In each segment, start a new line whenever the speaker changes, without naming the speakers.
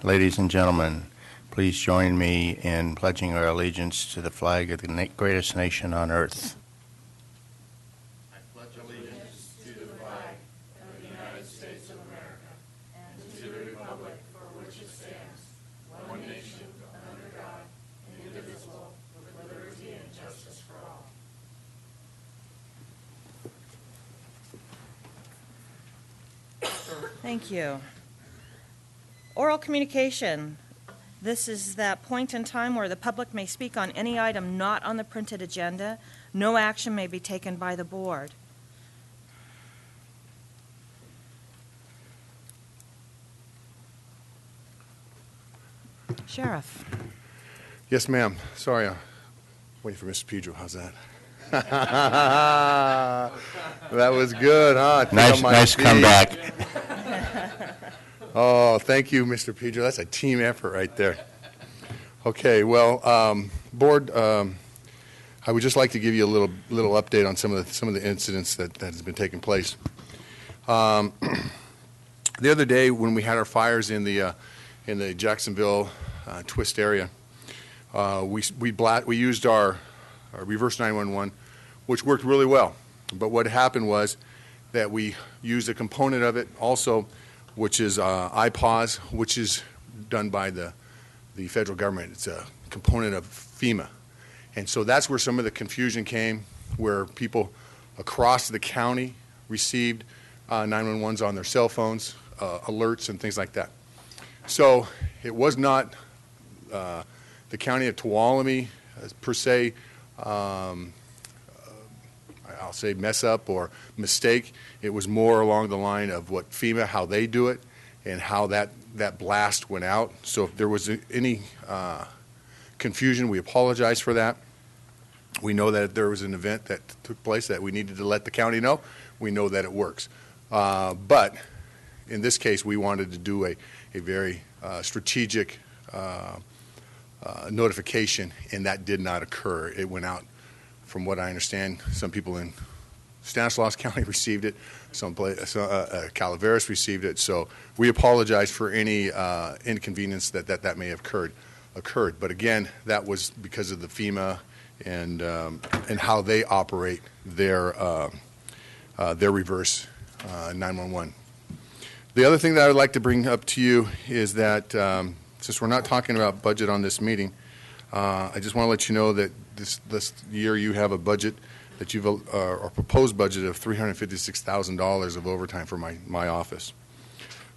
ladies and gentlemen, please join me in pledging our allegiance to the flag of the greatest nation on earth.
I pledge allegiance to the flag of the United States of America and to the republic for which it stands, one nation, under God, indivisible, with liberty and justice for all.
Thank you. Oral communication. This is that point in time where the public may speak on any item not on the printed agenda. No action may be taken by the board. Sheriff.
Yes, ma'am. Sorry, I'm waiting for Mr. Pedro. How's that? That was good, huh?
Nice comeback.
Oh, thank you, Mr. Pedro. That's a team effort right there. Okay, well, board, I would just like to give you a little update on some of the incidents that has been taking place. The other day, when we had our fires in the Jacksonville Twist area, we used our reverse 911, which worked really well. But what happened was that we used a component of it also, which is IPAWS, which is done by the federal government. It's a component of FEMA. And so that's where some of the confusion came, where people across the county received 911s on their cell phones, alerts and things like that. So it was not the county of Tuolumne per se, I'll say mess up or mistake. It was more along the line of what FEMA, how they do it, and how that blast went out. So if there was any confusion, we apologize for that. We know that there was an event that took place that we needed to let the county know. We know that it works. But in this case, we wanted to do a very strategic notification, and that did not occur. It went out, from what I understand, some people in Stanislaus County received it, Calaveras received it. So we apologize for any inconvenience that may have occurred. But again, that was because of the FEMA and how they operate their reverse 911. The other thing that I would like to bring up to you is that since we're not talking about budget on this meeting, I just want to let you know that this year you have a budget that you've a proposed budget of $356,000 of overtime for my office.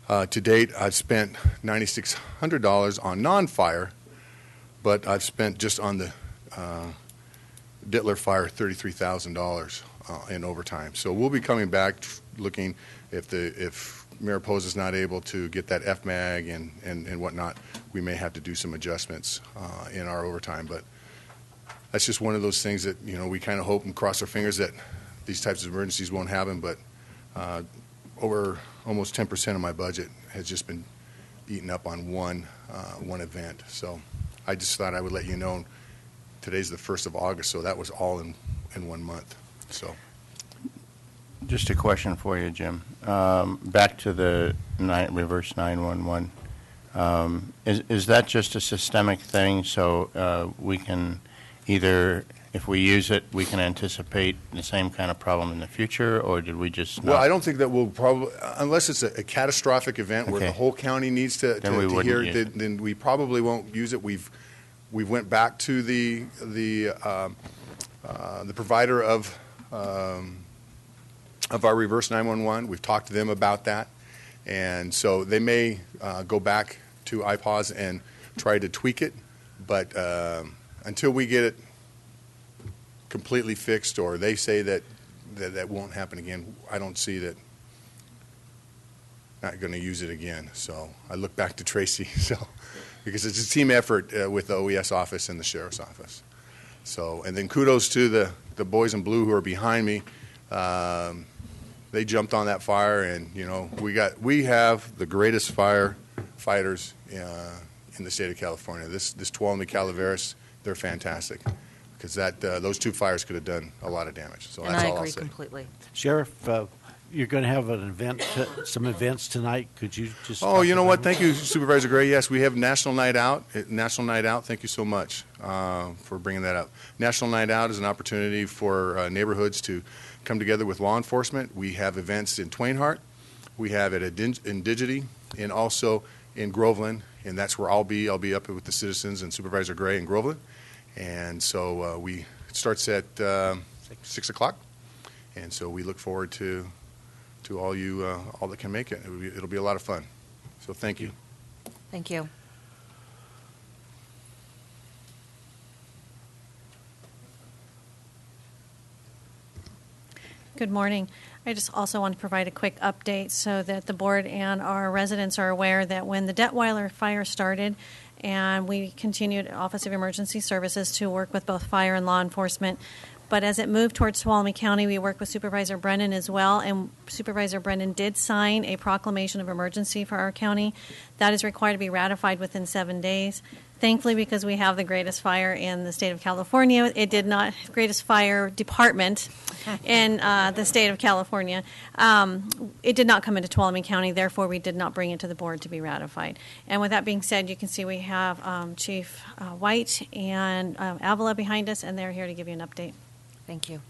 To date, I've spent $9,600 on non-fire, but I've spent just on the Dittler Fire $33,000 in overtime. So we'll be coming back looking if Mariposa is not able to get that FMAG and whatnot, we may have to do some adjustments in our overtime. But that's just one of those things that, we kind of hope and cross our fingers that these types of emergencies won't happen. But over almost 10% of my budget has just been eaten up on one event. So I just thought I would let you know. Today's the 1st of August, so that was all in 1 month. So.
Just a question for you, Jim. Back to the reverse 911. Is that just a systemic thing? So we can either, if we use it, we can anticipate the same kind of problem in the future, or did we just not?
Well, I don't think that we'll probably, unless it's a catastrophic event where the whole county needs to hear it, then we probably won't use it. We've went back to the provider of our reverse 911. We've talked to them about that, and so they may go back to IPAWS and try to tweak it, but until we get it completely fixed, or they say that won't happen again, I don't see that. Not going to use it again. So I look back to Tracy, because it's a team effort with the OES office and the sheriff's office. So, and then kudos to the boys in blue who are behind me. They jumped on that fire, and we have the greatest firefighters in the state of California. This Tuolumne Calaveras, they're fantastic, because those two fires could have done a lot of damage. So
and
that's
I
all I'll
agree
say.
Completely.
Sheriff, you're going to have an event, some events tonight. Could you just?
Oh, you know what? Thank you, Supervisor Gray. Yes, we have National Night Out. National Night Out. Thank you so much for bringing that up. National Night Out is an opportunity for neighborhoods to come together with law enforcement. We have events in Twainhart. We have it in Digity and also in Groveland, and that's where I'll be. I'll be up with the citizens and Supervisor Gray in Groveland. And so it starts at 6 o'clock. And so we look forward to all you, all that can make it. It'll be a lot of fun. So thank you.
Thank you.
Good morning. I just also want to provide a quick update so that the board and our residents are aware that when the Detweiler fire started, and we continued Office of Emergency Services to work with both fire and law enforcement. But as it moved towards Tuolumne County, we worked with Supervisor Brennan as well, and Supervisor Brennan did sign a proclamation of emergency for our county. That is required to be ratified within 7 days. Thankfully, because we have the greatest fire in the state of California, it did not, greatest fire department in the state of California, it did not come into Tuolumne County, therefore we did not bring it to the board to be ratified. And with that being said, you can see we have Chief White and Avila behind us, and they're here to give you an update.
Thank you.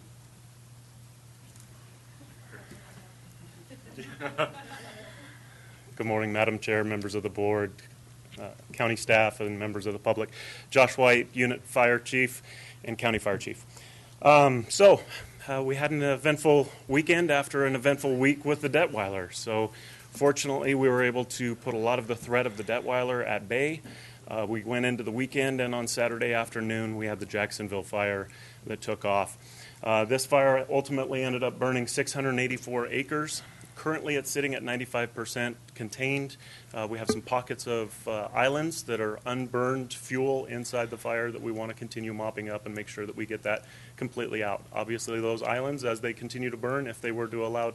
Good morning, Madam Chair, members of the board, county staff, and members of the public. Josh White, Unit Fire Chief and County Fire Chief. We had an eventful weekend after an eventful week with the Detweiler. So fortunately, we were able to put a lot of the threat of the Detweiler at bay. We went into the weekend, and on Saturday afternoon, we had the Jacksonville fire that took off. This fire ultimately ended up burning 684 acres. Currently, it's sitting at 95% contained. We have some pockets of islands that are unburned fuel inside the fire that we want to continue mopping up and make sure that we get that completely out. Obviously, those islands, as they continue to burn, if they were to allow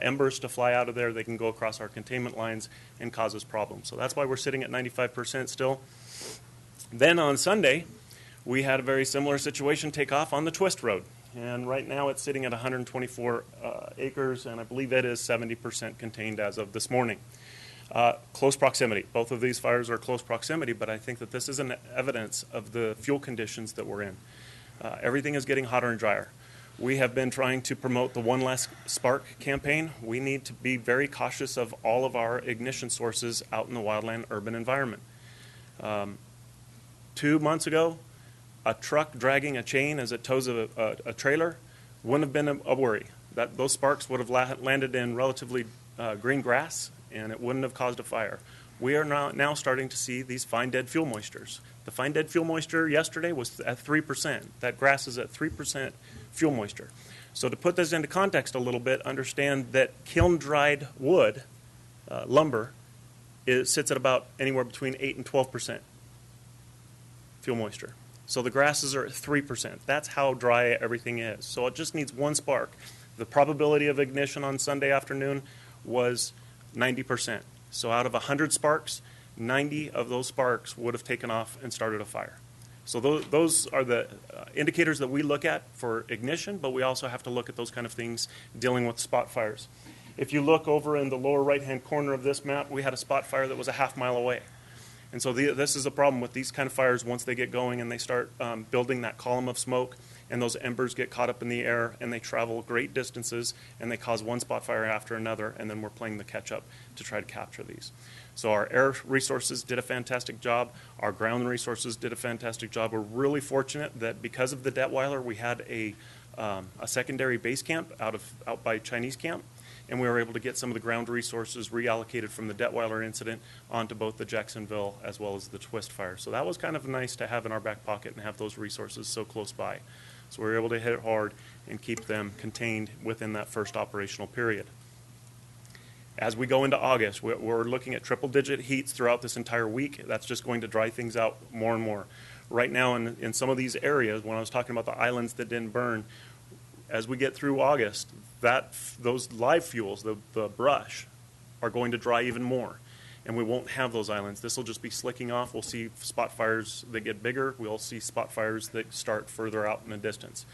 embers to fly out of there, they can go across our containment lines and cause us problems. So that's why we're sitting at 95% still. Then on Sunday, we had a very similar situation take off on the Twist Road. And right now it's sitting at 124 acres, and I believe it is 70% contained as of this morning. Close proximity. Both of these fires are close proximity, but I think that this is an evidence of the fuel conditions that we're in. Everything is getting hotter and drier. We have been trying to promote the One Less Spark campaign. We need to be very cautious of all of our ignition sources out in the wildland urban environment. 2 months ago, a truck dragging a chain as it tows a trailer wouldn't have been a worry. Those sparks would have landed in relatively green grass, and it wouldn't have caused a fire. We are now starting to see these fine dead fuel moistures. The fine dead fuel moisture yesterday was at 3%. That grass is at 3% fuel moisture. So to put this into context a little bit, understand that kiln-dried wood, lumber, sits at about anywhere between 8 and 12% fuel moisture. So the grasses are at 3%. That's how dry everything is. So it just needs one spark. The probability of ignition on Sunday afternoon was 90%. So out of 100 sparks, 90 of those sparks would have taken off and started a fire. So those are the indicators that we look at for ignition, but we also have to look at those kind of things dealing with spot fires. If you look over in the lower right-hand corner of this map, we had a spot fire that was a half-mile away. And so this is a problem with these kind of fires. Once they get going and they start building that column of smoke, and those embers get caught up in the air, and they travel great distances, and they cause one spot fire after another, and then we're playing the catch-up to try to capture these. So our air resources did a fantastic job. Our ground resources did a fantastic job. We're really fortunate that because of the Detweiler, we had a secondary base camp out by Chinese camp, and we were able to get some of the ground resources reallocated from the Detweiler incident onto both the Jacksonville as well as the Twist fire. So that was kind of nice to have in our back pocket and have those resources so close by. So we were able to hit it hard and keep them contained within that first operational period. As we go into August, we're looking at triple-digit heats throughout this entire week. That's just going to dry things out more and more. Right now in some of these areas, when I was talking about the islands that didn't burn, as we get through August, those live fuels, the brush, are going to dry even more. And we won't have those islands. This will just be slicking off. We'll see spot fires that get bigger. We'll see spot fires that start further out in the distance.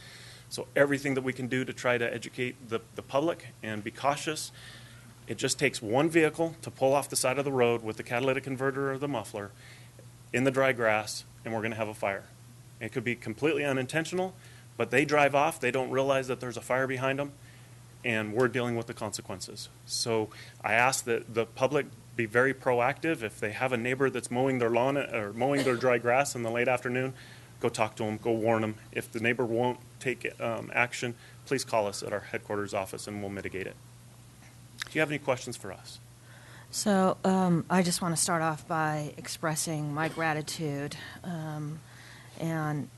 So everything that we can do to try to educate the public and be cautious. It just takes one vehicle to pull off the side of the road with the catalytic converter or the muffler in the dry grass, and we're going to have a fire. It could be completely unintentional, but they drive off. They don't realize that there's a fire behind them, and we're dealing with the consequences. So I ask that the public be very proactive. If they have a neighbor that's mowing their lawn or mowing their dry grass in the late afternoon, go talk to them, go warn them. If the neighbor won't take action, please call us at our headquarters office, and we'll mitigate it. Do you have any questions for us?
So I just want to start off by expressing my gratitude, and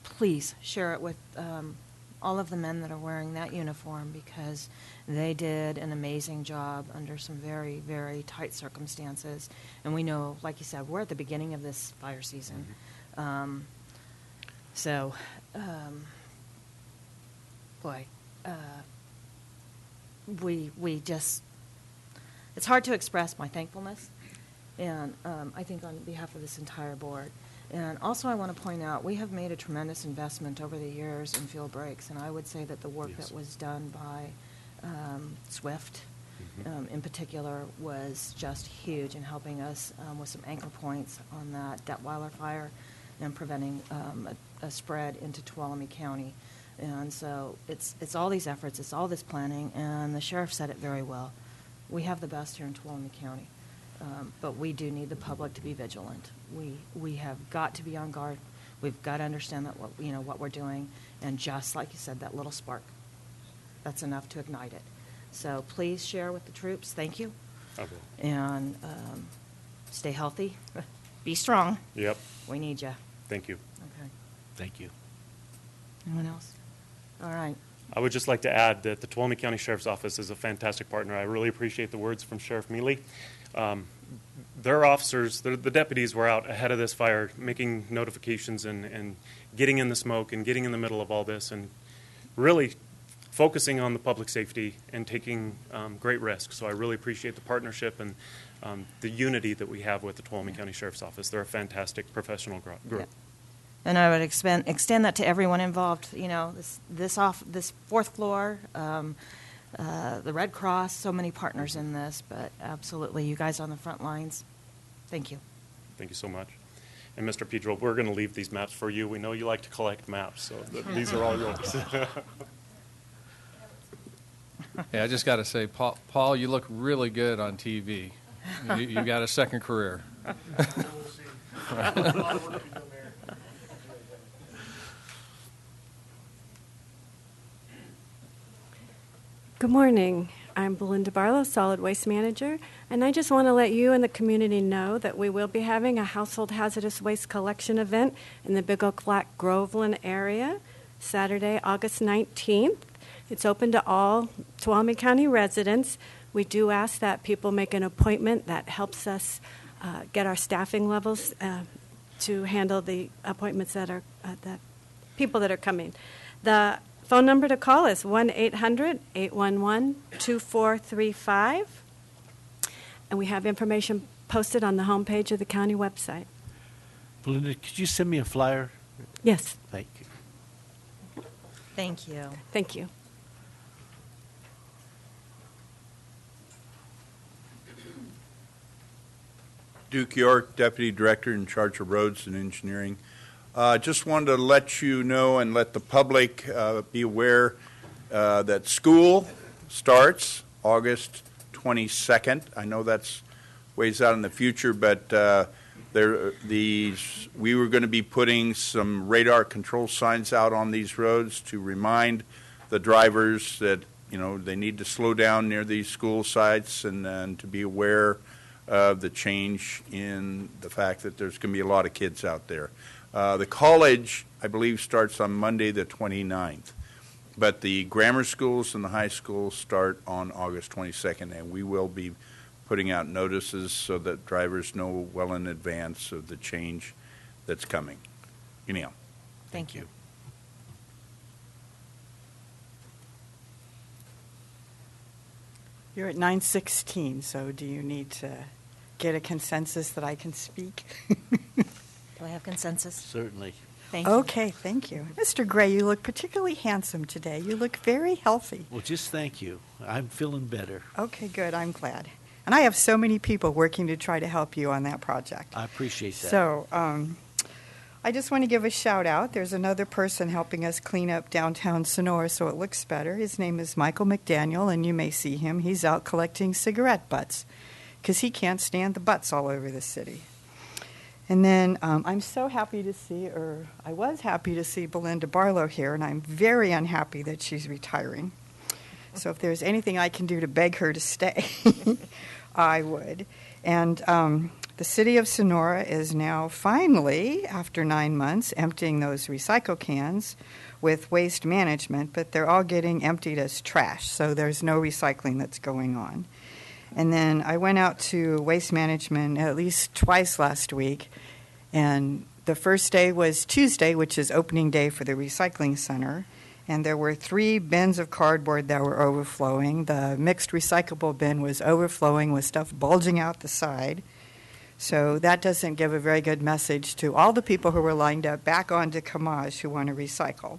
please share it with all of the men that are wearing that uniform, because they did an amazing job under some very, very tight circumstances. And we know, like you said, we're at the beginning of this fire season. We just, it's hard to express my thankfulness, and I think on behalf of this entire board. And also I want to point out, we have made a tremendous investment over the years in field breaks, and I would say that the work
Yes.
that was done by Swift in particular was just huge in helping us with some anchor points on that Detweiler fire and preventing a spread into Tuolumne County. And so it's all these efforts, it's all this planning, and the sheriff said it very well. We have the best here in Tuolumne County, but we do need the public to be vigilant. We have got to be on guard. We've got to understand that what we're doing, and just like you said, that little spark, that's enough to ignite it. So please share with the troops. Thank you.
I will.
And stay healthy. Be strong.
Yep.
We need you.
Thank you.
Okay.
Thank you.
Anyone else? All right.
I would just like to add that the Tuolumne County Sheriff's Office is a fantastic partner. I really appreciate the words from Sheriff Mealy. Their officers, the deputies, were out ahead of this fire, making notifications and getting in the smoke and getting in the middle of all this, and really focusing on the public safety and taking great risks. So I really appreciate the partnership and the unity that we have with the Tuolumne County Sheriff's Office. They're a fantastic professional group.
Yeah. And I would extend that to everyone involved. This fourth floor, the Red Cross, so many partners in this, but absolutely, you guys on the front lines. Thank you.
Thank you so much. And Mr. Pedro, we're going to leave these maps for you. We know you like to collect maps, so these are all yours.
Yeah, I just got to say, Paul, you look really good on TV. You got a second career.
Good morning. I'm Belinda Barlow, Solid Waste Manager, and I just want to let you and the community know that we will be having a household hazardous waste collection event in the Big Oak Flat Groveland area, Saturday, August 19th. It's open to all Tuolumne County residents. We do ask that people make an appointment. That helps us get our staffing levels to handle the appointments that are the people that are coming. The phone number to call is 1-800-811-2435, and we have information posted on the homepage of the county website.
Belinda, could you send me a flyer?
Yes.
Thank you.
Thank you.
Thank you.
Duke York, Deputy Director in charge of Roads and Engineering. Just wanted to let you know and let the public be aware that school starts August 22nd. I know that's ways out in the future, but we were going to be putting some radar control signs out on these roads to remind the drivers that they need to slow down near these school sites and to be aware of the change in the fact that there's going to be a lot of kids out there. The college, I believe, starts on Monday the 29th, but the grammar schools and the high schools start on August 22nd, and we will be putting out notices so that drivers know well in advance of the change that's coming. Anyhow.
Thank you.
You're at 9:16, so do you need to get a consensus that I can speak?
Do I have consensus?
Certainly.
Thank you.
Okay, thank you. Mr. Gray, you look particularly handsome today. You look very healthy.
Well, just thank you. I'm feeling better.
Okay, good. I'm glad. And I have so many people working to try to help you on that project.
I appreciate that.
So I just want to give a shout out. There's another person helping us clean up downtown Sonora so it looks better. His name is Michael McDaniel, and you may see him. He's out collecting cigarette butts because he can't stand the butts all over the city. And then I'm so happy to see, or I was happy to see Belinda Barlow here, and I'm very unhappy that she's retiring. So if there's anything I can do to beg her to stay, I would. And the city of Sonora is now finally, after 9 months, emptying those recycle cans with waste management, but they're all getting emptied as trash, so there's no recycling that's going on. And then I went out to Waste Management at least twice last week, and the first day was Tuesday, which is opening day for the recycling center, and there were 3 bins of cardboard that were overflowing. The mixed recyclable bin was overflowing with stuff bulging out the side. So that doesn't give a very good message to all the people who were lined up back onto Camage who want to recycle.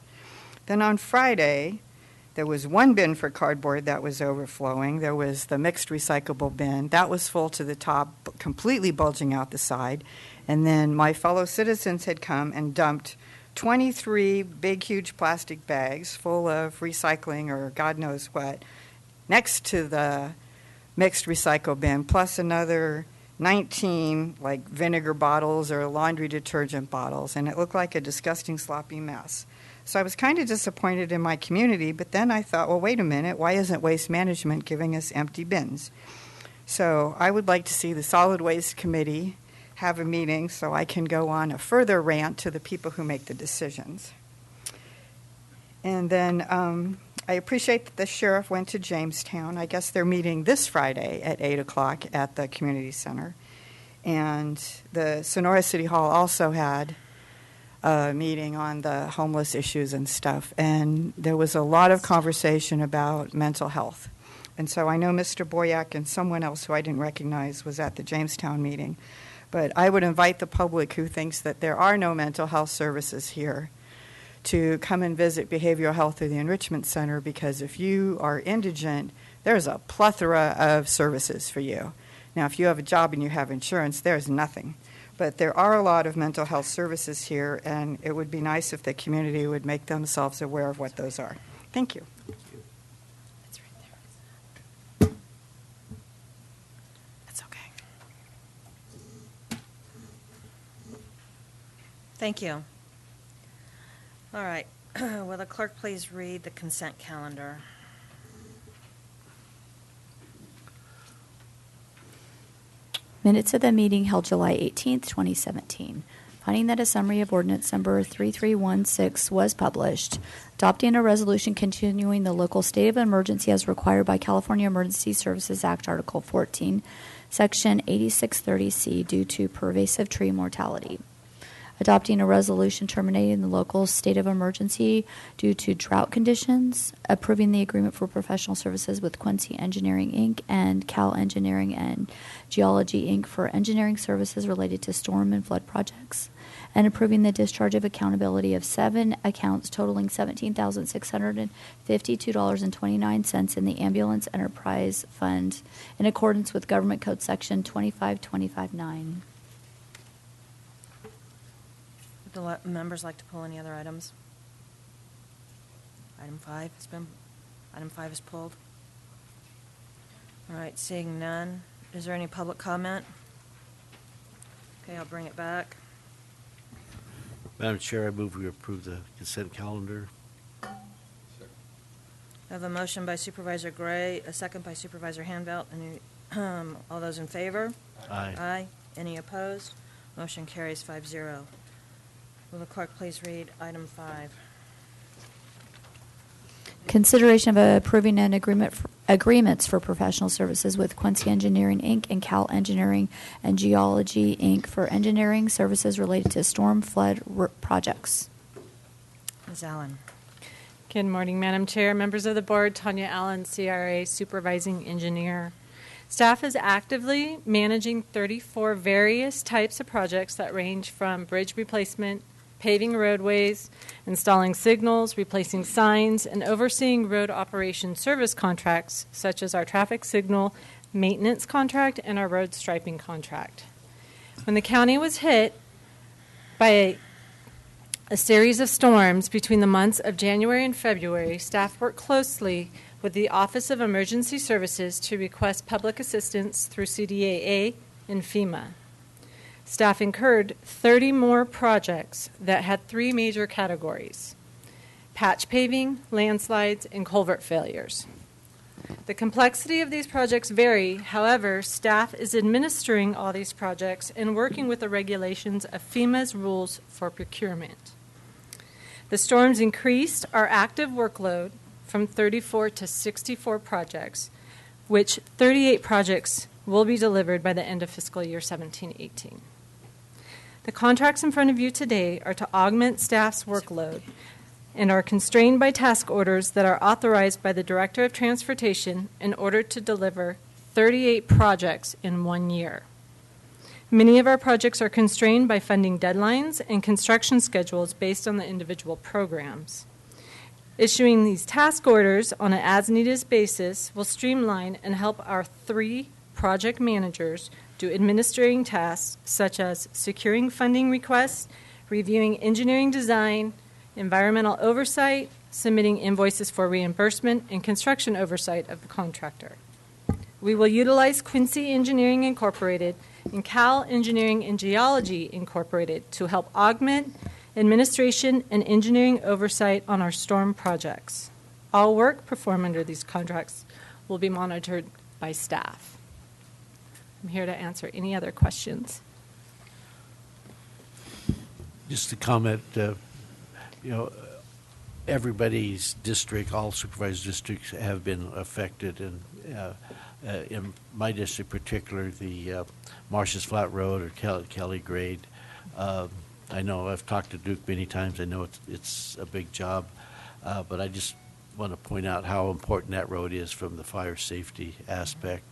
Then on Friday, there was 1 bin for cardboard that was overflowing. There was the mixed recyclable bin. That was full to the top, completely bulging out the side. And then my fellow citizens had come and dumped 23 big, huge plastic bags full of recycling or God knows what next to the mixed recycle bin, plus another 19 like vinegar bottles or laundry detergent bottles. And it looked like a disgusting, sloppy mess. So I was kind of disappointed in my community, but then I thought, well, wait a minute, why isn't Waste Management giving us empty bins? So I would like to see the Solid Waste Committee have a meeting so I can go on a further rant to the people who make the decisions. And then I appreciate that the sheriff went to Jamestown. I guess they're meeting this Friday at 8 o'clock at the community center. And the Sonora City Hall also had a meeting on the homeless issues and stuff, and there was a lot of conversation about mental health. And so I know Mr. Boyack and someone else who I didn't recognize was at the Jamestown meeting. But I would invite the public who thinks that there are no mental health services here to come and visit Behavioral Health or the Enrichment Center, because if you are indigent, there's a plethora of services for you. Now, if you have a job and you have insurance, there's nothing. But there are a lot of mental health services here, and it would be nice if the community would make themselves aware of what those are. Thank you.
It's right there. That's okay. Thank you. All right. Will the clerk please read the consent calendar?
Minutes of the meeting held July 18th, 2017. Finding that a summary of ordinance number 3316 was published. Adopting a resolution continuing the local state of emergency as required by California Emergency Services Act, Article 14, Section 8630C, due to pervasive tree mortality. Adopting a resolution terminating the local state of emergency due to drought conditions, approving the agreement for professional services with Quincy Engineering, Inc. and Cal Engineering and Geology, Inc. for engineering services related to storm and flood projects, and approving the discharge of accountability of 7 accounts totaling $17,652.29 in the Ambulance Enterprise Fund in accordance with Government Code Section 25259.
Would the members like to pull any other items? Item 5 is pulled. All right, seeing none. Is there any public comment? Okay, I'll bring it back.
Madam Chair, I move we approve the consent calendar.
I have a motion by Supervisor Gray, a second by Supervisor Hanvelt. Any, all those in favor?
Aye.
Aye. Any opposed? Motion carries 5-0. Will the clerk please read item 5?
Consideration of approving an agreements for professional services with Quincy Engineering, Inc. and Cal Engineering and Geology, Inc. for engineering services related to storm flood projects.
Ms. Allen.
Good morning, Madam Chair, members of the board. Tanya Allen, CRA Supervising Engineer. Staff is actively managing 34 various types of projects that range from bridge replacement, paving roadways, installing signals, replacing signs, and overseeing road operation service contracts such as our traffic signal maintenance contract and our road striping contract. When the county was hit by a series of storms between the months of January and February, staff worked closely with the Office of Emergency Services to request public assistance through CDAA and FEMA. Staff incurred 30 more projects that had 3 major categories: patch paving, landslides, and culvert failures. The complexity of these projects vary. However, staff is administering all these projects and working with the regulations of FEMA's rules for procurement. The storms increased our active workload from 34 to 64 projects, which 38 projects will be delivered by the end of fiscal year 17-18. The contracts in front of you today are to augment staff's workload and are constrained by task orders that are authorized by the Director of Transportation in order to deliver 38 projects in 1 year. Many of our projects are constrained by funding deadlines and construction schedules based on the individual programs. Issuing these task orders on an as-needed basis will streamline and help our 3 project managers do administrating tasks such as securing funding requests, reviewing engineering design, environmental oversight, submitting invoices for reimbursement, and construction oversight of the contractor. We will utilize Quincy Engineering Incorporated and Cal Engineering and Geology Incorporated to help augment administration and engineering oversight on our storm projects. All work performed under these contracts will be monitored by staff. I'm here to answer any other questions.
Just to comment, everybody's district, all supervised districts have been affected, and in my district particular, the Marsh's Flat Road or Kelly Grade. I know I've talked to Duke many times. I know it's a big job, but I just want to point out how important that road is from the fire safety aspect.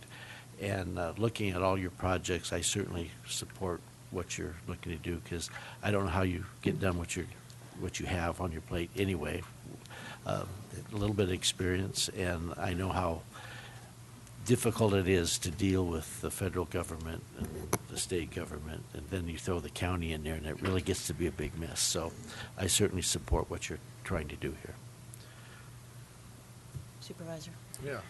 And looking at all your projects, I certainly support what you're looking to do, because I don't know how you get done what you have on your plate anyway. A little bit of experience, and I know how difficult it is to deal with the federal government and the state government, and then you throw the county in there, and it really gets to be a big mess. So I certainly support what you're trying to do here.
Supervisor.
Yeah.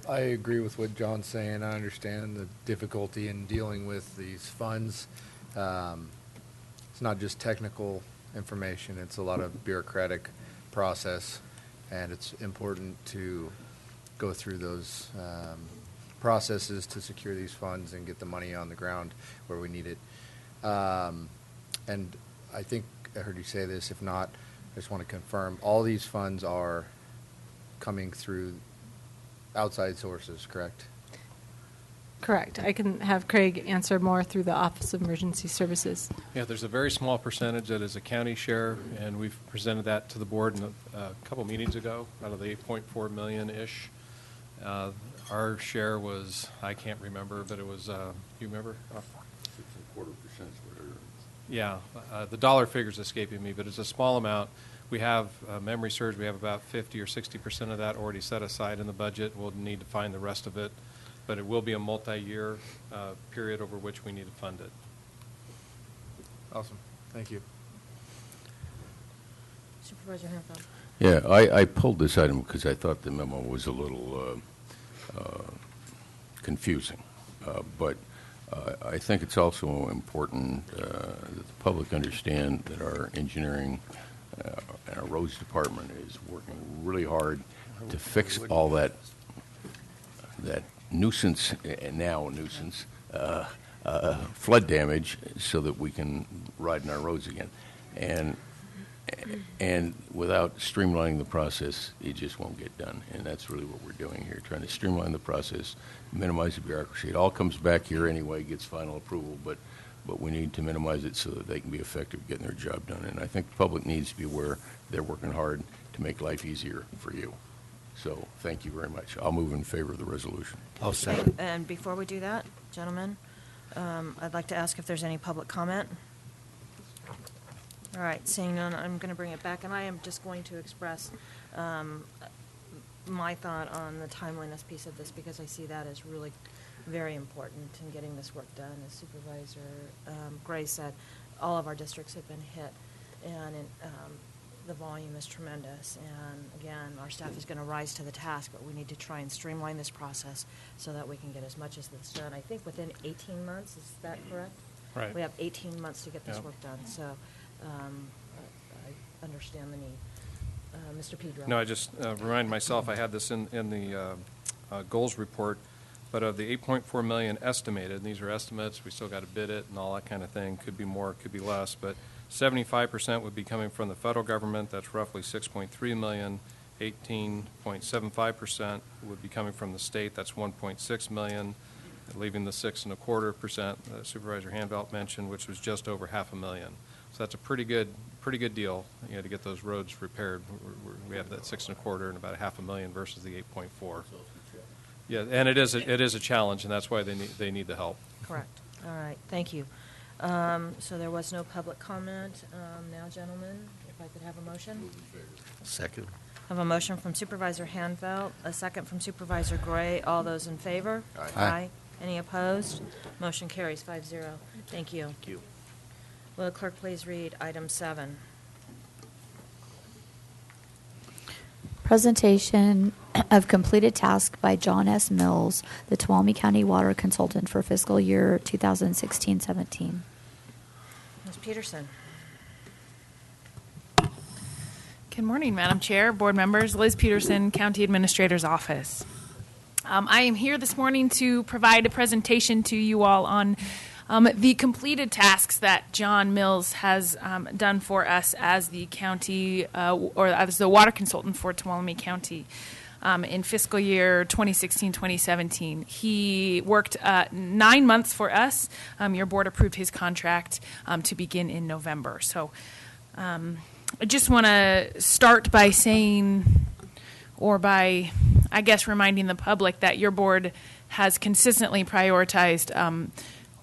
I agree with what John's saying. I understand the difficulty in dealing with these funds. It's not just technical information. It's a lot of bureaucratic process, and it's important to go through those processes to secure these funds and get the money on the ground where we need it. And I think I heard you say this. If not, I just want to confirm all these funds are coming through outside sources, correct?
Correct. I can have Craig answer more through the Office of Emergency Services.
Yeah, there's a very small percentage that is a county share, and we've presented that to the board a couple meetings ago out of the 8.4 million-ish. Our share was, I can't remember, but it was, you remember?
6.25%.
Yeah, the dollar figure's escaping me, but it's a small amount. We have, memory serves, we have about 50 or 60% of that already set aside in the budget. We'll need to find the rest of it, but it will be a multi-year period over which we need to fund it.
Awesome. Thank you.
Supervisor Hanfeld.
Yeah, I pulled this item because I thought the memo was a little confusing, but I think it's also important that the public understand that our engineering and our roads department is working really hard to fix all that nuisance, and now nuisance, flood damage, so that we can ride in our roads again. And without streamlining the process, it just won't get done. And that's really what we're doing here, trying to streamline the process, minimize the bureaucracy. It all comes back here anyway, gets final approval, but we need to minimize it so that they can be effective getting their job done. And I think the public needs to be aware they're working hard to make life easier for you. So thank you very much. I'll move in favor of the resolution.
I'll second.
And before we do that, gentlemen, I'd like to ask if there's any public comment. All right, seeing none, I'm going to bring it back, and I am just going to express my thought on the timeliness piece of this, because I see that as really very important in getting this work done. As Supervisor Gray said, all of our districts have been hit, and the volume is tremendous. And again, our staff is going to rise to the task, but we need to try and streamline this process so that we can get as much as this done. I think within 18 months, is that correct?
Right.
We have 18 months to get this
Yep.
work done, so I understand the need. Mr. Pedro?
No, I just remind myself, I had this in the goals report, but of the 8.4 million estimated, and these are estimates, we still got to bid it and all that kind of thing, could be more, could be less, but 75% would be coming from the federal government, that's roughly 6.3 million. 18.75% would be coming from the state, that's 1.6 million, leaving the 6.25% that Supervisor Hanvelt mentioned, which was just over $500,000. So that's a pretty good deal, to get those roads repaired. We have that 6.25 and about $500,000 versus the 8.4. Yeah, and it is a challenge, and that's why they need the help.
Correct. All right, thank you. So there was no public comment. Now, gentlemen, if I could have a motion?
Second.
I have a motion from Supervisor Hanvelt, a second from Supervisor Gray. All those in favor?
Aye.
Any opposed? Motion carries 5-0. Thank you.
Thank you.
Will the clerk please read item 7?
Presentation of completed task by John S. Mills, the Tuolumne County Water Consultant for fiscal year 2016-17.
Ms. Peterson?
Good morning, Madam Chair, board members. Liz Peterson, County Administrator's Office. I am here this morning to provide a presentation to you all on the completed tasks that John Mills has done for us as the county or as the water consultant for Tuolumne County in fiscal year 2016-2017. He worked 9 months for us. Your board approved his contract to begin in November. So I just want to start by saying, or by, I guess, reminding the public that your board has consistently prioritized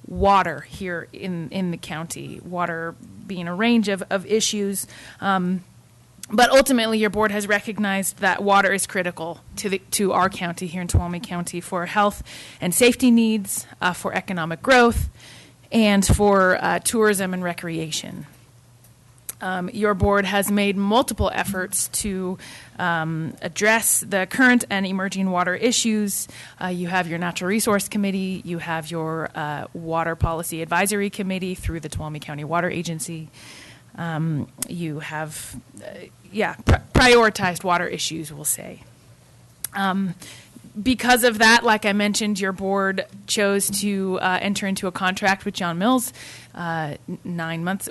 water here in the county, water being a range of issues. But ultimately, your board has recognized that water is critical to our county here in Tuolumne County for health and safety needs, for economic growth, and for tourism and recreation. Your board has made multiple efforts to address the current and emerging water issues. You have your Natural Resource Committee. You have your Water Policy Advisory Committee through the Tuolumne County Water Agency. You have, prioritized water issues, we'll say. Because of that, like I mentioned, your board chose to enter into a contract with John Mills 9 months,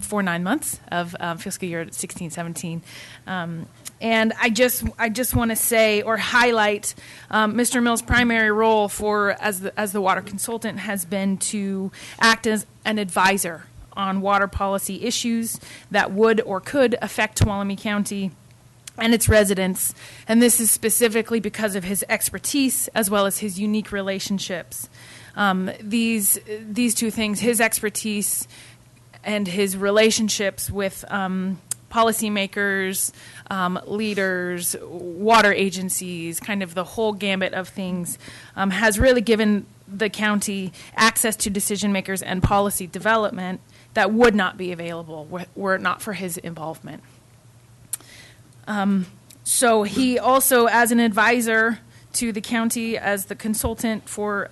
for 9 months of fiscal year 16-17. And I just want to say or highlight Mr. Mills' primary role as the water consultant has been to act as an advisor on water policy issues that would or could affect Tuolumne County and its residents. And this is specifically because of his expertise as well as his unique relationships. These two things, his expertise and his relationships with policymakers, leaders, water agencies, kind of the whole gambit of things, has really given the county access to decision makers and policy development that would not be available were it not for his involvement. So he also, as an advisor to the county, as the consultant for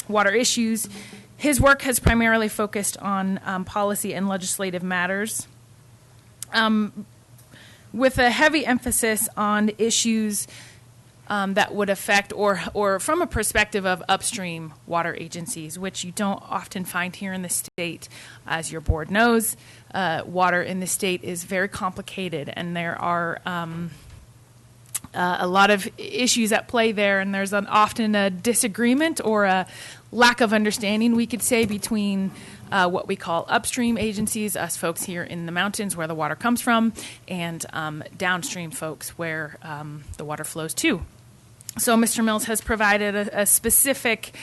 water issues, his work has primarily focused on policy and legislative matters, with a heavy emphasis on issues that would affect or from a perspective of upstream water agencies, which you don't often find here in the state. As your board knows, water in the state is very complicated, and there are a lot of issues at play there, and there's often a disagreement or a lack of understanding, we could say, between what we call upstream agencies, us folks here in the mountains where the water comes from, and downstream folks where the water flows to. So Mr. Mills has provided a specific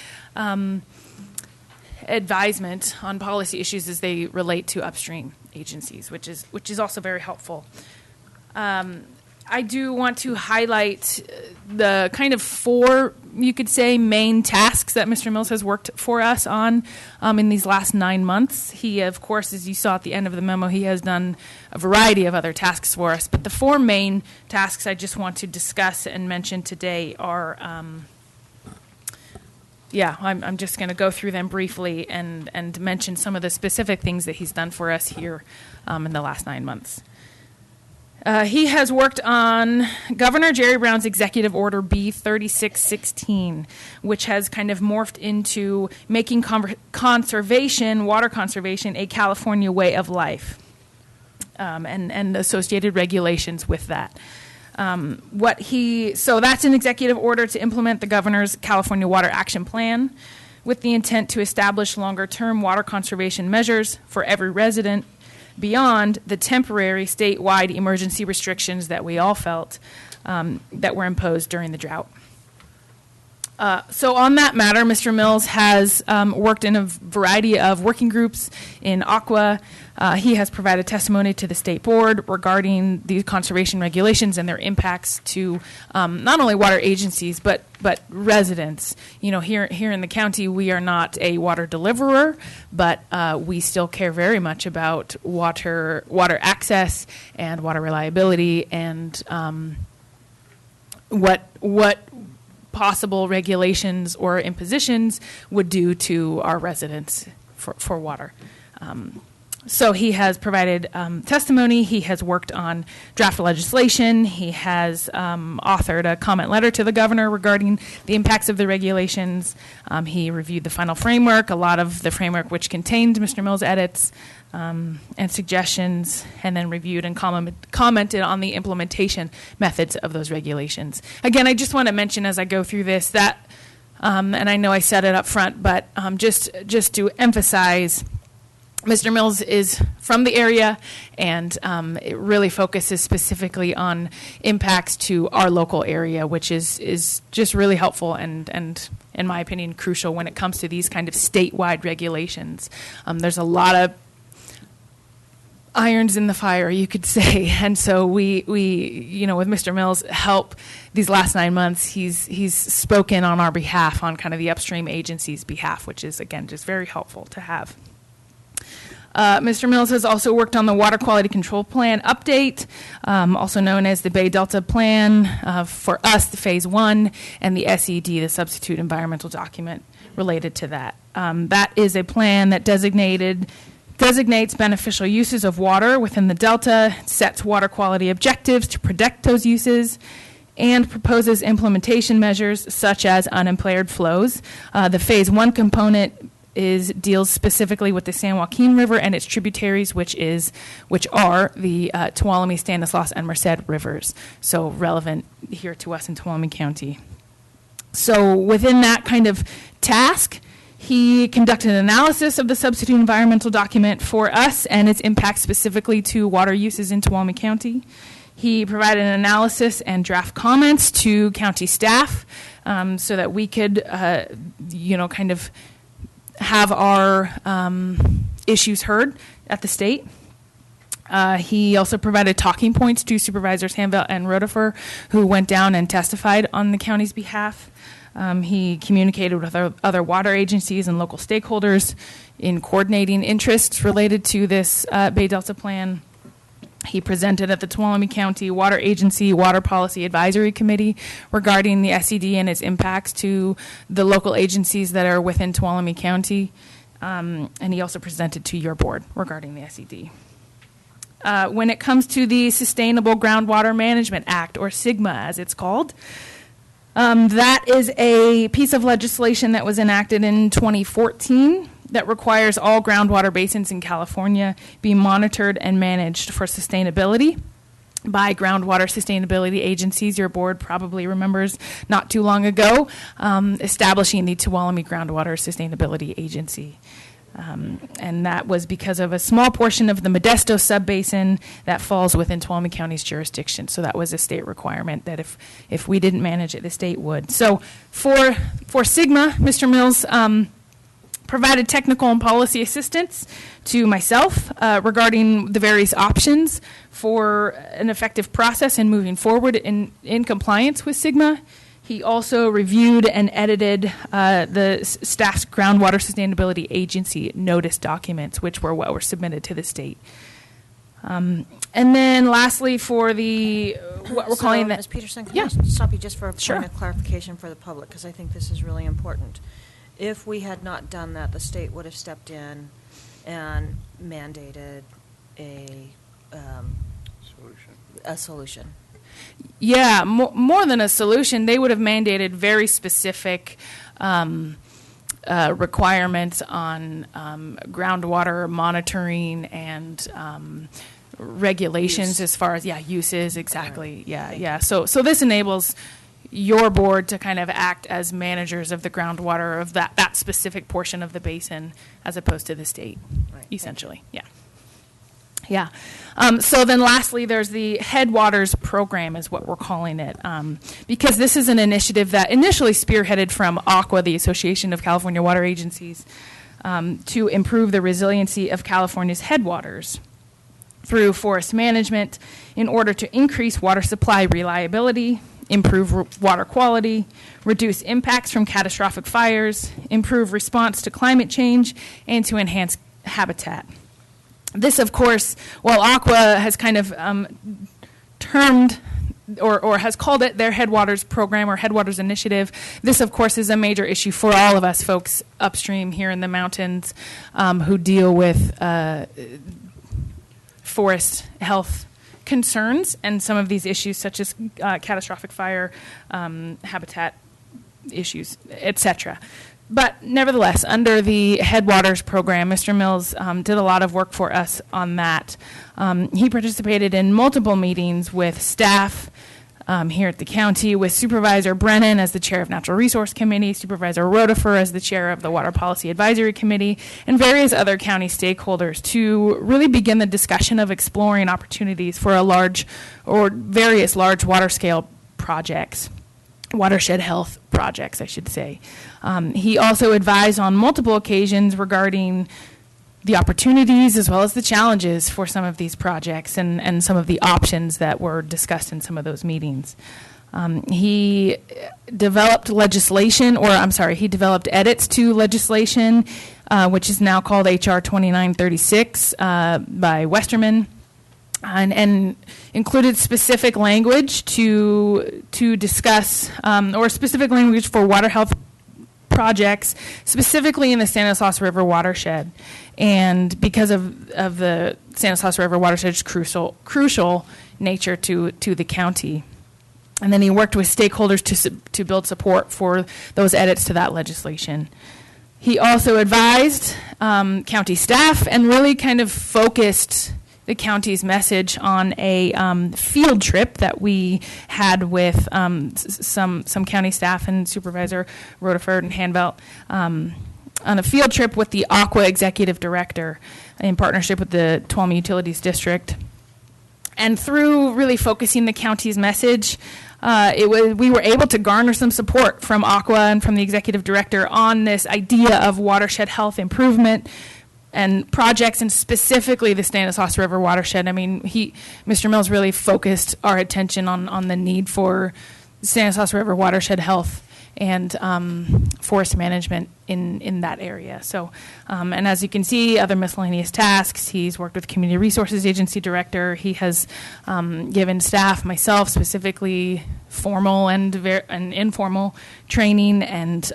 advisement on policy issues as they relate to upstream agencies, which is also very helpful. I do want to highlight the kind of 4, you could say, main tasks that Mr. Mills has worked for us on in these last 9 months. He, of course, as you saw at the end of the memo, he has done a variety of other tasks for us. But the 4 main tasks I just want to discuss and mention today are, I'm just going to go through them briefly and mention some of the specific things that he's done for us here in the last 9 months. He has worked on Governor Jerry Brown's Executive Order B 3616, which has kind of morphed into making water conservation, a California way of life, and associated regulations with that. So that's an executive order to implement the governor's California Water Action Plan with the intent to establish longer-term water conservation measures for every resident beyond the temporary statewide emergency restrictions that we all felt that were imposed during the drought. So on that matter, Mr. Mills has worked in a variety of working groups in Aqua. He has provided testimony to the state board regarding these conservation regulations and their impacts to not only water agencies but residents. You know, here in the county, we are not a water deliverer, but we still care very much about water access and water reliability and what possible regulations or impositions would do to our residents for water. So he has provided testimony. He has worked on draft legislation. He has authored a comment letter to the governor regarding the impacts of the regulations. He reviewed the final framework, a lot of the framework which contained Mr. Mills' edits and suggestions, and then reviewed and commented on the implementation methods of those regulations. Again, I just want to mention as I go through this that, and I know I said it up front, but just to emphasize, Mr. Mills is from the area, and it really focuses specifically on impacts to our local area, which is just really helpful and in my opinion, crucial when it comes to these kind of statewide regulations. There's a lot of irons in the fire, you could say, and so we with Mr. Mills' help these last 9 months, he's spoken on our behalf, on kind of the upstream agency's behalf, which is again just very helpful to have. Mr. Mills has also worked on the Water Quality Control Plan update, also known as the Bay Delta Plan, for us, the Phase 1, and the SED, the Substitute Environmental Document, related to that. That is a plan that designates beneficial uses of water within the Delta, sets water quality objectives to protect those uses, and proposes implementation measures such as unimpaired flows. The Phase 1 component deals specifically with the San Joaquin River and its tributaries, which are the Tuolumne, Stanislaus, and Merced rivers, so relevant here to us in Tuolumne County. So within that kind of task, he conducted an analysis of the substitute environmental document for us and its impact specifically to water uses in Tuolumne County. He provided an analysis and draft comments to county staff so that we could, kind of have our issues heard at the state. He also provided talking points to Supervisors Hanvelt and Rotifer, who went down and testified on the county's behalf. He communicated with other water agencies and local stakeholders in coordinating interests related to this Bay Delta Plan. He presented at the Tuolumne County Water Agency Water Policy Advisory Committee regarding the SED and its impacts to the local agencies that are within Tuolumne County. And he also presented to your board regarding the SED. When it comes to the Sustainable Groundwater Management Act, or SGMA as it's called, that is a piece of legislation that was enacted in 2014 that requires all groundwater basins in California be monitored and managed for sustainability by groundwater sustainability agencies. Your board probably remembers not too long ago establishing the Tuolumne Groundwater Sustainability Agency. And that was because of a small portion of the Modesto subbasin that falls within Tuolumne County's jurisdiction. So that was a state requirement that if we didn't manage it, the state would. So for SGMA, Mr. Mills provided technical and policy assistance to myself regarding the various options for an effective process in moving forward in compliance with SGMA. He also reviewed and edited the staff's Groundwater Sustainability Agency notice documents, which were what were submitted to the state. And then lastly, for the what we're calling the...
Ms. Peterson, can
Yeah.
I stop you just for a
Sure.
point of clarification for the public, because I think this is really important. If we had not done that, the state would have stepped in and mandated a solution.
Yeah, more than a solution, they would have mandated very specific requirements on groundwater monitoring and regulations as far as uses exactly. Yeah. So this enables your board to kind of act as managers of the groundwater of that specific portion of the basin, as opposed to the state, essentially. Yeah. So then lastly, there's the Headwaters program is what we're calling it, because this is an initiative that initially spearheaded from ACWA, the Association of California Water Agencies, to improve the resiliency of California's headwaters through forest management in order to increase water supply reliability, improve water quality, reduce impacts from catastrophic fires, improve response to climate change, and to enhance habitat. This, of course, while ACWA has kind of termed or has called it their Headwaters program or Headwaters initiative, this, of course, is a major issue for all of us folks upstream here in the mountains who deal with forest health concerns and some of these issues such as catastrophic fire, habitat issues, etc. But nevertheless, under the Headwaters program, Mr. Mills did a lot of work for us on that. He participated in multiple meetings with staff here at the county, with Supervisor Brennan as the chair of Natural Resource Committee, Supervisor Rotifer as the chair of the Water Policy Advisory Committee, and various other county stakeholders to really begin the discussion of exploring opportunities for various large water scale projects. Watershed health projects, I should say. He also advised on multiple occasions regarding the opportunities as well as the challenges for some of these projects and some of the options that were discussed in some of those meetings. He developed he developed edits to legislation, which is now called H.R. 2936 by Westerman. And included specific language to discuss, or specific language for water health projects, specifically in the Stanislaus River watershed. And because of the Stanislaus River watershed's crucial nature to the county. And then he worked with stakeholders to build support for those edits to that legislation. He also advised county staff and really kind of focused the county's message on a field trip that we had with some county staff and Supervisor Rotifer and Hanbelt on a field trip with the ACWA executive director in partnership with the Tuolumne Utilities District. And through really focusing the county's message, we were able to garner some support from ACWA and from the executive director on this idea of watershed health improvement and projects, and specifically the Stanislaus River watershed. I mean, Mr. Mills really focused our attention on the need for Stanislaus River watershed health and forest management in that area. So, and as you can see, other miscellaneous tasks. He's worked with Community Resources Agency Director. He has given staff, myself specifically, formal and informal training and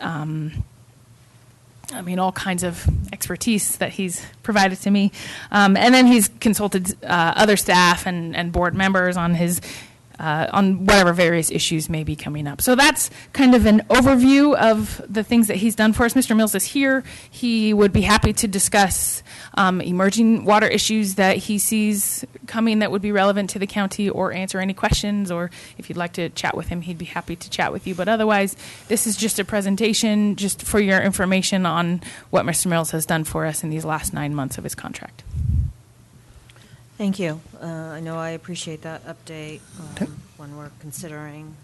all kinds of expertise that he's provided to me. And then he's consulted other staff and board members on on whatever various issues may be coming up. So that's kind of an overview of the things that he's done for us. Mr. Mills is here. He would be happy to discuss emerging water issues that he sees coming that would be relevant to the county, or answer any questions, or if you'd like to chat with him, he'd be happy to chat with you. But otherwise, this is just a presentation just for your information on what Mr. Mills has done for us in these last 9 months of his contract.
Thank you. I know I appreciate that update when we're considering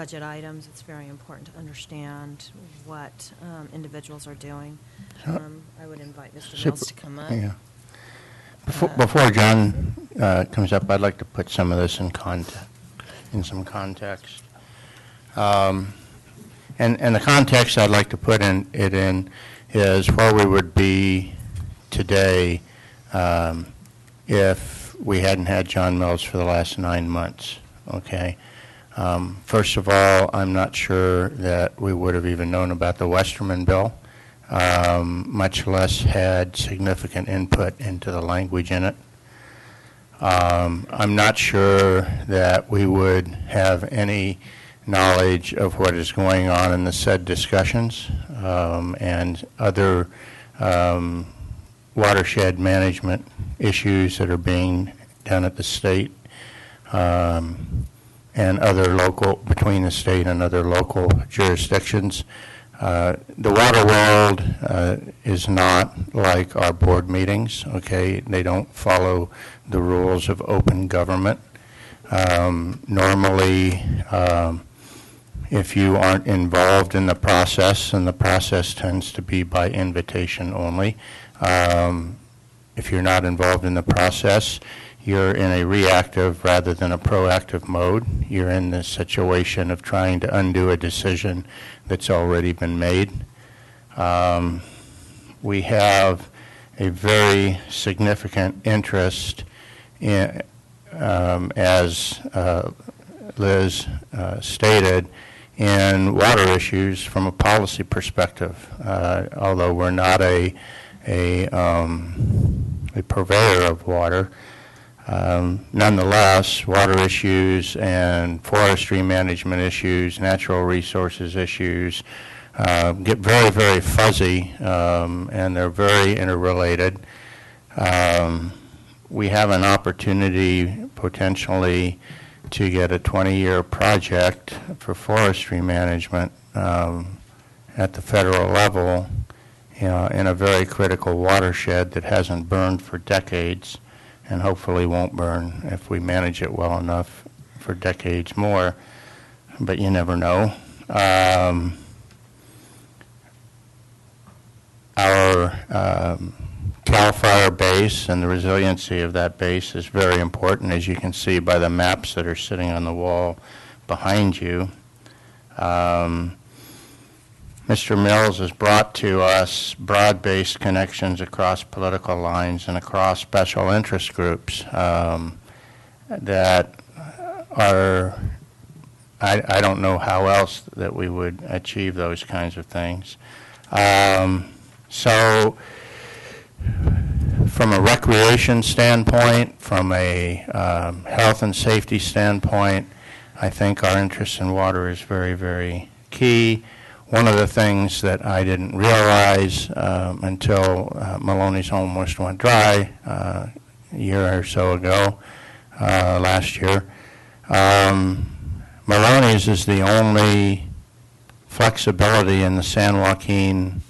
budget items, it's very important to understand what individuals are doing. I would invite Mr. Mills to come up.
Yeah. Before John comes up, I'd like to put some of this in some context. And the context I'd like to put it in is where we would be today if we hadn't had John Mills for the last 9 months. Okay. First of all, I'm not sure that we would have even known about the Westerman bill, much less had significant input into the language in it. I'm not sure that we would have any knowledge of what is going on in the said discussions and other watershed management issues that are being done at the state and other between the state and other local jurisdictions. The water world is not like our board meetings, okay? They don't follow the rules of open government. Normally, if you aren't involved in the process, and the process tends to be by invitation only, if you're not involved in the process, you're in a reactive rather than a proactive mode. You're in the situation of trying to undo a decision that's already been made. We have a very significant interest in, as Liz stated, in water issues from a policy perspective. Although we're not a purveyor of water, nonetheless, water issues and forestry management issues, natural resources issues get very, very fuzzy, and they're very interrelated. We have an opportunity potentially to get a 20-year project for forestry management at the federal level in a very critical watershed that hasn't burned for decades and hopefully won't burn if we manage it well enough for decades more, but you never know. Our CAL FIRE base and the resiliency of that base is very important, as you can see by the maps that are sitting on the wall behind you. Mr. Mills has brought to us broad-based connections across political lines and across special interest groups that are, I don't know how else that we would achieve those kinds of things. So from a recreation standpoint, from a health and safety standpoint, I think our interest in water is very, very key. One of the things that I didn't realize until Maloney's almost went dry a year or so ago, last year, Maloney's is the only flexibility in the San Joaquin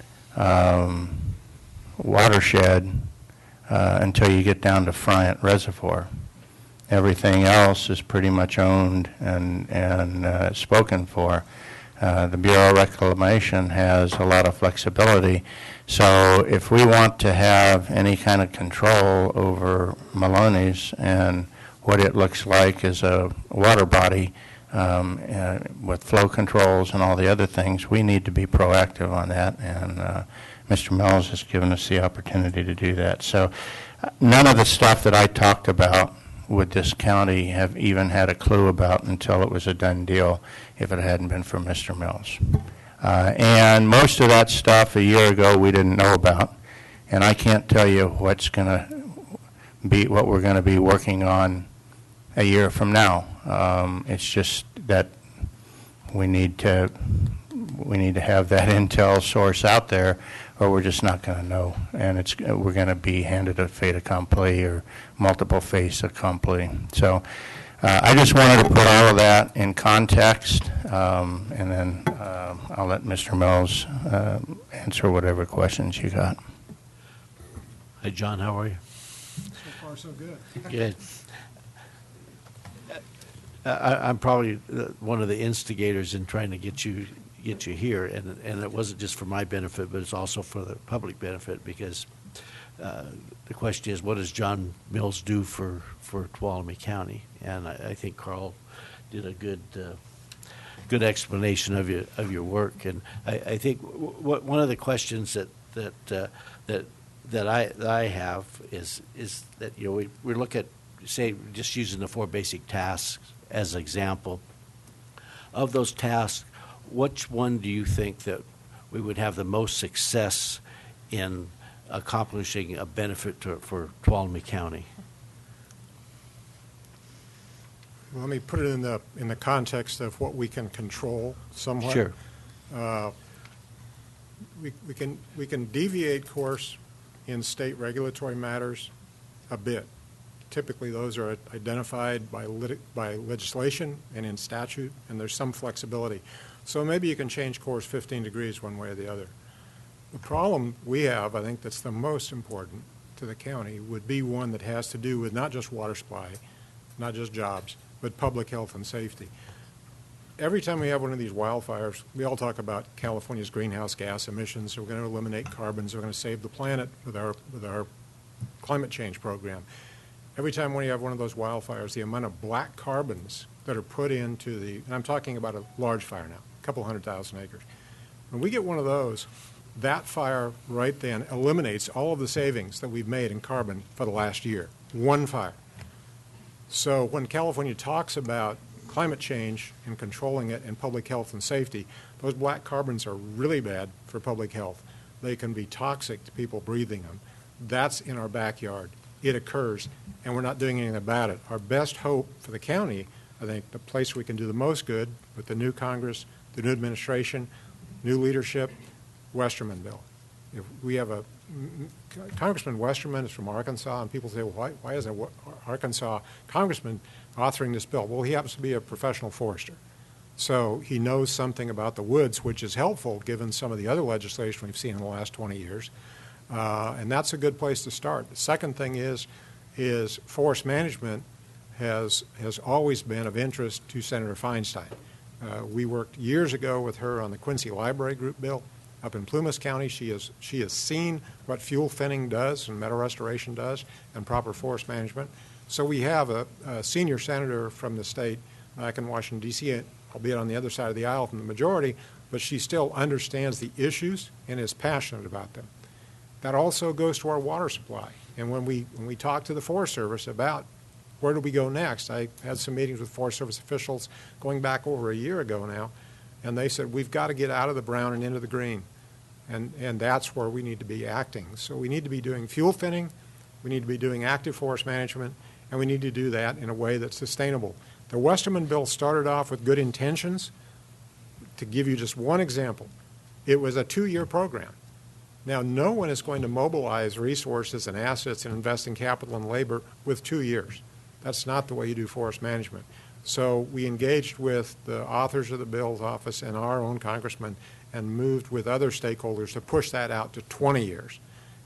watershed until you get down to Friant Reservoir. Everything else is pretty much owned and spoken for. The Bureau of Reclamation has a lot of flexibility. So if we want to have any kind of control over Maloney's and what it looks like as a water body with flow controls and all the other things, we need to be proactive on that. And Mr. Mills has given us the opportunity to do that. So none of the stuff that I talked about would this county have even had a clue about until it was a done deal if it hadn't been for Mr. Mills. And most of that stuff a year ago we didn't know about, and I can't tell you what's going to be, what we're going to be working on a year from now. It's just that we need to have that intel source out there, or we're just not going to know, and we're going to be handed a fait accompli or multiple faits accompli. So I just wanted to put all of that in context, and then I'll let Mr. Mills answer whatever questions you got.
Hi, John. How are you?
So far, so good.
Good. I'm probably one of the instigators in trying to get you here, and it wasn't just for my benefit, but it's also for the public benefit, because the question is, what does John Mills do for Tuolumne County? And I think Carl did a good explanation of your work. And I think one of the questions that I have is that, you know, we look at, say, just using the 4 basic tasks as an example. Of those tasks, which one do you think that we would have the most success in accomplishing a benefit for Tuolumne County?
Let me put it in the context of what we can control somewhat.
Sure.
We can deviate course in state regulatory matters a bit. Typically, those are identified by legislation and in statute, and there's some flexibility. So maybe you can change course 15 degrees one way or the other. The problem we have, I think that's the most important to the county, would be one that has to do with not just water supply, not just jobs, but public health and safety. Every time we have one of these wildfires, we all talk about California's greenhouse gas emissions. We're going to eliminate carbons. We're going to save the planet with our climate change program. Every time when you have one of those wildfires, the amount of black carbons that are put into and I'm talking about a large fire now, a couple 100,000 acres. When we get one of those, that fire right then eliminates all of the savings that we've made in carbon for the last year. One fire. So when California talks about climate change and controlling it and public health and safety, those black carbons are really bad for public health. They can be toxic to people breathing them. That's in our backyard. It occurs, and we're not doing anything about it. Our best hope for the county, I think the place we can do the most good with the new Congress, the new administration, new leadership, Westerman bill. If we have Congressman Westerman is from Arkansas, and people say, well, why is an Arkansas congressman authoring this bill? Well, he happens to be a professional forester. So he knows something about the woods, which is helpful given some of the other legislation we've seen in the last 20 years. And that's a good place to start. The second thing is forest management has always been of interest to Senator Feinstein. We worked years ago with her on the Quincy Library Group bill up in Plumas County. She has seen what fuel thinning does and meadow restoration does and proper forest management. So we have a senior senator from the state back in Washington, D.C., albeit on the other side of the aisle from the majority, but she still understands the issues and is passionate about them. That also goes to our water supply. And when we talk to the Forest Service about where do we go next, I had some meetings with Forest Service officials going back over a year ago now, and they said we've got to get out of the brown and into the green. And that's where we need to be acting. So we need to be doing fuel thinning, we need to be doing active forest management, and we need to do that in a way that's sustainable. The Westerman bill started off with good intentions. To give you just one example, it was a 2-year program. Now, no one is going to mobilize resources and assets and invest in capital and labor with 2 years. That's not the way you do forest management. So we engaged with the authors of the bill's office and our own congressman and moved with other stakeholders to push that out to 20 years.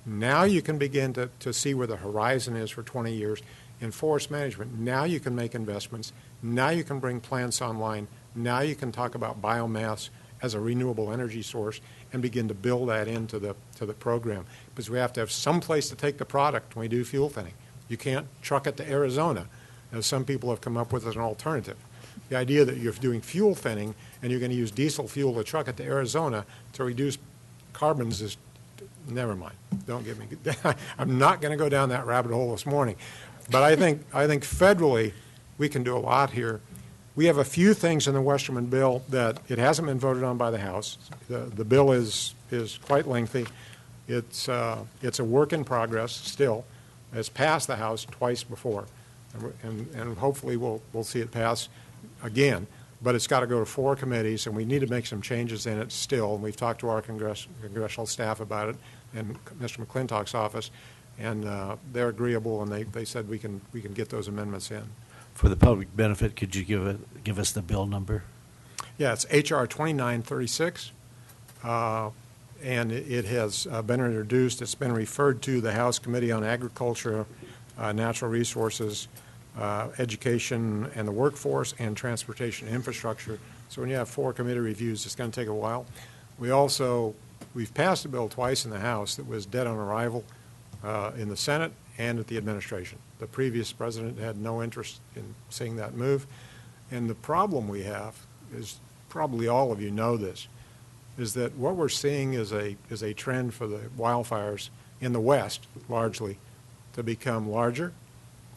Now you can begin to see where the horizon is for 20 years in forest management. Now you can make investments. Now you can bring plants online. Now you can talk about biomass as a renewable energy source and begin to build that into the program, because we have to have some place to take the product when we do fuel thinning. You can't truck it to Arizona, as some people have come up with as an alternative. The idea that you're doing fuel thinning and you're going to use diesel fuel to truck it to Arizona to reduce carbons is, never mind. Don't get me. I'm not going to go down that rabbit hole this morning. But I think federally we can do a lot here. We have a few things in the Westerman bill that it hasn't been voted on by the House. The bill is quite lengthy. It's a work in progress still. It's passed the House twice before, and hopefully we'll see it pass again. But it's got to go to 4 committees, and we need to make some changes in it still. And we've talked to our congressional staff about it and Mr. McClintock's office, and they're agreeable, and they said we can get those amendments in.
For the public benefit, could you give us the bill number?
Yeah, it's H.R. 2936, and it has been introduced. It's been referred to the House Committee on Agriculture, Natural Resources,
education and the workforce, and transportation infrastructure. So when you have 4 committee reviews, it's going to take a while. We've passed a bill twice in the House that was dead on arrival in the Senate and at the administration. The previous president had no interest in seeing that move. And the problem we have is, probably all of you know this, is that what we're seeing is a trend for the wildfires in the West, largely, to become larger,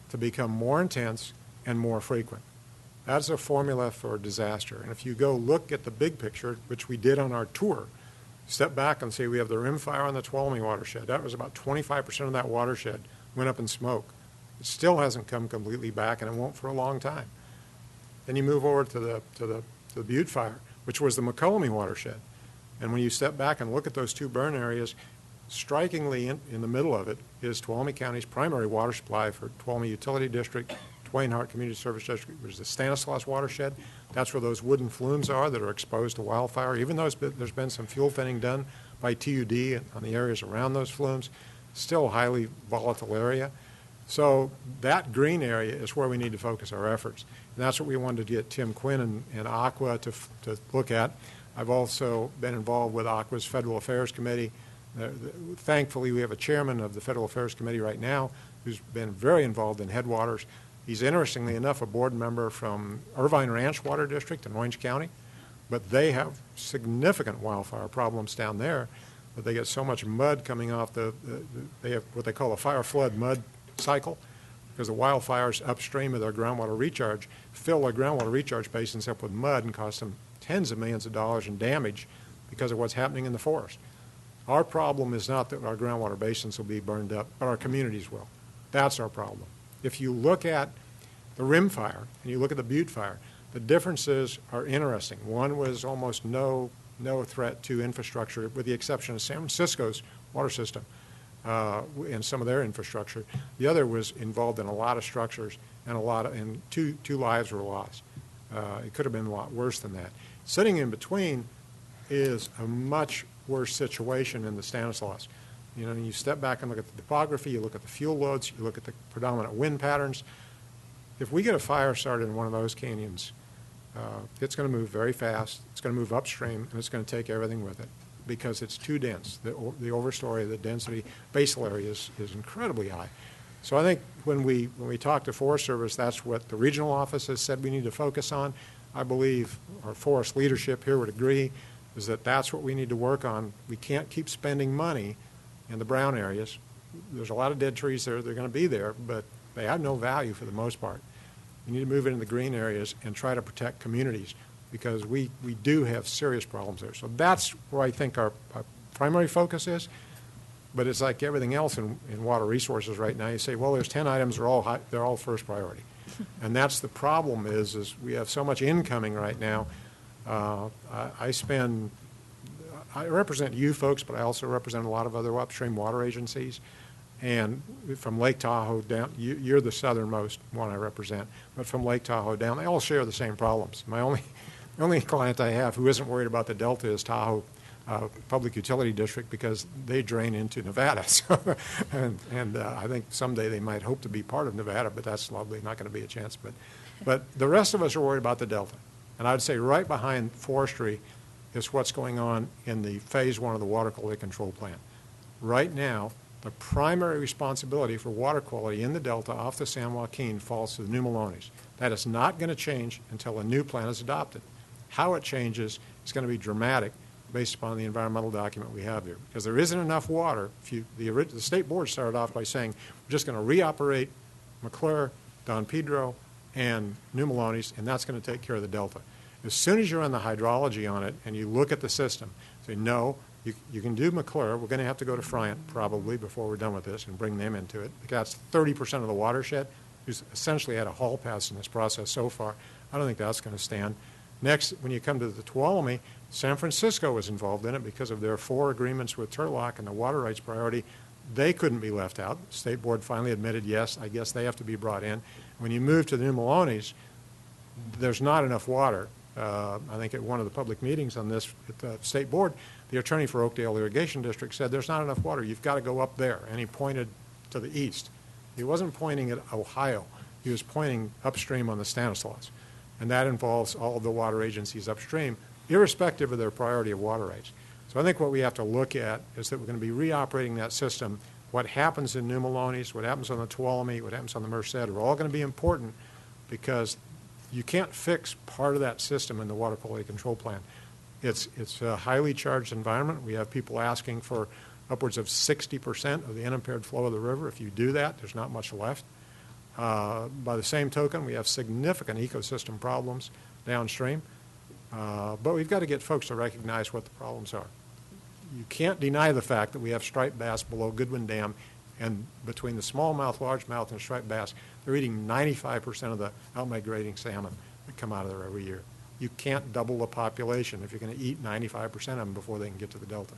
to become more intense, and more frequent. That's a formula for disaster. And if you go look at the big picture, which we did on our tour, step back and see we have the rim fire on the Tuolumne watershed. That was about 25% of that watershed went up in smoke. It still hasn't come completely back, and it won't for a long time. Then you move over to the Butte fire, which was the McCollum watershed. And when you step back and look at those 2 burn areas, strikingly in the middle of it is Tuolumne County's primary water supply for Tuolumne Utility District, Twain Harte Community Service District, which is the Stanislaus watershed. That's where those wooden flumes are that are exposed to wildfire. Even though there's been some fuel thinning done by TUD on the areas around those flumes, still a highly volatile area. So that green area is where we need to focus our efforts. And that's what we wanted to get Tim Quinn and Aqua to look at. I've also been involved with Aqua's Federal Affairs Committee. Thankfully, we have a chairman of the Federal Affairs Committee right now who's been very involved in headwaters. He's, interestingly enough, a board member from Irvine Ranch Water District in Orange County, but they have significant wildfire problems down there. But they get so much mud coming off they have what they call a fire flood mud cycle, because the wildfires upstream of their groundwater recharge fill their groundwater recharge basins up with mud and cost them tens of millions of dollars in damage because of what's happening in the forest. Our problem is not that our groundwater basins will be burned up, but our communities will. That's our problem. If you look at the rim fire and you look at the Butte fire, the differences are interesting. One was almost no threat to infrastructure, with the exception of San Francisco's water system and some of their infrastructure. The other was involved in a lot of structures, and two lives were lost. It could have been a lot worse than that. Sitting in between is a much worse situation in the Stanislaus. You know, you step back and look at the topography, you look at the fuel loads, you look at the predominant wind patterns. If we get a fire started in one of those canyons, it's going to move very fast, it's going to move upstream, and it's going to take everything with it because it's too dense. The overstory, the density, basal area is incredibly high. So I think when we talk to Forest Service, that's what the regional office has said we need to focus on. I believe our forest leadership here would agree, is that that's what we need to work on. We can't keep spending money in the brown areas. There's a lot of dead trees there. They're going to be there, but they have no value for the most part. We need to move into the green areas and try to protect communities because we do have serious problems there. So that's where I think our primary focus is. But it's like everything else in water resources right now. You say, well, there's 10 items, they're all first priority. And that's the problem is we have so much incoming right now. I represent you folks, but I also represent a lot of other upstream water agencies. And from Lake Tahoe down, you're the southernmost one I represent, but from Lake Tahoe down, they all share the same problems. My only client I have who isn't worried about the Delta is Tahoe Public Utility District because they drain into Nevada. So, and I think someday they might hope to be part of Nevada, but that's lovely, not going to be a chance. But the rest of us are worried about the Delta. And I would say right behind forestry is what's going on in the phase 1 of the water quality control plan. Right now, the primary responsibility for water quality in the Delta off the San Joaquin falls to the New Melones. That is not going to change until a new plan is adopted. How it changes is going to be dramatic based upon the environmental document we have here. Because there isn't enough water. The state board started off by saying, we're just going to reoperate McClure, Don Pedro, and New Melones, and that's going to take care of the Delta. As soon as you run the hydrology on it and you look at the system, say, no, you can do McClure. We're going to have to go to Friant probably before we're done with this and bring them into it. That's 30% of the watershed, who's essentially had a hall pass in this process so far. I don't think that's going to stand. Next, when you come to the Tuolumne, San Francisco was involved in it because of their 4 agreements with Turlock and the water rights priority. They couldn't be left out. The state board finally admitted, yes, I guess they have to be brought in. When you move to the New Melones, there's not enough water. I think at one of the public meetings on this at the state board, the attorney for Oakdale Irrigation District said, there's not enough water. You've got to go up there. And he pointed to the east. He wasn't pointing at Ohio. he was pointing upstream on the Stanislaus. And that involves all of the water agencies upstream, irrespective of their priority of water rights. So I think what we have to look at is that we're going to be reoperating that system. What happens in New Melones, what happens on the Tuolumne, what happens on the Merced are all going to be important, because you can't fix part of that system in the water quality control plan. It's a highly charged environment. We have people asking for upwards of 60% of the unimpaired flow of the river. If you do that, there's not much left. By the same token, we have significant ecosystem problems downstream, but we've got to get folks to recognize what the problems are. You can't deny the fact that we have striped bass below Goodwin Dam, and between the smallmouth, largemouth, and striped bass, they're eating 95% of the out-migrating salmon that come out of there every year. You can't double the population if you're going to eat 95% of them before they can get to the delta.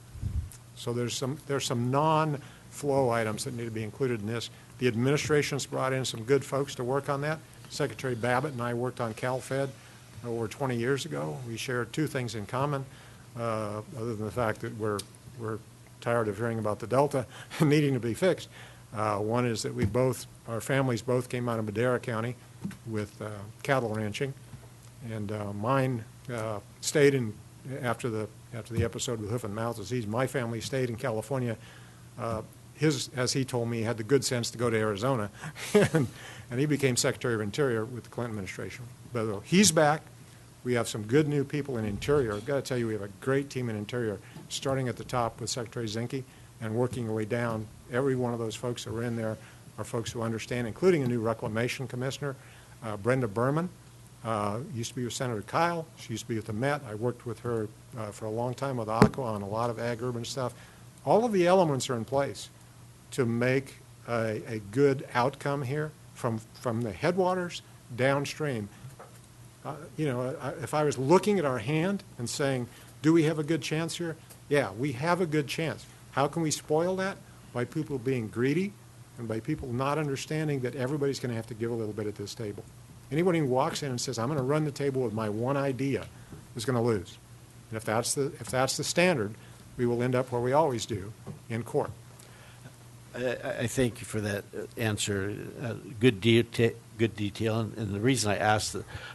So there's some non-flow items that need to be included in this. The administration's brought in some good folks to work on that. Secretary Babbitt and I worked on CalFed over 20 years ago. We share two things in common, other than the fact that we're tired of hearing about the delta needing to be fixed. One is that our families both came out of Madera County with cattle ranching, and mine stayed in after the episode with hoof and mouth disease. My family stayed in California. As he told me, had the good sense to go to Arizona, and he became Secretary of Interior with the Clinton administration. But he's back. We have some good new people in Interior. I've got to tell you, we have a great team in Interior, starting at the top with Secretary Zinke and working our way down. Every one of those folks that were in there are folks who understand, including a new Reclamation Commissioner, Brenda Berman. Used to be with Senator Kyle. She used to be with the Met. I worked with her for a long time with Aqua on a lot of ag-urban stuff. All of the elements are in place to make a good outcome here from the headwaters downstream. If I was looking at our hand and saying, do we have a good chance here? Yeah, we have a good chance. How can we spoil that? By people being greedy and by people not understanding that everybody's going to have to give a little bit at this table. Anybody who walks in and says, I'm going to run the table with my one idea, is going to lose. And if that's the standard, we will end up where we always do, in court.
I thank you for that answer. Good detail. And the reason I asked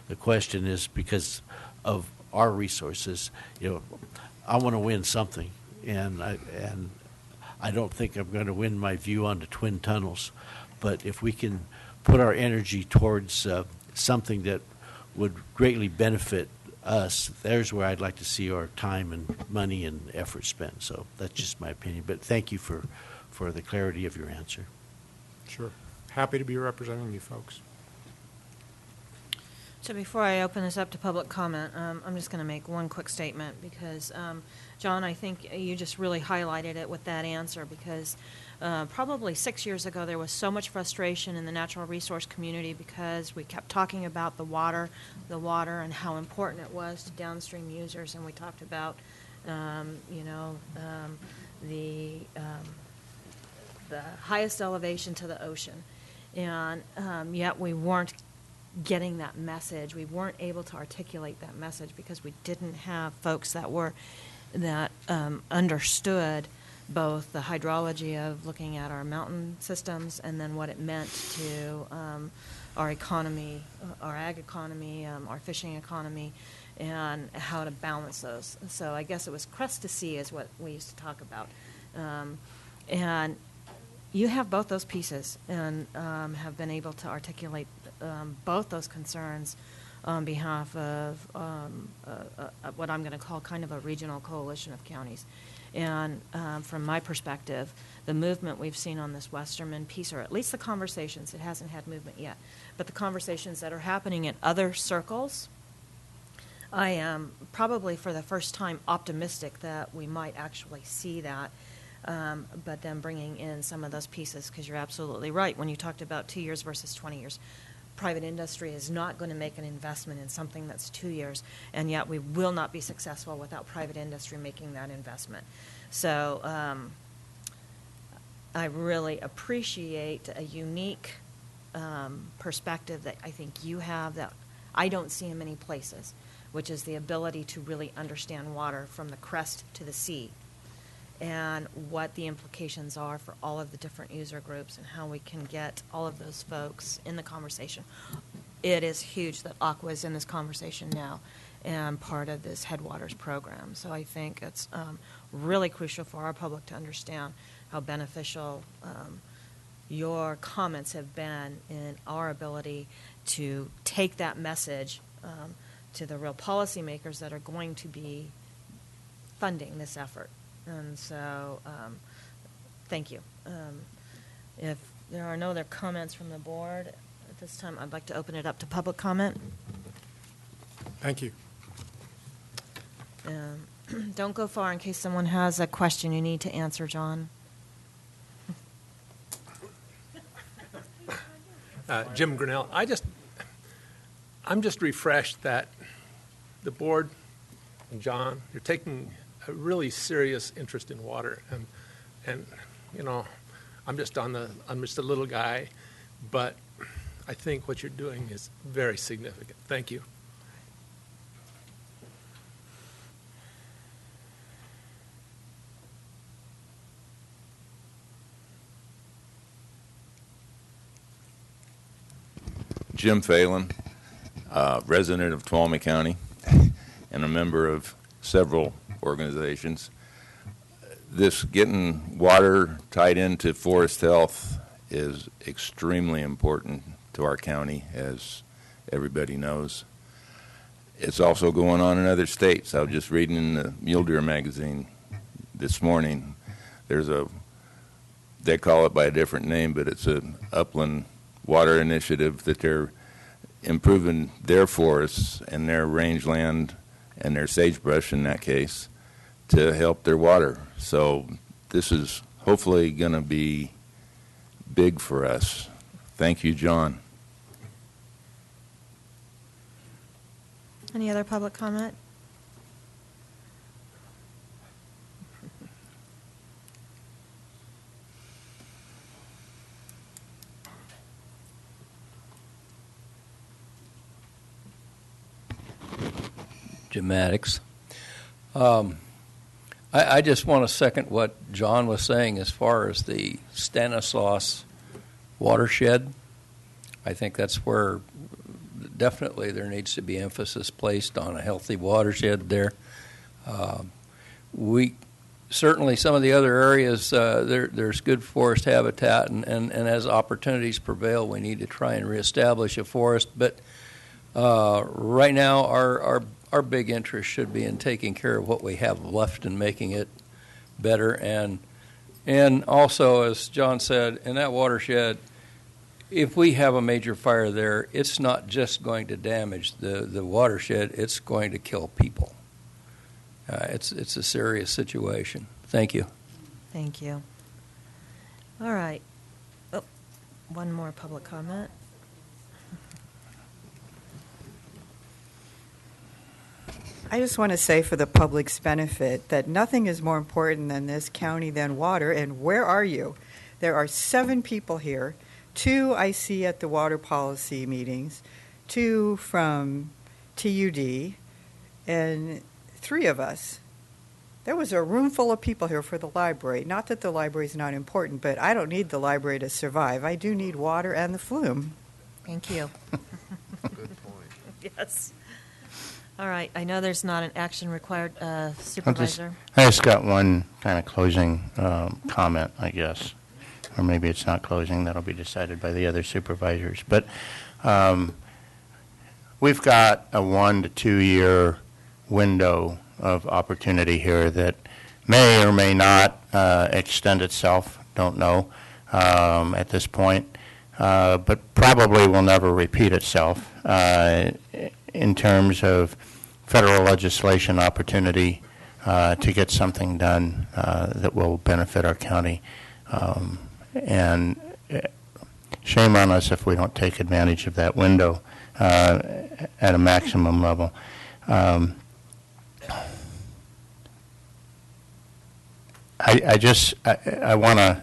the question is because of our resources. I want to win something, and I don't think I'm going to win my view on the twin tunnels. But if we can put our energy towards something that would greatly benefit us, there's where I'd like to see our time and money and effort spent. So that's just my opinion. But thank you for the clarity of your answer.
Sure. Happy to be representing you folks.
So before I open this up to public comment, I'm just going to make one quick statement because, John, I think you just really highlighted it with that answer because probably 6 years ago there was so much frustration in the natural resource community because we kept talking about the water and how important it was to downstream users, and we talked about, the highest elevation to the ocean, and yet we weren't getting that message. We weren't able to articulate that message because we didn't have folks that understood both the hydrology of looking at our mountain systems and then what it meant to our economy, our ag economy, our fishing economy, and how to balance those. So I guess it was crest to sea is what we used to talk about. And you have both those pieces and have been able to articulate both those concerns on behalf of what I'm going to call kind of a regional coalition of counties. And from my perspective, the movement we've seen on this Westerman piece, or at least the conversations, it hasn't had movement yet, but the conversations that are happening in other circles, I am probably for the first time optimistic that we might actually see that. But then bringing in some of those pieces, because you're absolutely right. When you talked about 2 years versus 20 years, private industry is not going to make an investment in something that's 2 years, and yet we will not be successful without private industry making that investment. So I really appreciate a unique perspective that I think you have that I don't see in many places, which is the ability to really understand water from the crest to the sea. and what the implications are for all of the different user groups and how we can get all of those folks in the conversation. It is huge that Aqua is in this conversation now and part of this Headwaters program. So I think it's really crucial for our public to understand how beneficial your comments have been in our ability to take that message to the real policymakers that are going to be funding this effort. And so, thank you. If there are no other comments from the board at this time, I'd like to open it up to public comment.
Thank you.
Don't go far in case someone has a question you need to answer, John.
Jim Grinnell. I'm just refreshed that the board and John, you're taking a really serious interest in water, and you know, I'm just a little guy, but I think what you're doing is very significant. Thank you.
Jim Phelan, resident of Tuolumne County and a member of several organizations. This getting water tied into forest health is extremely important to our county, as everybody knows. It's also going on in other states. I was just reading in the Mule Deer magazine this morning. They call it by a different name, but it's an upland water initiative that they're improving their forests and their rangeland and their sagebrush in that case to help their water. So this is hopefully going to be big for us. Thank you, John.
Any other public comment?
Jim Maddox. I just want to second what John was saying as far as the Stanislaus watershed. I think that's where definitely there needs to be emphasis placed on a healthy watershed there. We certainly, some of the other areas, there's good forest habitat, and as opportunities prevail, we need to try and reestablish a forest. But right now, our big interest should be in taking care of what we have left and making it better. And also, as John said, in that watershed, if we have a major fire there, it's not just going to damage the watershed, it's going to kill people. It's a serious situation. Thank you.
Thank you. All right. Oh, one more public comment.
I just want to say for the public's benefit that nothing is more important than this county than water. And where are you? There are 7 people here. 2 I see at the water policy meetings, 2 from TUD, and 3 of us. There was a room full of people here for the library. Not that the library is not important, but I don't need the library to survive. I do need water and the flume.
Thank you.
Good point.
Yes. All right. I know there's not an action required, Supervisor.
I just got one kind of closing comment, I guess. Or maybe it's not closing. That'll be decided by the other supervisors. But we've got a 1 to 2 year window of opportunity here that may or may not extend itself. Don't know at this point. But probably will never repeat itself in terms of federal legislation opportunity to get something done that will benefit our county. And shame on us if we don't take advantage of that window at a maximum level. I want to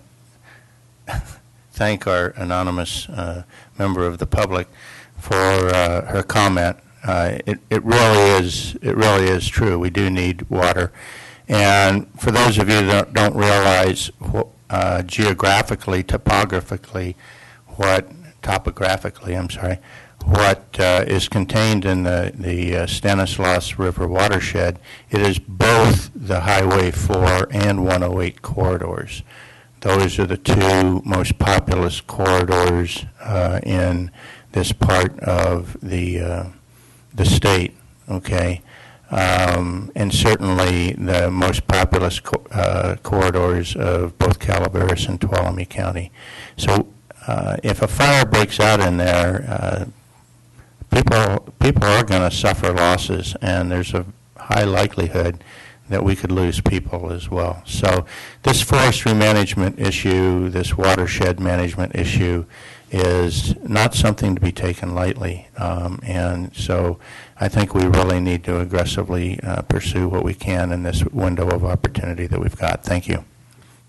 thank our anonymous member of the public for her comment. It really is true. We do need water, And for those of you that don't realize geographically, topographically, what is contained in the Stanislaus River watershed, it is both the Highway 4 and 108 corridors. Those are the two most populous corridors in this part of the state, okay? And certainly the most populous corridors of both Calaveras and Tuolumne County. So if a fire breaks out in there, people are going to suffer losses, and there's a high likelihood that we could lose people as well. So this forestry management issue, this watershed management issue, is not something to be taken lightly. And so I think we really need to aggressively pursue what we can in this window of opportunity that we've got. Thank you.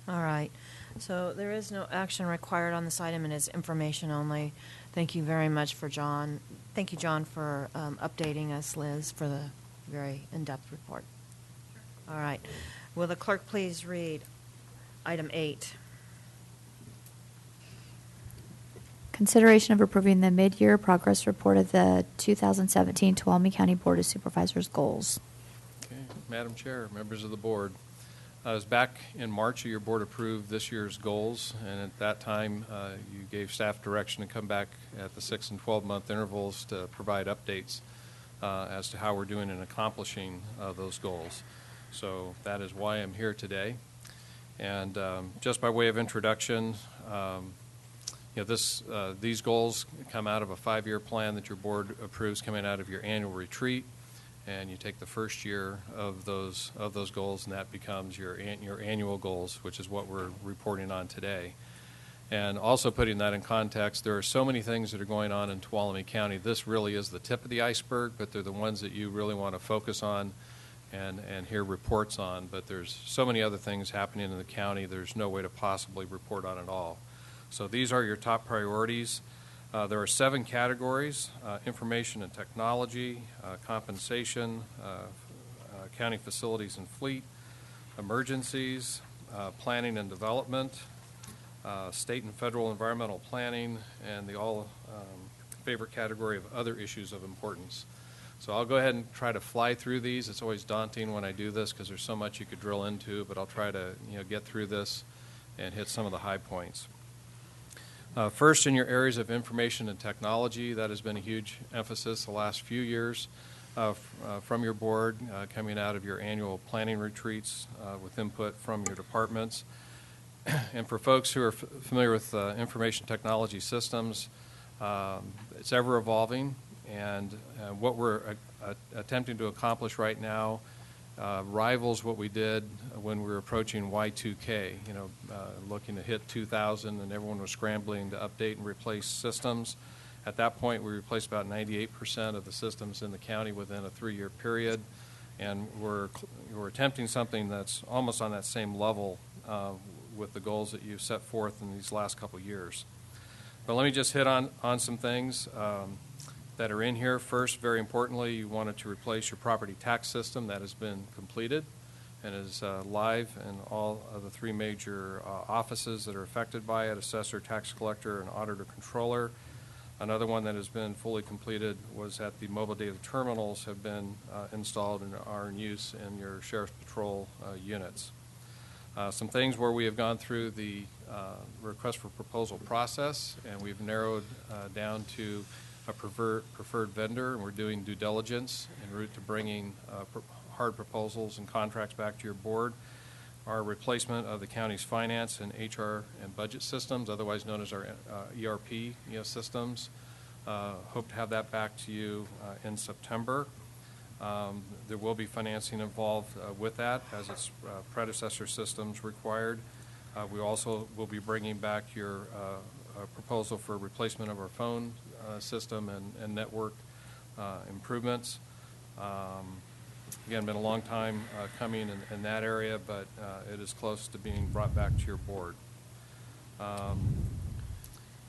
All right. So there is no action required on this item, and it's information only. Thank you very much for John. Thank you, John, for updating us, Liz, for the very in-depth report. All right. Will the clerk please read item 8?
Consideration of approving the mid-year progress report of the 2017 Tuolumne County Board of Supervisors goals.
Okay. Madam Chair, members of the board, it was back in March your board approved this year's goals, and at that time you gave staff direction to come back at the 6 and 12-month intervals to provide updates as to how we're doing in accomplishing those goals. So that is why I'm here today. And just by way of introduction, these goals come out of a 5-year plan that your board approves coming out of your annual retreat, and you take the first year of those goals, and that becomes your annual goals, which is what we're reporting on today. And also putting that in context, there are so many things that are going on in Tuolumne County. This really is the tip of the iceberg, but they're the ones that you really want to focus on and hear reports on. But there's so many other things happening in the county, there's no way to possibly report on it all. So these are your top priorities. There are 7 categories: information and technology, compensation, county facilities and fleet, emergencies, planning and development, state and federal environmental planning, and the favorite category of other issues of importance. So I'll go ahead and try to fly through these. It's always daunting when I do this because there's so much you could drill into, but I'll try to get through this and hit some of the high points. First, in your areas of information and technology, that has been a huge emphasis the last few years from your board, coming out of your annual planning retreats with input from your departments. And for folks who are familiar with information technology systems, it's ever evolving, and what we're attempting to accomplish right now rivals what we did when we were approaching Y2K, looking to hit 2000, and everyone was scrambling to update and replace systems. At that point, we replaced about 98% of the systems in the county within a 3-year period, and we're attempting something that's almost on that same level with the goals that you've set forth in these last couple years. But let me just hit on some things that are in here. First, very importantly, you wanted to replace your property tax system. That has been completed and is live in all of the 3 major offices that are affected by it: assessor, tax collector, and auditor controller. Another one that has been fully completed was that the mobile data terminals have been installed and are in use in your Sheriff's Patrol units. Some things where we have gone through the request for proposal process, and we've narrowed down to a preferred vendor, and we're doing due diligence en route to bringing hard proposals and contracts back to your board. Our replacement of the county's finance and HR and budget systems, otherwise known as our ERP systems. Hope to have that back to you in September. There will be financing involved with that, as its predecessor systems required. We also will be bringing back your proposal for replacement of our phone system and network improvements. Again, been a long time coming in that area, but it is close to being brought back to your board.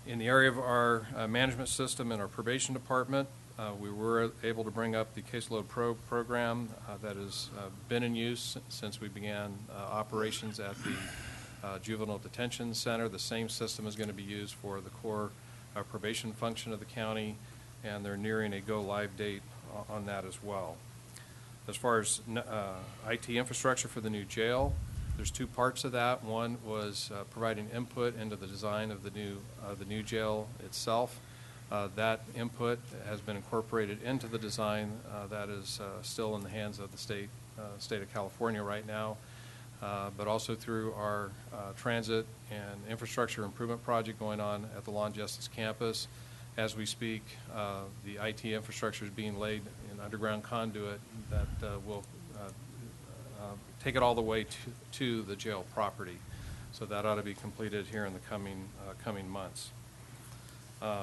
In the area of our management system and our probation department, We were able to bring up the Caseload program that has been in use since we began operations at the Juvenile Detention Center. The same system is going to be used for the core probation function of the county, and they're nearing a go-live date on that as well. As far as IT infrastructure for the new jail, there's two parts of that. One was providing input into the design of the new jail itself. That input has been incorporated into the design. That is still in the hands of the state of California right now, but also through our transit and infrastructure improvement project going on at the Law and Justice campus. As we speak, the IT infrastructure is being laid in underground conduit that will take it all the way to the jail property. So that ought to be completed here in the coming months.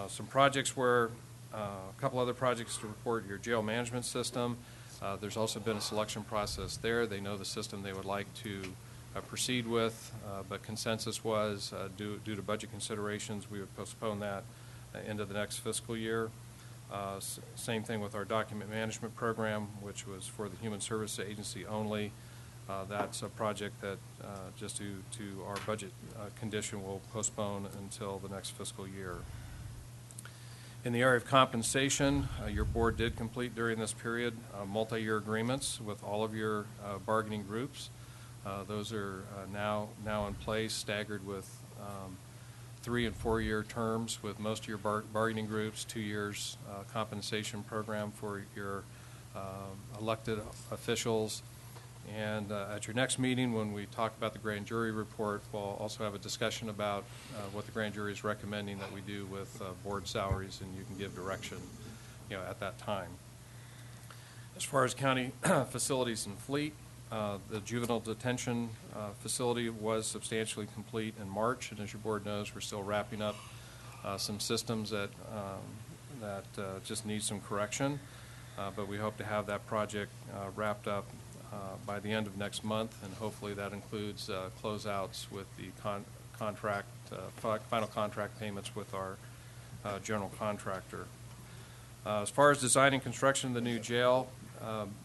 Some projects where, a couple other projects to report, your jail management system. There's also been a selection process there. They know the system they would like to proceed with, but consensus was, due to budget considerations, we would postpone that into the next fiscal year. Same thing with our document management program, which was for the Human Services Agency only. That's a project that, just due to our budget condition, will postpone until the next fiscal year. In the area of compensation, your board did complete during this period multi-year agreements with all of your bargaining groups. Those are now in place, staggered with 3- and 4-year terms with most of your bargaining groups, 2 years compensation program for your elected officials. And at your next meeting, when we talk about the grand jury report, we'll also have a discussion about what the grand jury is recommending that we do with board salaries, and you can give direction, at that time. As far as county facilities and fleet, the juvenile detention facility was substantially complete in March, and as your board knows, we're still wrapping up some systems that just need some correction, but we hope to have that project wrapped up by the end of next month, and hopefully that includes closeouts with the final contract payments with our general contractor. As far as design and construction of the new jail,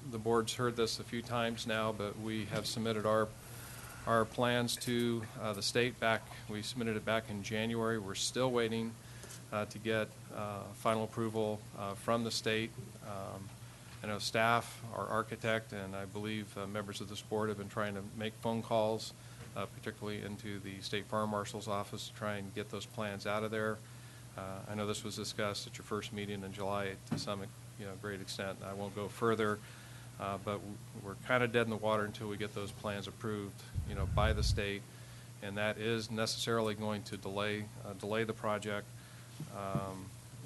the board's heard this a few times now, but we have submitted our plans to the state back. We submitted it back in January. We're still waiting to get final approval from the state. I know staff, our architect, and I believe members of this board have been trying to make phone calls, particularly into the State Farm Marshal's office, to try and get those plans out of there. I know this was discussed at your first meeting in July to some great extent. I won't go further, but we're kind of dead in the water until we get those plans approved, by the state, and that is necessarily going to delay the project,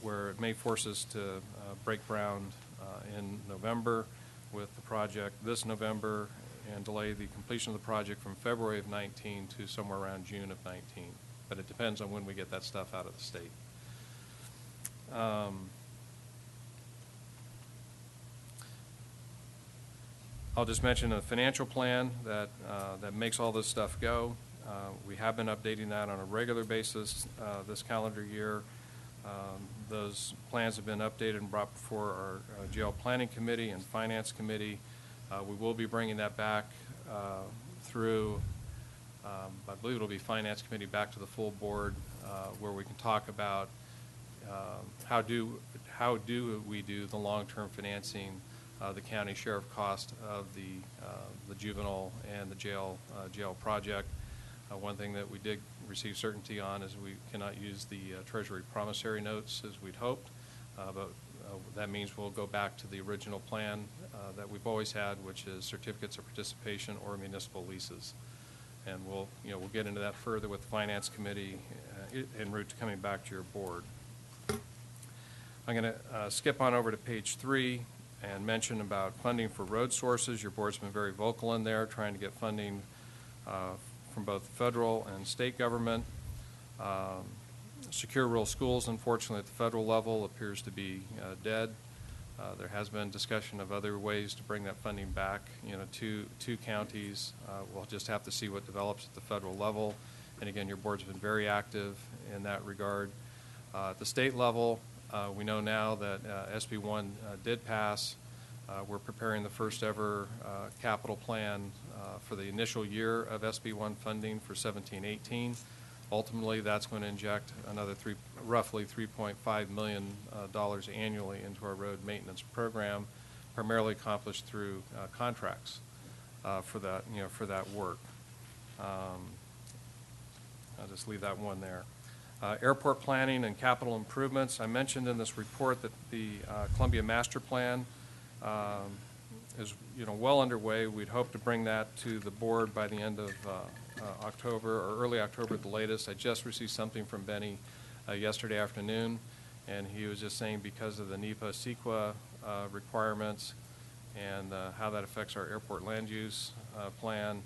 where it may force us to break ground in November with the project this November, and delay the completion of the project from February of 19 to somewhere around June of 19. But it depends on when we get that stuff out of the state. I'll just mention a financial plan that makes all this stuff go. We have been updating that on a regular basis this calendar year. Those plans have been updated and brought before our jail planning committee and finance committee. We will be bringing that back through, I believe it'll be finance committee, back to the full board, where we can talk about how do we do the long-term financing, the county share of cost of the juvenile and the jail project. One thing that we did receive certainty on is we cannot use the Treasury promissory notes as we'd hoped, but that means we'll go back to the original plan that we've always had, which is certificates of participation or municipal leases. And we'll get into that further with the Finance Committee en route to coming back to your board. I'm going to skip on over to page 3 and mention about funding for road sources. Your board's been very vocal in there, trying to get funding from both federal and state government. Secure rural schools, unfortunately, at the federal level appears to be dead. There has been discussion of other ways to bring that funding back, to counties. We'll just have to see what develops at the federal level. And again, your board's been very active in that regard. At the state level, We know now that SB 1 did pass. We're preparing the first ever capital plan for the initial year of SB 1 funding for 17-18. Ultimately, that's going to inject another roughly $3.5 million annually into our road maintenance program, primarily accomplished through contracts for that work. I'll just leave that one there. Airport planning and capital improvements. I mentioned in this report that the Columbia Master Plan is well underway. We'd hope to bring that to the board by the end of October or early October at the latest. I just received something from Benny yesterday afternoon, and he was just saying because of the NEPA CEQA requirements and how that affects our airport land use plan,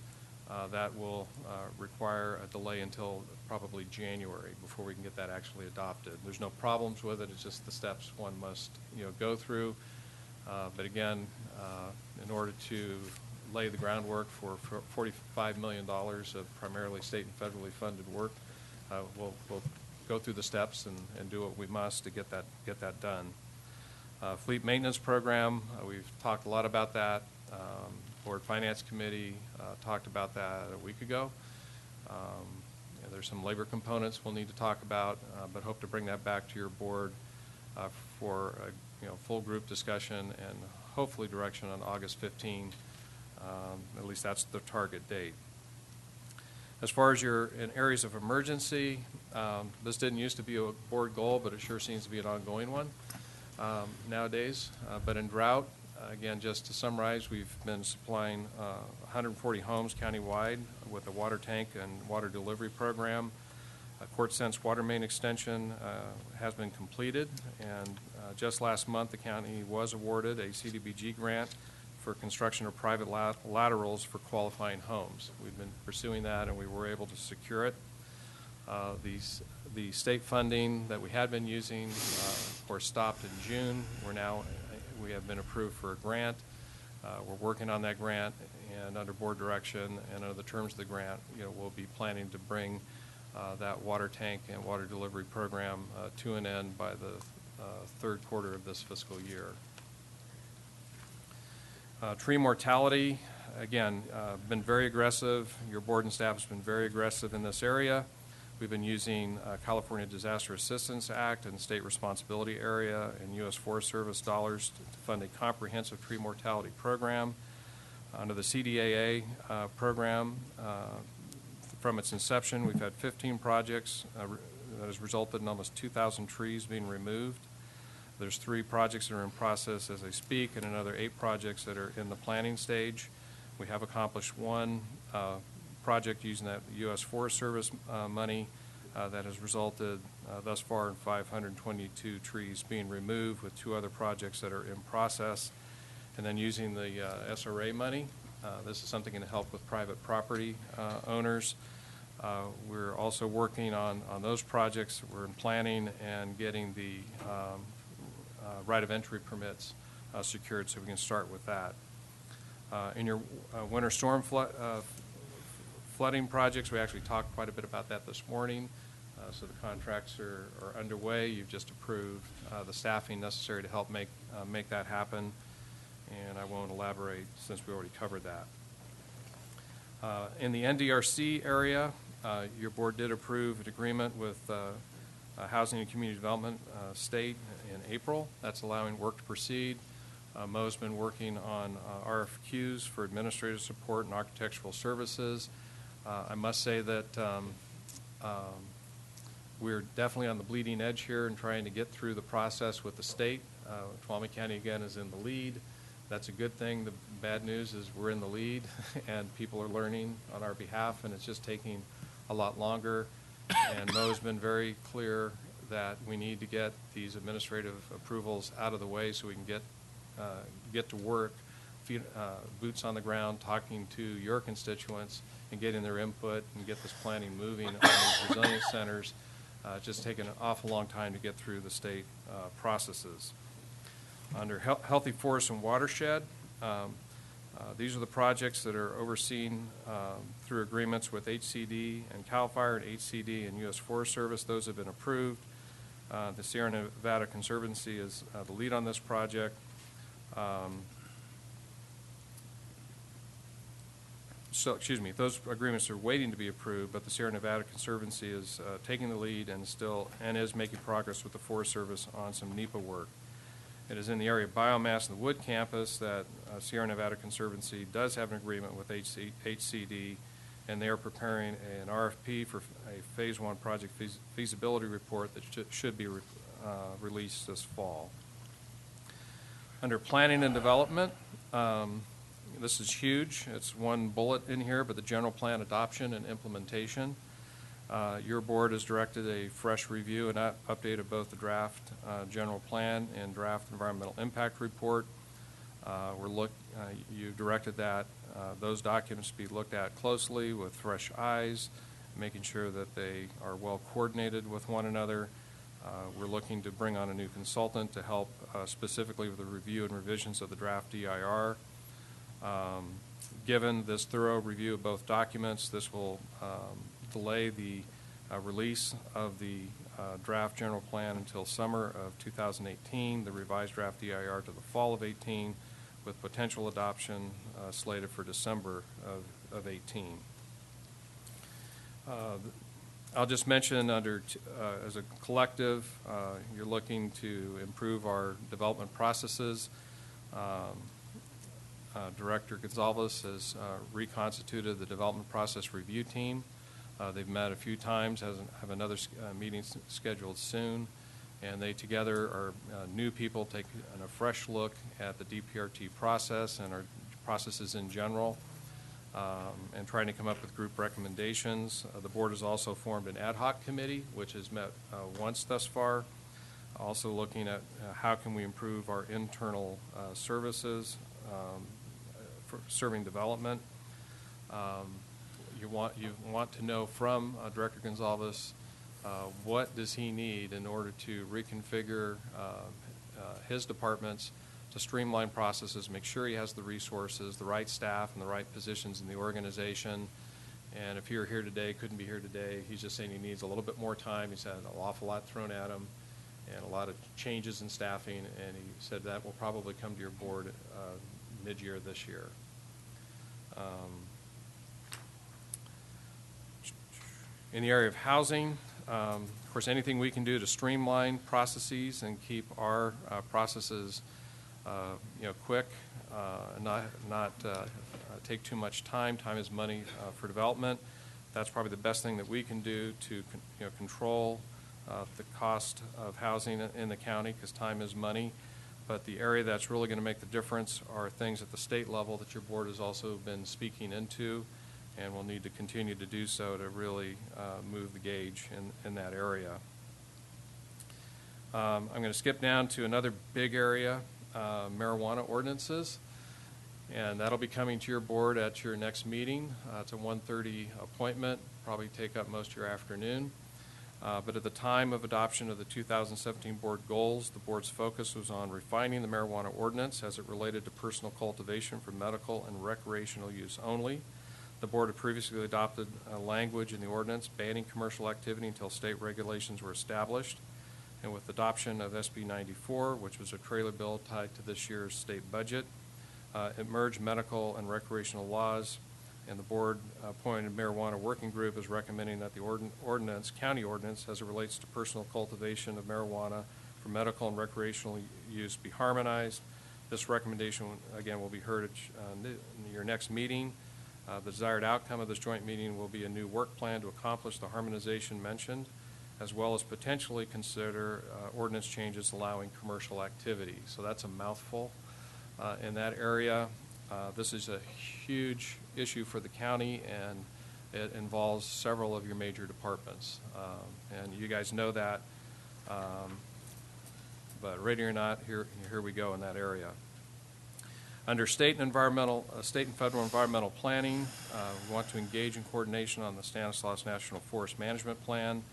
that will require a delay until probably January before we can get that actually adopted. There's no problems with it. It's just the steps one must go through. But again, in order to lay the groundwork for $45 million of primarily state and federally funded work, we'll go through the steps and do what we must to get that done. Fleet maintenance program, we've talked a lot about that. Board Finance Committee talked about that a week ago. There's some labor components we'll need to talk about, but hope to bring that back to your board for a full group discussion and hopefully direction on August 15. At least that's the target date. As far as in areas of emergency, this didn't used to be a board goal, but it sure seems to be an ongoing one nowadays. But in drought, again, just to summarize, we've been supplying 140 homes countywide with a water tank and water delivery program. A court-sense water main extension has been completed, and just last month the county was awarded a CDBG grant for construction of private laterals for qualifying homes. We've been pursuing that, and we were able to secure it. The state funding that we had been using, of course, stopped in June. We have been approved for a grant. We're working on that grant, and under board direction and under the terms of the grant, we'll be planning to bring that water tank and water delivery program to an end by the third quarter of this fiscal year. Tree mortality, again, been very aggressive. Your board and staff has been very aggressive in this area. We've been using California Disaster Assistance Act and state responsibility area and U.S. Forest Service dollars to fund a comprehensive tree mortality program. Under the CDAA program, from its inception, we've had 15 projects that has resulted in almost 2,000 trees being removed. There's 3 projects that are in process as I speak, and another 8 projects that are in the planning stage. We have accomplished one project using that U.S. Forest Service money that has resulted thus far in 522 trees being removed, with 2 other projects that are in process. And then using the SRA money, this is something to help with private property owners. We're also working on those projects. We're in planning and getting the right of entry permits secured so we can start with that. In your winter storm flooding projects, we actually talked quite a bit about that this morning. So the contracts are underway. You've just approved the staffing necessary to help make that happen. And I won't elaborate since we already covered that. In the NDRC area, your board did approve an agreement with Housing and Community Development State in April. That's allowing work to proceed. Mo's been working on RFQs for administrative support and architectural services. I must say that we're definitely on the bleeding edge here in trying to get through the process with the state. Tuolumne County, again, is in the lead. That's a good thing. The bad news is we're in the lead, and people are learning on our behalf, and it's just taking a lot longer. And Mo's been very clear that we need to get these administrative approvals out of the way so we can get to work, boots on the ground, talking to your constituents and getting their input and get this planning moving on these resilience centers. It's just taken an awful long time to get through the state processes. Under Healthy Forest and Watershed, these are the projects that are overseen through agreements with HCD and CAL FIRE and HCD and U.S. Forest Service. Those have been approved. The Sierra Nevada Conservancy is the lead on this project. Those agreements are waiting to be approved, but the Sierra Nevada Conservancy is taking the lead and is making progress with the Forest Service on some NEPA work. It is in the area of biomass in the Wood campus that Sierra Nevada Conservancy does have an agreement with HCD, and they are preparing an RFP for a Phase 1 project feasibility report that should be released this fall. Under planning and development, this is huge. It's one bullet in here, but the general plan adoption and implementation. Your board has directed a fresh review and update of both the draft general plan and draft environmental impact report. You directed that those documents be looked at closely with fresh eyes, making sure that they are well coordinated with one another. We're looking to bring on a new consultant to help specifically with the review and revisions of the draft DIR. Given this thorough review of both documents, this will delay the release of the draft general plan until summer of 2018, the revised draft DIR to the fall of 18, with potential adoption slated for December of 18. I'll just mention as a collective, you're looking to improve our development processes. Director Gonzalez has reconstituted the development process review team. They've met a few times, have another meeting scheduled soon, and they together are new people taking a fresh look at the DPRT process and our processes in general, and trying to come up with group recommendations. The board has also formed an ad hoc committee, which has met once thus far, also looking at how can we improve our internal services for serving development. You want to know from Director Gonzalez what does he need in order to reconfigure his departments to streamline processes, make sure he has the resources, the right staff, and the right positions in the organization. And if you're here today, couldn't be here today, he's just saying he needs a little bit more time. He's had an awful lot thrown at him and a lot of changes in staffing, and he said that will probably come to your board mid-year this year. In the area of housing, of course, anything we can do to streamline processes and keep our processes quick and not take too much time. Time is money for development. That's probably the best thing that we can do to control the cost of housing in the county, because time is money. But the area that's really going to make the difference are things at the state level that your board has also been speaking into, and will need to continue to do so to really move the gauge in that area. I'm going to skip down to another big area, marijuana ordinances, and that'll be coming to your board at your next meeting. It's a 1:30 appointment, probably take up most of your afternoon. But at the time of adoption of the 2017 board goals, the board's focus was on refining the marijuana ordinance as it related to personal cultivation for medical and recreational use only. The board had previously adopted language in the ordinance banning commercial activity until state regulations were established. And with adoption of SB 94, which was a trailer bill tied to this year's state budget, it merged medical and recreational laws, and the board appointed marijuana working group is recommending that the ordinance, county ordinance, as it relates to personal cultivation of marijuana for medical and recreational use, be harmonized. This recommendation, again, will be heard at your next meeting. The desired outcome of this joint meeting will be a new work plan to accomplish the harmonization mentioned, as well as potentially consider ordinance changes allowing commercial activity. So that's a mouthful in that area. This is a huge issue for the county, and it involves several of your major departments. And you guys know that, but ready or not, here we go in that area. Under state and federal environmental planning, we want to engage in coordination on the Stanislaus National Forest Management Plan.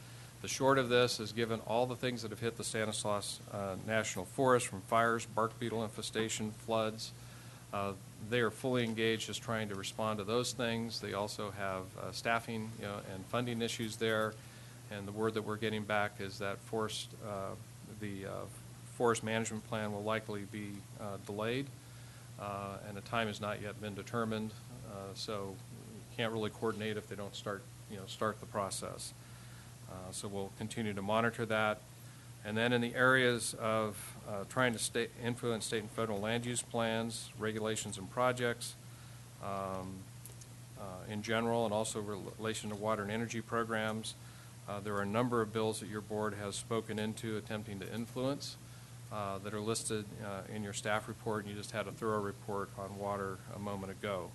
The short of this is, given all the things that have hit the Stanislaus National Forest, from fires, bark beetle infestation, floods, they are fully engaged just trying to respond to those things. They also have staffing and funding issues there, And the word that we're getting back is that the forest management plan will likely be delayed, and the time has not yet been determined, so you can't really coordinate if they don't start the process. So we'll continue to monitor that. And then in the areas of trying to influence state and federal land use plans, regulations, and projects in general, and also relation to water and energy programs, there are a number of bills that your board has spoken into attempting to influence that are listed in your staff report, and you just had a thorough report on water a moment ago.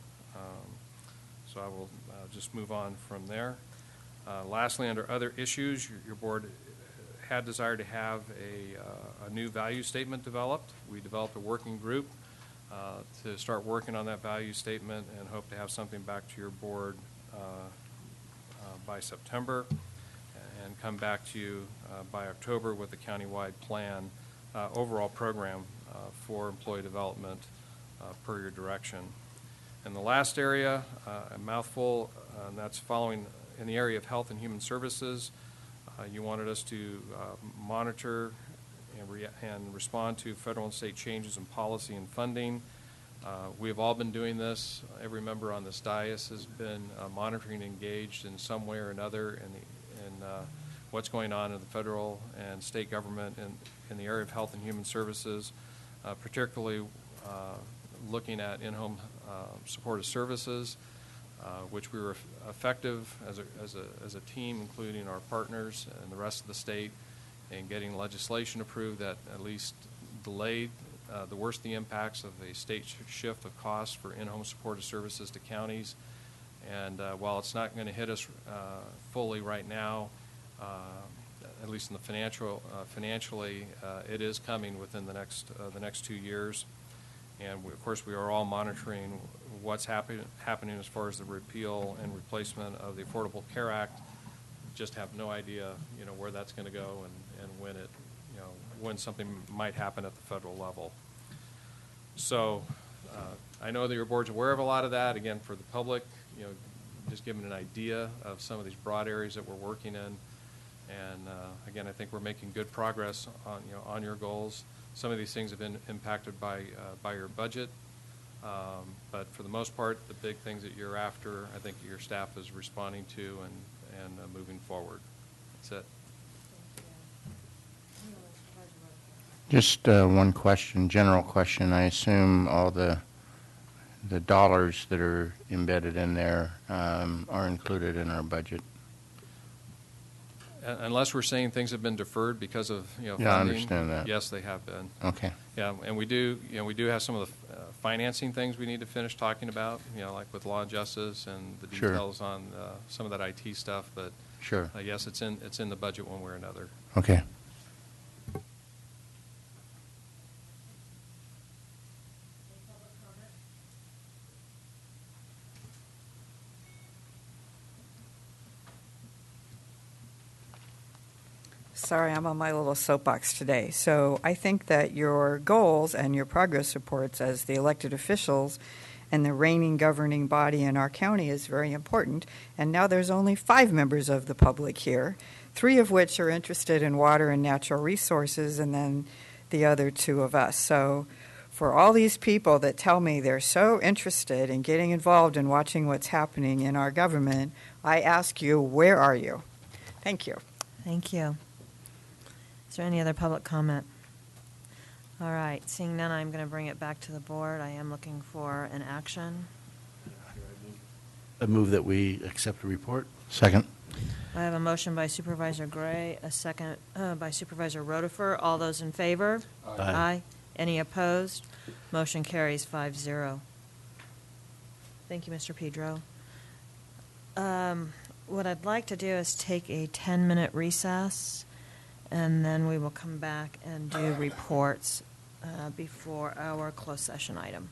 So I will just move on from there. Lastly, under other issues, your board had desired to have a new value statement developed. We developed a working group to start working on that value statement and hope to have something back to your board by September and come back to you by October with a countywide plan, overall program for employee development per your direction. And the last area, a mouthful, and that's following in the area of health and human services. You wanted us to monitor and respond to federal and state changes in policy and funding. We have all been doing this. Every member on this dais has been monitoring and engaged in some way or another in what's going on in the federal and state government in the area of health and human services, particularly looking at in-home supportive services, which we were effective as a team, including our partners and the rest of the state, in getting legislation approved that at least delayed the worst of the impacts of a state shift of costs for in-home supportive services to counties. And while it's not going to hit us fully right now, at least in the financially, it is coming within the next 2 years. And of course, we are all monitoring what's happening as far as the repeal and replacement of the Affordable Care Act. Just have no idea, where that's going to go and when it, when something might happen at the federal level. So I know that your board's aware of a lot of that. Again, for the public, just giving an idea of some of these broad areas that we're working in. And again, I think we're making good progress on your goals. Some of these things have been impacted by your budget, but for the most part, the big things that you're after, I think your staff is responding to and moving forward. That's it.
Just one question, general question. I assume all the dollars that are embedded in there are included in our budget.
Unless we're saying things have been deferred because of funding.
Yeah, I understand that.
Yes, they have been.
Okay.
Yeah, and we do have some of the financing things we need to finish talking about. Like with law and justice and the
Sure.
details on some of that IT stuff. But
sure.
Yes, it's in the budget one way or another.
Okay.
Sorry, I'm on my little soapbox today. So I think that your goals and your progress reports as the elected officials and the reigning governing body in our county is very important. And now there's only 5 members of the public here, 3 of which are interested in water and natural resources, and then the other 2 of us. So for all these people that tell me they're so interested in getting involved in watching what's happening in our government, I ask you, where are you? Thank you.
Thank you. Is there any other public comment? All right, seeing none, I'm going to bring it back to the board. I am looking for an action.
I move that we accept the report.
Second.
I have a motion by Supervisor Gray, a second by Supervisor Rotifer. All those in favor?
Aye.
Aye. Any opposed? Motion carries 5-0. Thank you, Mr. Pedro. What I'd like to do is take a 10-minute recess, and then we will come back and do reports before our closed session item.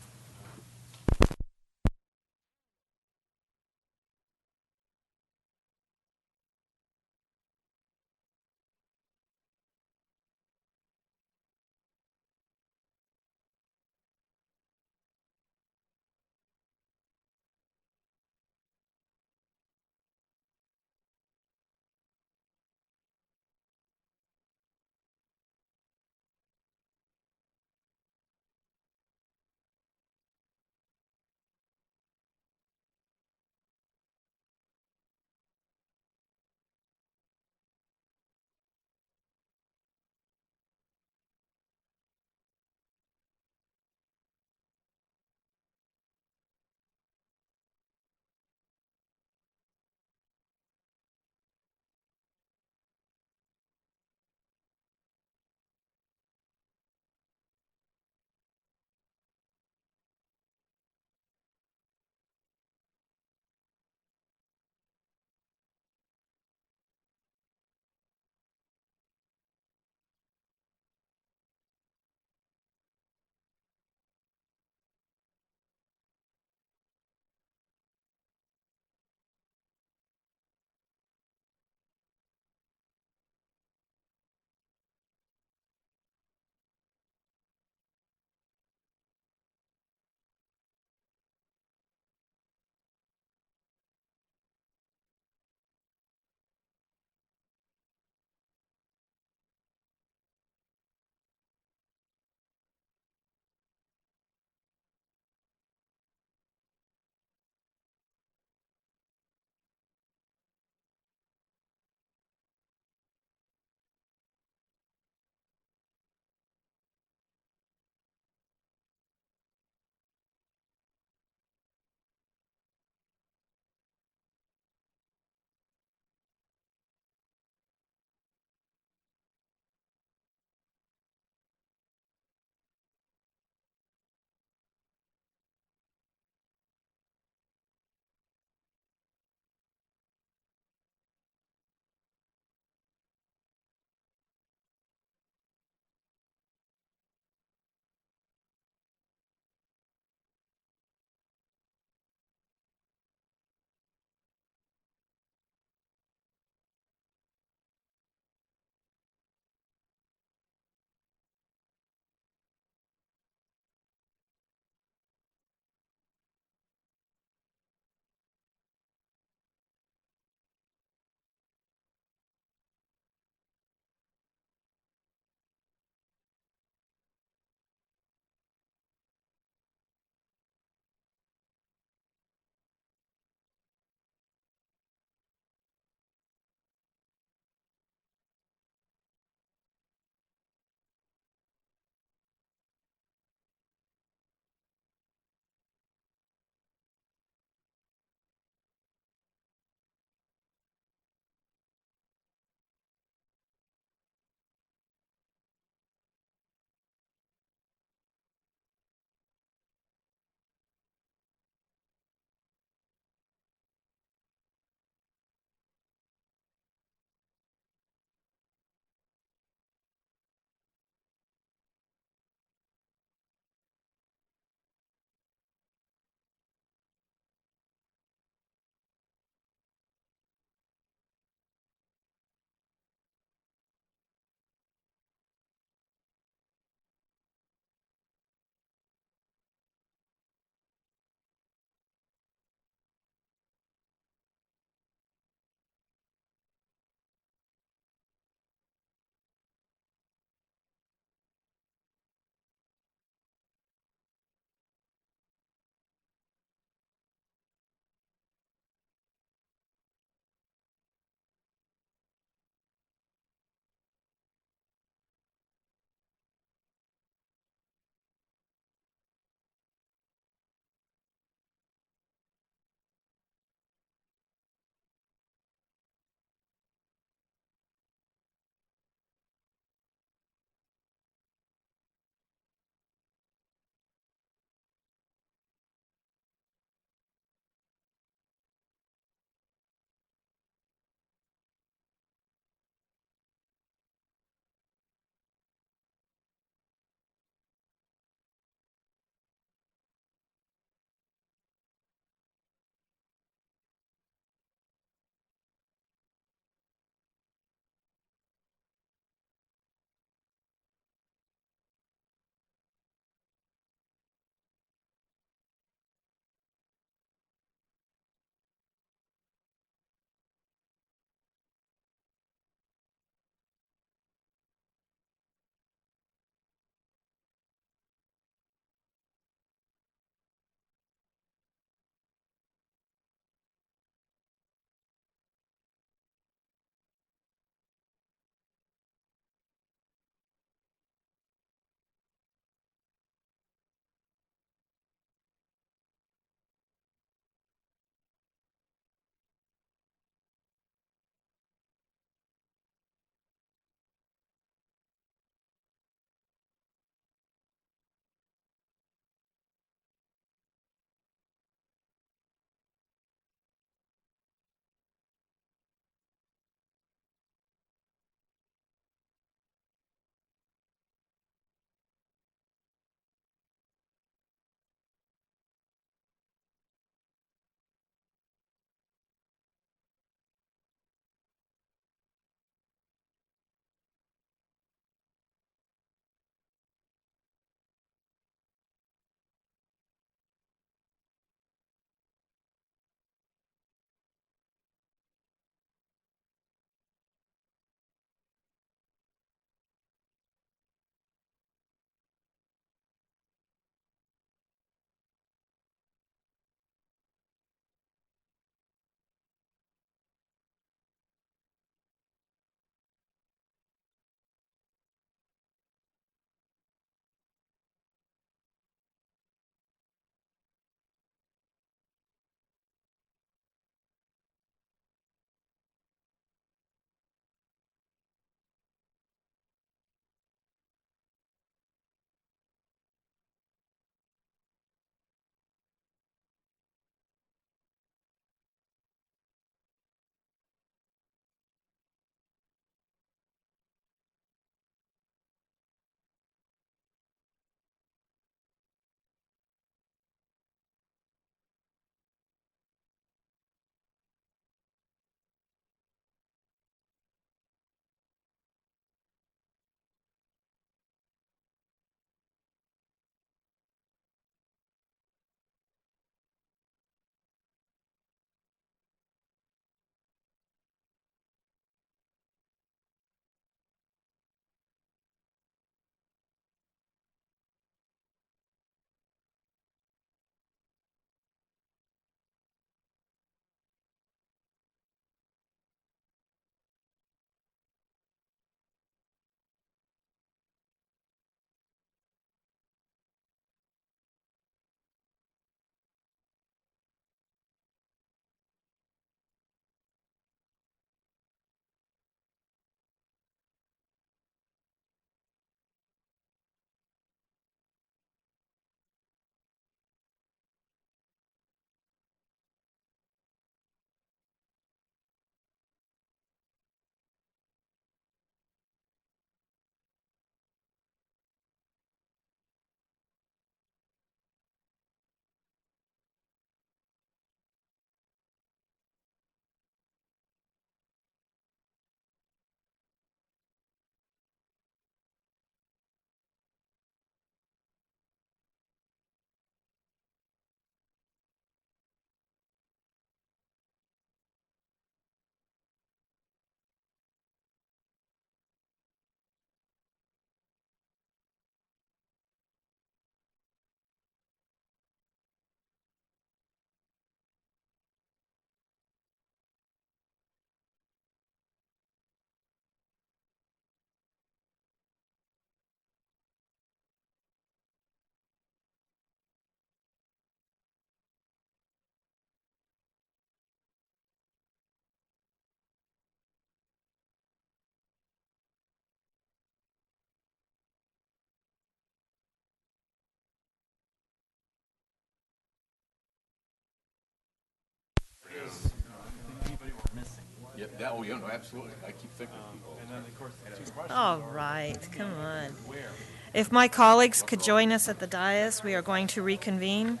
Oh, yeah, no, absolutely. I keep thinking of people.
And then, of course, the two questions
All
are,
right, come on.
where?
If my colleagues could join us at the dais, we are going to reconvene.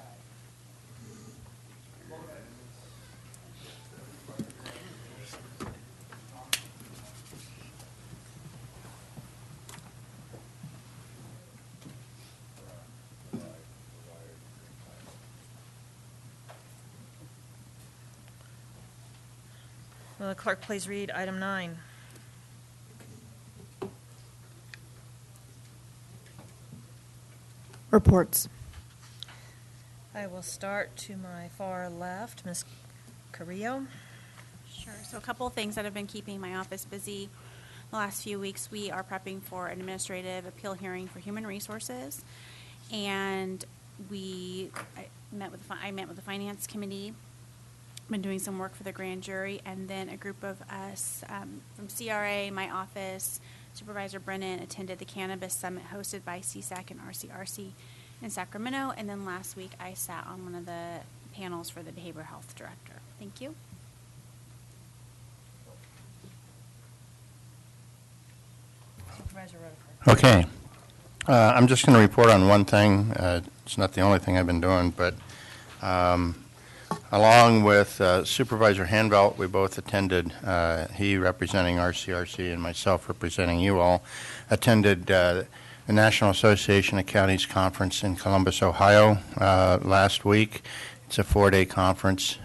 Will the clerk please read item 9?
Reports.
I will start to my far left. Ms. Carrillo.
Sure. So a couple of things that have been keeping my office busy the last few weeks. We are prepping for an administrative appeal hearing for human resources, and I met with the finance committee. Been doing some work for the grand jury, and then a group of us from CRA, my office, Supervisor Brennan attended the Cannabis Summit hosted by CSAC and RCRC in Sacramento, and then last week I sat on one of the panels for the Behavioral Health Director. Thank you.
Supervisor Rutherford.
Okay. I'm just going to report on one thing. It's not the only thing I've been doing, but along with Supervisor Hanvelt, we both attended, he representing RCRC and myself representing you all, attended the National Association of Counties Conference in Columbus, Ohio last week. It's a 4-day conference,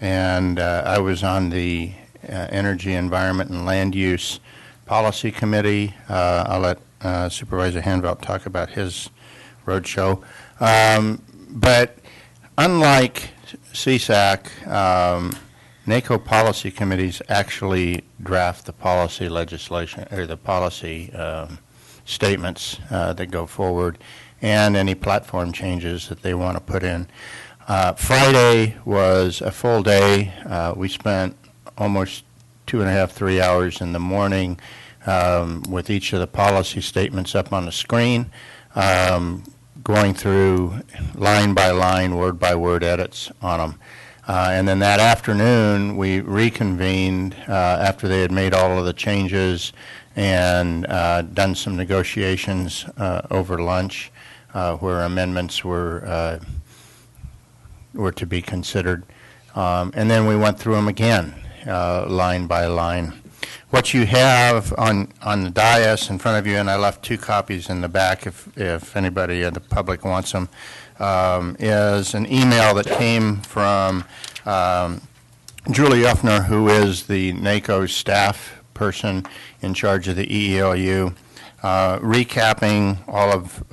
and I was on the Energy, Environment, and Land Use Policy Committee. I'll let Supervisor Hanvelt talk about his roadshow. But unlike CSAC, NACO policy committees actually draft the policy legislation or the policy statements that go forward and any platform changes that they want to put in. Friday was a full day. We spent almost 2.5, 3 hours in the morning with each of the policy statements up on the screen, going through line by line, word by word edits on them. And then that afternoon, we reconvened after they had made all of the changes and done some negotiations over lunch where amendments were to be considered. And then we went through them again, line by line. What you have on the dais in front of you, and I left 2 copies in the back if anybody in the public wants them, is an email that came from Julie Uffner, who is the NACO staff person in charge of the EELU, recapping all of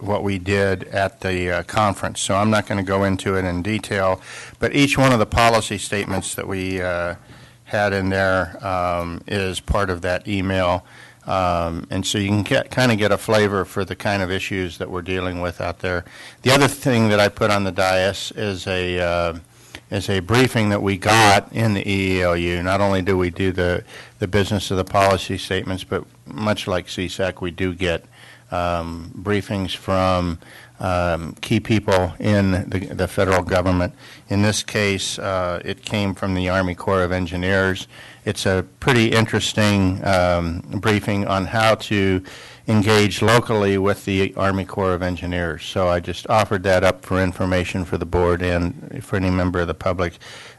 what we did at the conference. So I'm not going to go into it in detail, but each one of the policy statements that we had in there is part of that email. And so you can kind of get a flavor for the kind of issues that we're dealing with out there. The other thing that I put on the dais is a briefing that we got in the EELU. Not only do we do the business of the policy statements, but much like CSAC, we do get briefings from key people in the federal government. In this case, it came from the Army Corps of Engineers. It's a pretty interesting briefing on how to engage locally with the Army Corps of Engineers. So I just offered that up for information for the board and for any member of the public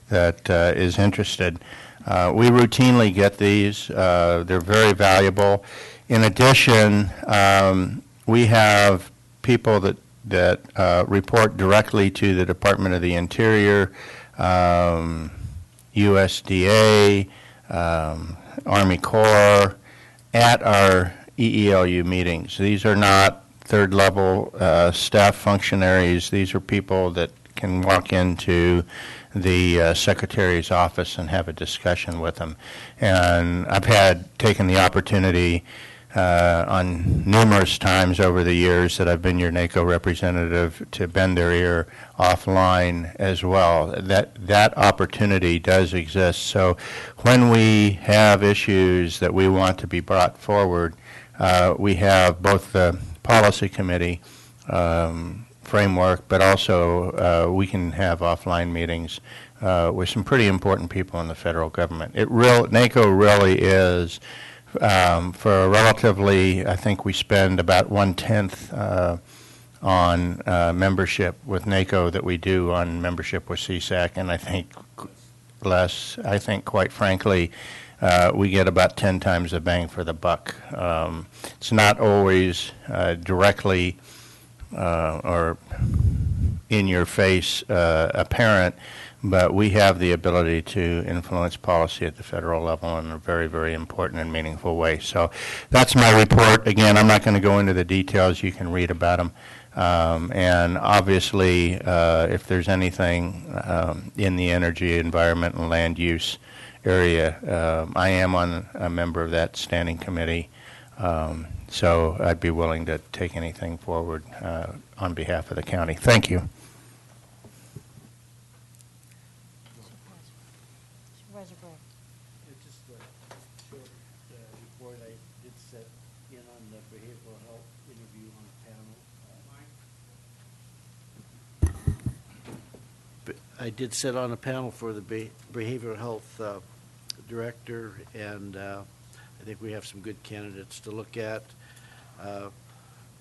that is interested. We routinely get these. They're very valuable. In addition, we have people that report directly to the Department of the Interior, USDA, Army Corps, at our EELU meetings. These are not third-level staff functionaries. These are people that can walk into the Secretary's office and have a discussion with them. And I've taken the opportunity on numerous times over the years that I've been your NACO representative to bend their ear offline as well. That opportunity does exist. So when we have issues that we want to be brought forward, we have both the policy committee framework, but also we can have offline meetings with some pretty important people in the federal government. NACO really is, for a relatively, I think we spend about 1/10 on membership with NACO that we do on membership with CSAC, and I think less. I think, quite frankly, we get about 10 times the bang for the buck. It's not always directly or in your face apparent, but we have the ability to influence policy at the federal level in a very, very important and meaningful way. So that's my report. Again, I'm not going to go into the details. You can read about them. And obviously, if there's anything in the energy, environment, and land use area, I am a member of that standing committee. So I'd be willing to take anything forward on behalf of the county. Thank you.
Supervisor Gregg. Just a short report. I did set in on the behavioral health interview on the panel. I did sit on a panel for the behavioral health director, and I think we have some good candidates to look at.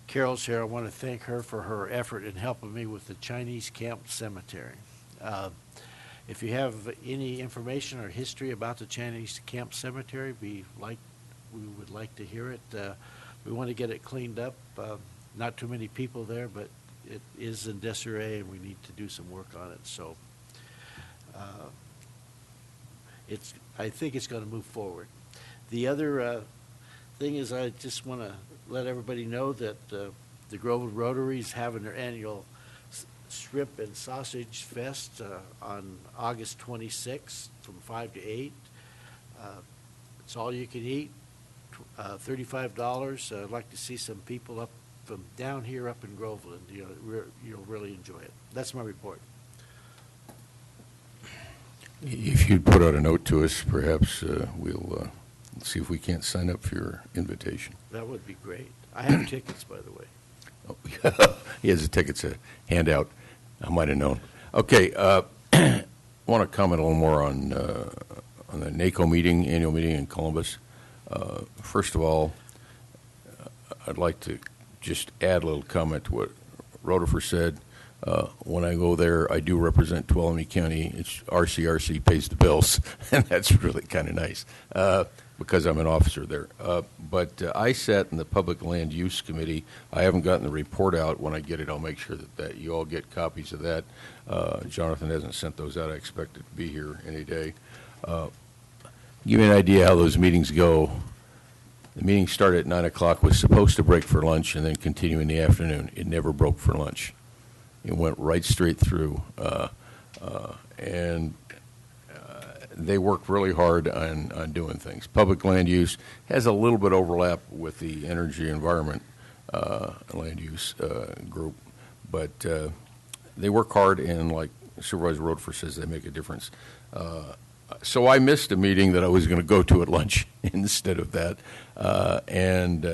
Carol's here. I want to thank her for her effort in helping me with the Chinese Camp Cemetery. If you have any information or history about the Chinese Camp Cemetery, we would like to hear it. We want to get it cleaned up. Not too many people there, but it is in disarray, and we need to do some work on it. So I think it's going to move forward. The other thing is, I just want to let everybody know that the Groveland Rotary is having their annual Shrimp and Sausage Fest on August 26th from 5 to 8. It's all you can eat, $35. I'd like to see some people up from down here up in Groveland. You'll really enjoy it. That's my report.
If you'd put out a note to us, perhaps we'll see if we can't sign up for your invitation.
That would be great. I have tickets, by the way.
Oh, he has the tickets to hand out. I might have known. Okay, I want to comment a little more on the NACO annual meeting in Columbus. First of all, I'd like to just add a little comment to what Rutherford said. When I go there, I do represent Tuolumne County. It's RCRC pays the bills, and that's really kind of nice because I'm an officer there. But I sat in the Public Land Use Committee. I haven't gotten the report out. When I get it, I'll make sure that you all get copies of that. Jonathan hasn't sent those out. I expect it to be here any day. Give you an idea how those meetings go. The meeting started at 9 o'clock, was supposed to break for lunch, and then continue in the afternoon. It never broke for lunch. It went right straight through, and they work really hard on doing things. Public land use has a little bit overlap with the energy environment land use group, but they work hard, and like Supervisor Rodford says, they make a difference. So I missed a meeting that I was going to go to at lunch instead of that, and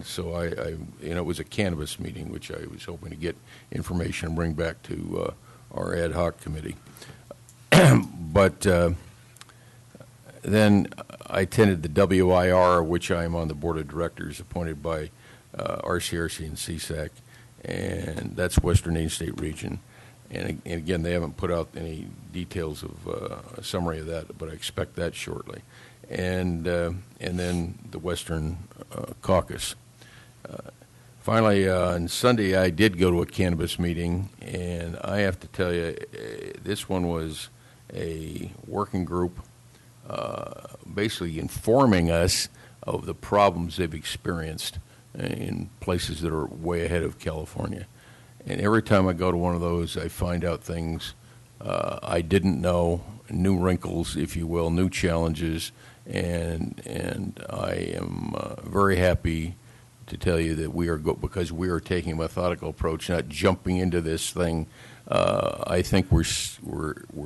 so I it was a cannabis meeting, which I was hoping to get information and bring back to our ad hoc committee. But then I attended the WIR, which I am on the board of directors, appointed by RCRC and CSAC, and that's Western Main State Region. And again, they haven't put out any details of a summary of that, but I expect that shortly. And then the Western Caucus. Finally, on Sunday, I did go to a cannabis meeting, and I have to tell you, this one was a working group basically informing us of the problems they've experienced in places that are way ahead of California. And every time I go to one of those, I find out things I didn't know, new wrinkles, if you will, new challenges, and I am very happy to tell you that we are because we are taking a methodical approach, not jumping into this thing. I think we're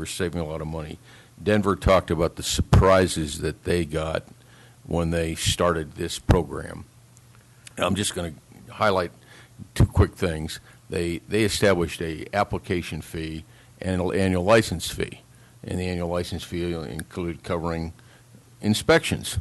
saving a lot of money. Denver talked about the surprises that they got when they started this program. I'm just going to highlight two quick things. they established a application fee and an annual license fee. And the annual license fee included covering inspections.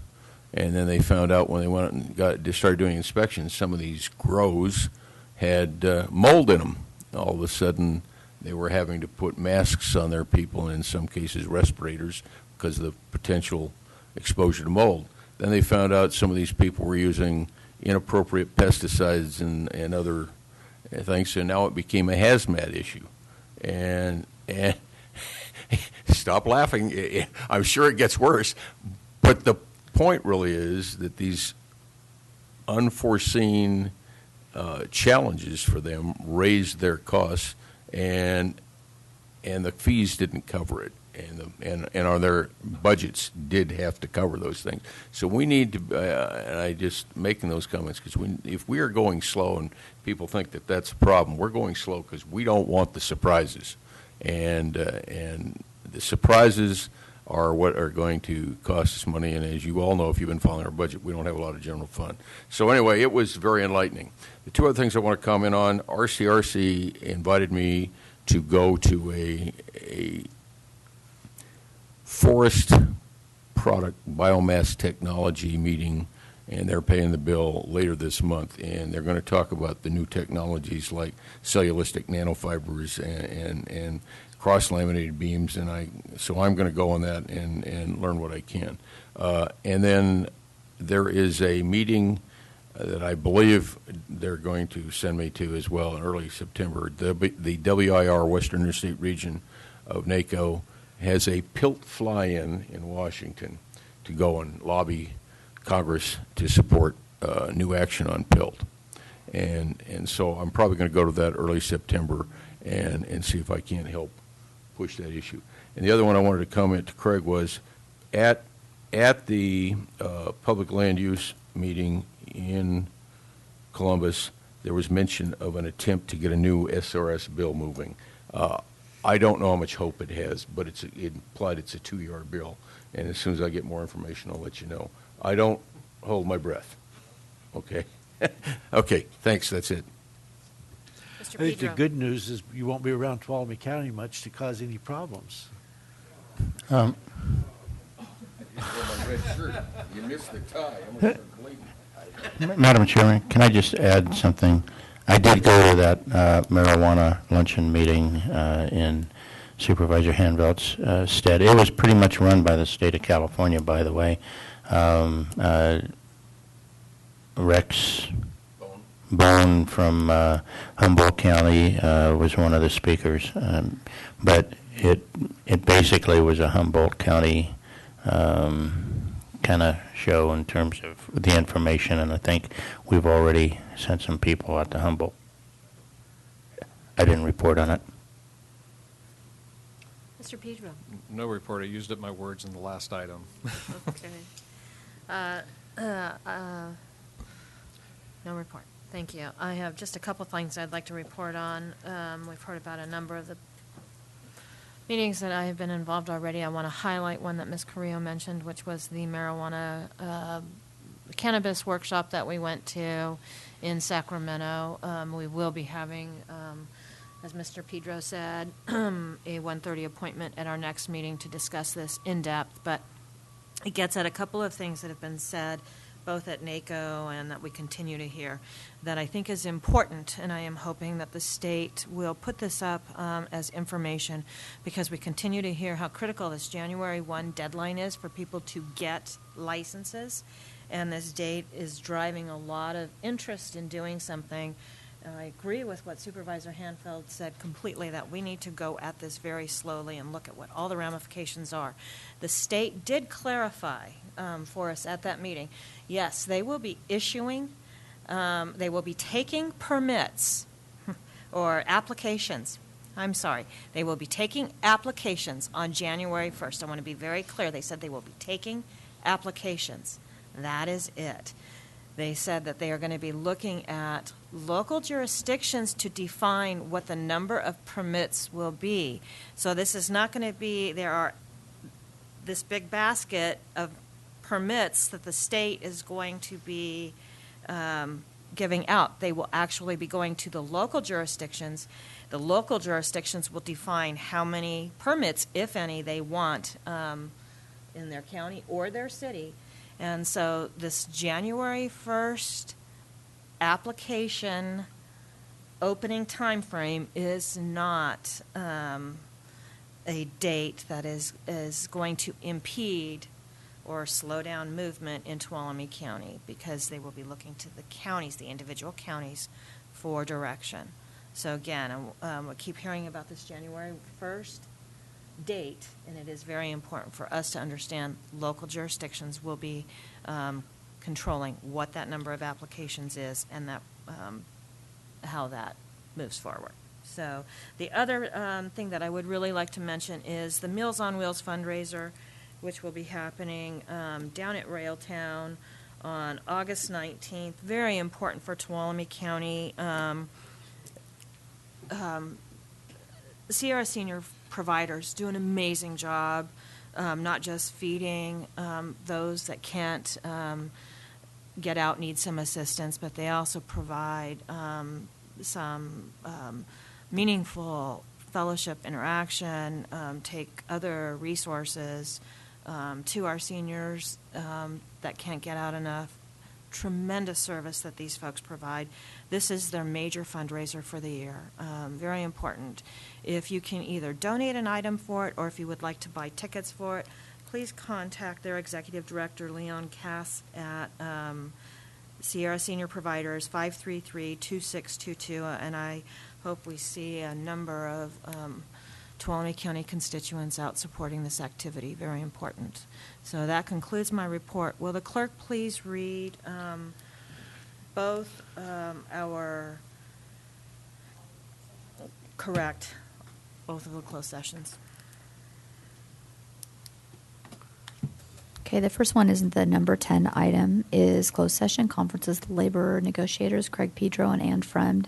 And then they found out when they went and started doing inspections, some of these grows had mold in them. All of a sudden, they were having to put masks on their people, and in some cases respirators, because of the potential exposure to mold. Then they found out some of these people were using inappropriate pesticides and other things, so now it became a hazmat issue. And stop laughing. I'm sure it gets worse. But the point really is that these unforeseen challenges for them raised their costs, and the fees didn't cover it, and on their budgets did have to cover those things. So we need to, and I just making those comments because if we are going slow and people think that that's a problem, we're going slow because we don't want the surprises, and the surprises are what are going to cost us money. And as you all know, if you've been following our budget, we don't have a lot of general fund. So anyway, it was very enlightening. The two other things I want to comment on, RCRC invited me to go to a forest product biomass technology meeting, and they're paying the bill later this month. And they're going to talk about the new technologies like cellulistic nanofibers and cross-laminated beams, so I'm going to go on that and learn what I can. And then there is a meeting that I believe they're going to send me to as well in early September. The WIR, Western Interstate Region of NACO, has a PILT fly-in in Washington to go and lobby Congress to support new action on PILT. And so I'm probably going to go to that early September and see if I can't help push that issue. And the other one I wanted to comment to Craig was at the public land use meeting in Columbus, there was mention of an attempt to get a new SRS bill moving. I don't know how much hope it has, but it implied it's a 2-yard bill. And as soon as I get more information, I'll let you know. I don't hold my breath. Okay? Okay, thanks. That's it.
I think the good news is you won't be around Tuolumne County much to cause any problems.
You missed the tie.
Madam Chairman, can I just add something? I did go to that marijuana luncheon meeting in Supervisor Hanvelt's stead. It was pretty much run by the state of California, by the way. Rex Bone from Humboldt County was one of the speakers, but it basically was a Humboldt County kind of show in terms of the information, and I think we've already sent some people out to Humboldt. I didn't report on it.
Mr. Pedro.
No report. I used up my words in the last item.
Okay. No report. Thank you. I have just a couple things I'd like to report on. We've heard about a number of the meetings that I have been involved already. I want to highlight one that Ms. Carrillo mentioned, which was the marijuana cannabis workshop that we went to in Sacramento. We will be having, as Mr. Pedro said, a 1:30 appointment at our next meeting to discuss this in depth, but it gets at a couple of things that have been said both at NACO and that we continue to hear that I think is important, and I am hoping that the state will put this up as information, because we continue to hear how critical this January 1 deadline is for people to get licenses, and this date is driving a lot of interest in doing something. And I agree with what Supervisor Hanfeld said completely, that we need to go at this very slowly and look at what all the ramifications are. The state did clarify for us at that meeting. Yes, they will be issuing, they will be taking permits or applications. I'm sorry. They will be taking applications on January 1st. I want to be very clear. They said they will be taking applications. That is it. They said that they are going to be looking at local jurisdictions to define what the number of permits will be. So this is not going to be, there are this big basket of permits that the state is going to be
giving out. They will actually be going to the local jurisdictions. The local jurisdictions will define how many permits, if any, they want in their county or their city. And so this January 1st application opening timeframe is not a date that is going to impede or slow down movement in Tuolumne County, because they will be looking to the counties, the individual counties, for direction. So again, I keep hearing about this January 1st date, and it is very important for us to understand local jurisdictions will be controlling what that number of applications is and that how that moves forward. So the other thing that I would really like to mention is the Meals on Wheels fundraiser, which will be happening down at Railtown on August 19th. Very important for Tuolumne County. Sierra Senior Providers do an amazing job, not just feeding those that can't get out, need some assistance, but they also provide some meaningful fellowship interaction, take other resources to our seniors that can't get out enough. Tremendous service that these folks provide. This is their major fundraiser for the year. Very important. If you can either donate an item for it or if you would like to buy tickets for it, please contact their executive director, Leon Cass, at Sierra Senior Providers, 533-2622, and I hope we see a number of Tuolumne County constituents out supporting this activity. Very important. So that concludes my report. Will the clerk please read both both of the closed sessions?
Okay, the first one is the number 10 item is closed session conferences, labor negotiators, Craig Pedro and Ann Fremd.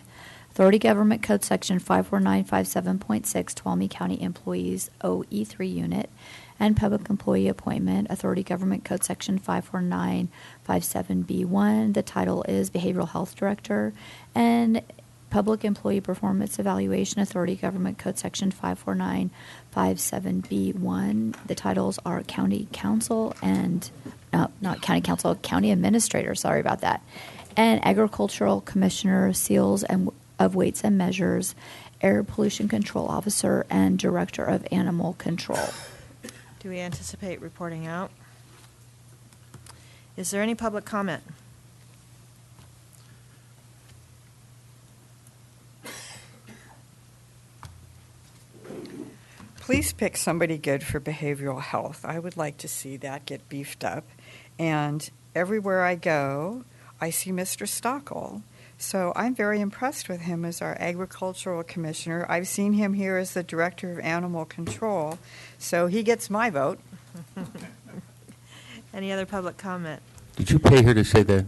Authority Government Code Section 54957.6, Tuolumne County Employees OE3 Unit, and Public Employee Appointment, Authority Government Code Section 54957B1. The title is Behavioral Health Director, and Public Employee Performance Evaluation, Authority Government Code Section 54957B1. The titles are County Council and, not County Council, County Administrator, sorry about that, and Agricultural Commissioner, Seals and of Weights and Measures, Air Pollution Control Officer, and Director of Animal Control.
Do we anticipate reporting out? Is there any public comment?
Please pick somebody good for behavioral health. I would like to see that get beefed up. And everywhere I go, I see Mr. Stockel. So I'm very impressed with him as our agricultural commissioner. I've seen him here as the director of animal control. So he gets my vote.
Any other public comment?
Did you pay her to say that?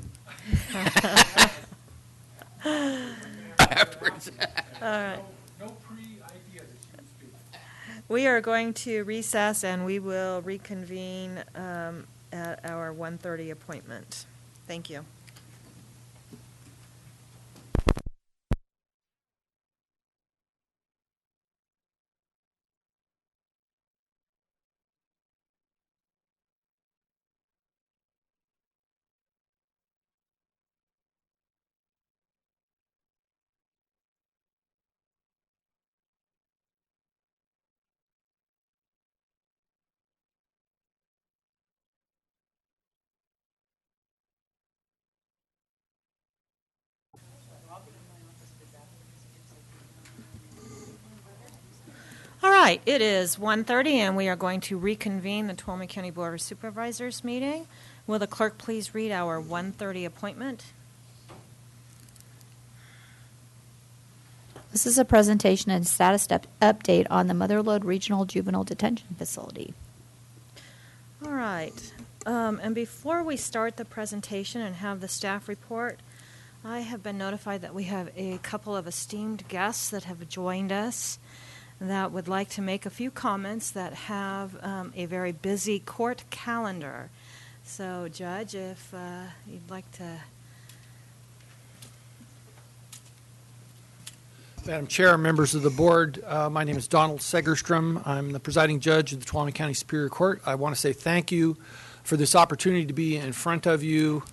All right. We are going to recess and we will reconvene at our 1:30 appointment. Thank you. All right, it is 1:30 and we are going to reconvene the Tuolumne County Board of Supervisors meeting. Will the clerk please read our 1:30 appointment?
This is a presentation and status update on the Motherlode Regional Juvenile Detention Facility.
All right. And before we start the presentation and have the staff report, I have been notified that we have a couple of esteemed guests that have joined us that would like to make a few comments that have a very busy court calendar. So, Judge, if you'd like to
Madam Chair, members of the board, my name is Donald Segerstrom. I'm the presiding judge of the Tuolumne County Superior Court. I want to say thank you for this opportunity to be in front of you.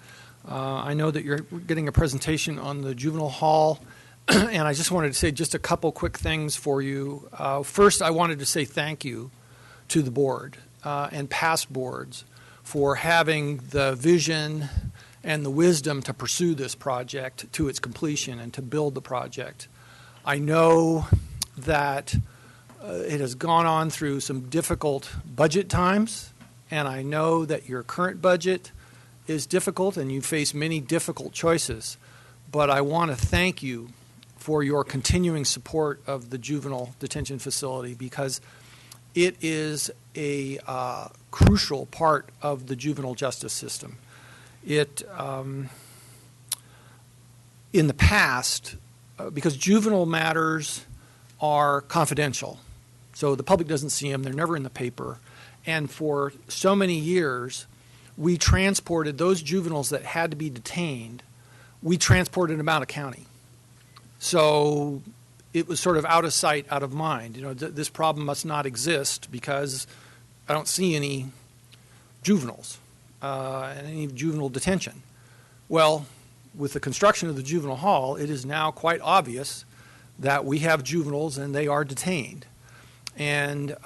I know that you're getting a presentation on the juvenile hall, and I just wanted to say just a couple quick things for you. First, I wanted to say thank you to the board and past boards for having the vision and the wisdom to pursue this project to its completion and to build the project. I know that it has gone on through some difficult budget times, and I know that your current budget is difficult and you face many difficult choices. But I want to thank you for your continuing support of the juvenile detention facility, because it is a crucial part of the juvenile justice system. It, in the past, because juvenile matters are confidential, so the public doesn't see them, they're never in the paper, and for so many years we transported those juveniles that had to be detained, we transported them out of county. So it was sort of out of sight, out of mind. You know, this problem must not exist because I don't see any juveniles and any juvenile detention. Well, with the construction of the juvenile hall, it is now quite obvious that we have juveniles and they are detained. And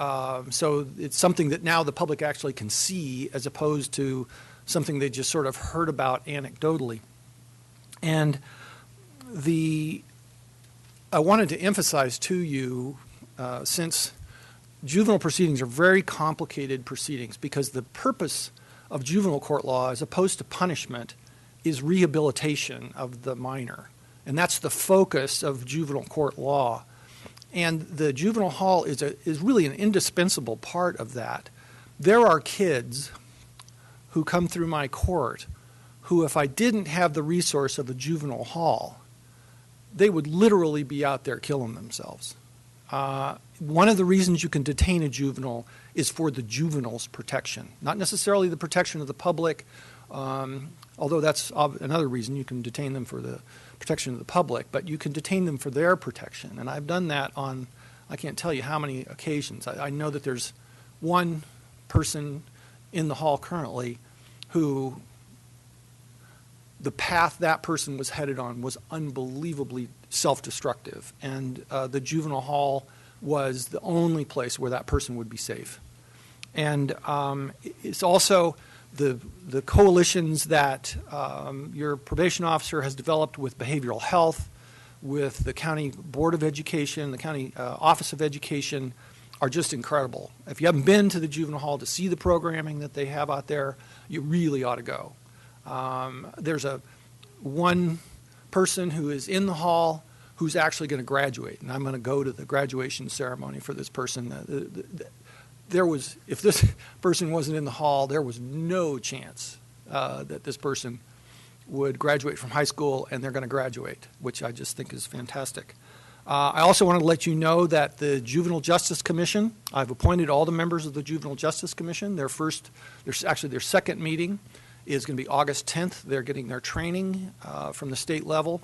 so it's something that now the public actually can see, as opposed to something they just sort of heard about anecdotally. And I wanted to emphasize to you, since juvenile proceedings are very complicated proceedings, because the purpose of juvenile court law, as opposed to punishment, is rehabilitation of the minor. And that's the focus of juvenile court law. And the juvenile hall is really an indispensable part of that. There are kids who come through my court who, if I didn't have the resource of a juvenile hall, they would literally be out there killing themselves. One of the reasons you can detain a juvenile is for the juvenile's protection, not necessarily the protection of the public, although that's another reason you can detain them for the protection of the public, but you can detain them for their protection. And I've done that on, I can't tell you how many occasions. I know that there's one person in the hall currently who the path that person was headed on was unbelievably self-destructive. And the juvenile hall was the only place where that person would be safe. And it's also the coalitions that your probation officer has developed with behavioral health, with the county Board of Education, the county Office of Education, are just incredible. If you haven't been to the juvenile hall to see the programming that they have out there, you really ought to go. There's one person who is in the hall who's actually going to graduate, and I'm going to go to the graduation ceremony for this person. If this person wasn't in the hall, there was no chance that this person would graduate from high school, and they're going to graduate, which I just think is fantastic. I also want to let you know that the Juvenile Justice Commission, I've appointed all the members of the Juvenile Justice Commission. Their second meeting is going to be August 10th. They're getting their training from the state level.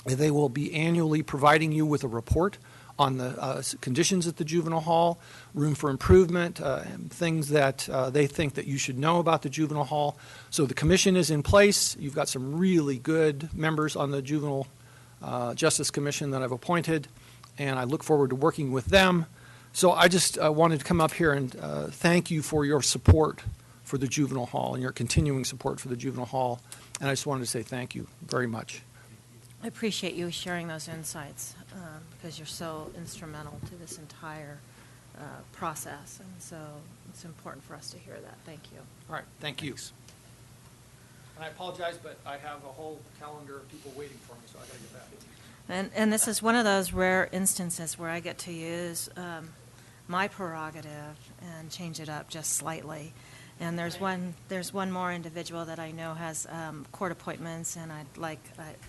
They will be annually providing you with a report on the conditions at the juvenile hall, room for improvement, and things that they think that you should know about the juvenile hall. So the commission is in place. You've got some really good members on the Juvenile Justice Commission that I've appointed, and I look forward to working with them. So I just wanted to come up here and thank you for your support for the juvenile hall and your continuing support for the juvenile hall. And I just wanted to say thank you very much.
I appreciate you sharing those insights because you're so instrumental to this entire process, and so it's important for us to hear that. Thank you.
All right, thank you. And I apologize, but I have a whole calendar of people waiting for me, so I got to get back.
And this is one of those rare instances where I get to use my prerogative and change it up just slightly. And there's one more individual that I know has court appointments, and I'd like,